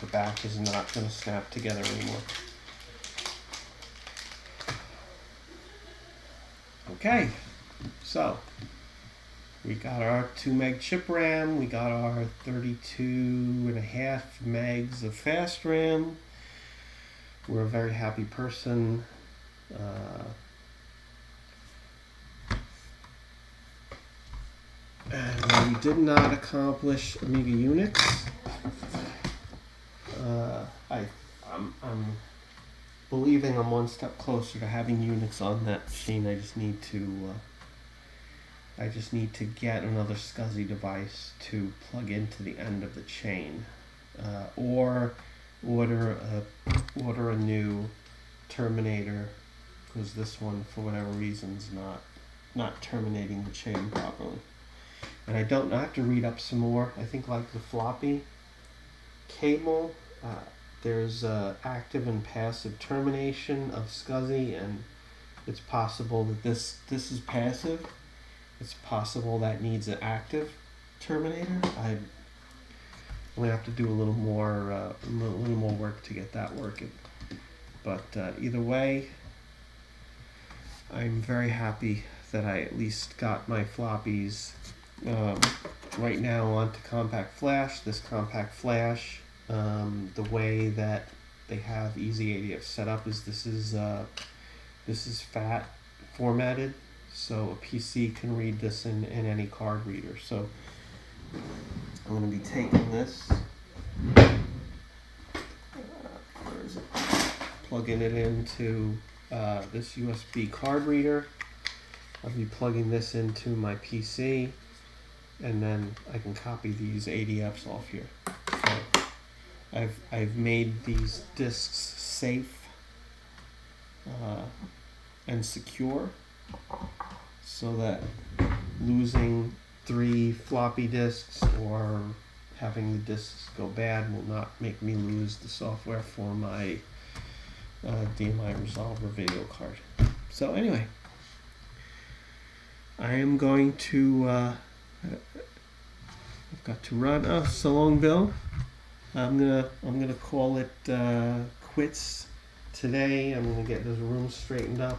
the back is not going to snap together anymore. Okay, so we got our 2 meg chip RAM, we got our 32.5 megs of fast RAM. We're a very happy person. And we did not accomplish Amiga Unix. I'm believing I'm one step closer to having Unix on that machine. I just need to get another SCSI device to plug into the end of the chain, or order a new terminator, because this one, for whatever reason, is not terminating the chain properly. And I have to read up some more. I think, like the floppy cable, there's active and passive termination of SCSI, and it's possible that this is passive. It's possible that needs an active terminator. I'm gonna have to do a little more work to get that working. But either way, I'm very happy that I at least got my floppies right now onto compact flash. This compact flash, the way that they have EasyADF set up is this is FAT formatted, so a PC can read this in any card reader. So I'm going to be taking this, where is it? Plugging it into this USB card reader. I'll be plugging this into my PC, and then I can copy these ADFs off here. So I've made these disks safe and secure, so that losing 3 floppy disks or having the disks go bad will not make me lose the software for my DMI Resolver video card. So anyway, I am going to I've got to run. Oh, so long, Bill. I'm gonna call it quits today. I'm gonna get this room straightened up,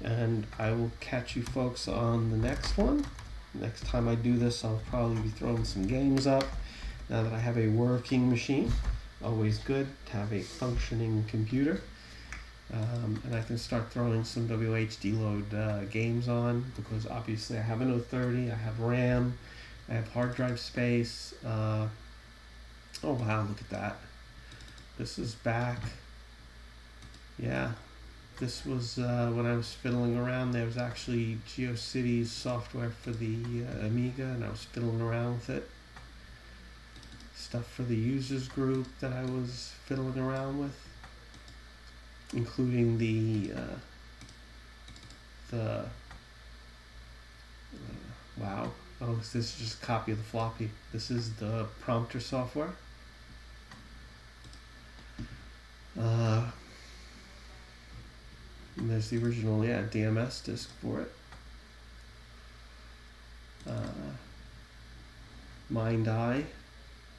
and I will catch you folks on the next one. Next time I do this, I'll probably be throwing some games up. Now that I have a working machine, always good to have a functioning computer. And I can start throwing some WHD load games on, because obviously I have an 030, I have RAM, I have hard drive space. Oh wow, look at that. This is back. Yeah, this was when I was fiddling around. There was actually GeoCities software for the Amiga, and I was fiddling around with it. Stuff for the users group that I was fiddling around with, including the wow. Oh, this is just a copy of the floppy. This is the prompter software. And there's the original, DMS disc for it. Mind Eye,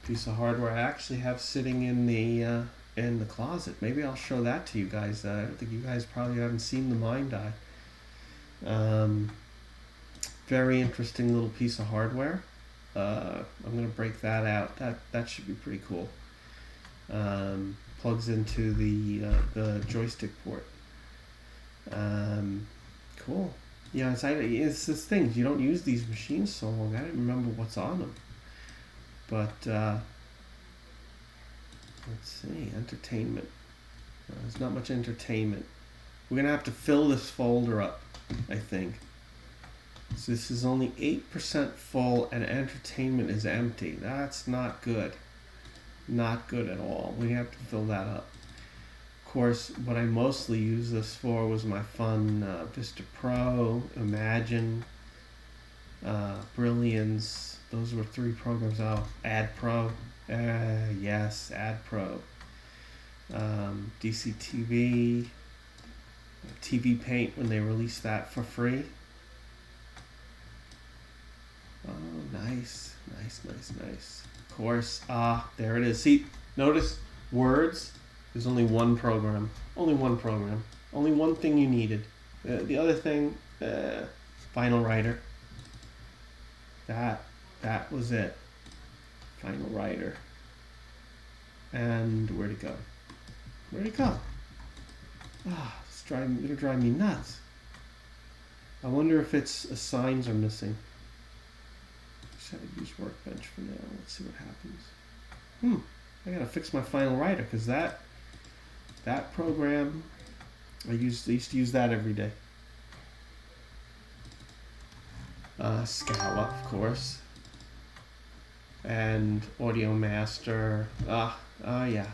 piece of hardware I actually have sitting in the closet. Maybe I'll show that to you guys. I think you guys probably haven't seen the Mind Eye. Very interesting little piece of hardware. I'm gonna break that out. That should be pretty cool. Plugs into the joystick port. Cool. Yeah, it's this thing. You don't use these machines so long. I don't remember what's on them. But let's see, entertainment. There's not much entertainment. We're gonna have to fill this folder up, I think. So this is only 8% full and entertainment is empty. That's not good. Not good at all. We have to fill that up. Of course, what I mostly used this for was my fun Vista Pro, Imagine, Brilliance. Those were 3 programs. Oh, Ad Pro. Yes, Ad Pro. DC TV. TV Paint when they released that for free. Oh, nice. Of course. There it is. See, notice words. There's only one program. Only one program. Only one thing you needed. The other thing, Final Writer. That was it. Final Writer. And where'd it go? Where'd it go? It'll drive me nuts. I wonder if its signs are missing. Just have to use Workbench for now. Let's see what happens. I gotta fix my Final Writer because that program I used to use that every day. Scala, of course, and Audio Master. Yeah.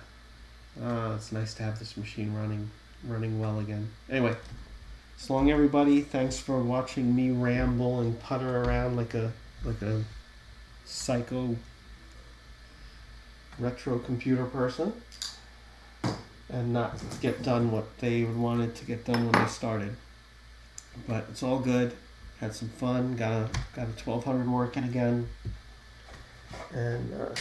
It's nice to have this machine running well again. Anyway, so long everybody. Thanks for watching me ramble and putter around like a psycho retro computer person and not get done what they wanted to get done when they started. But it's all good. Had some fun. Got a 1200 working again. And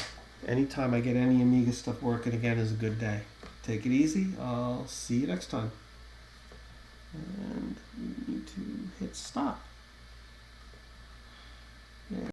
anytime I get any Amiga stuff working again is a good day. Take it easy. I'll see you next time. And we need to hit stop.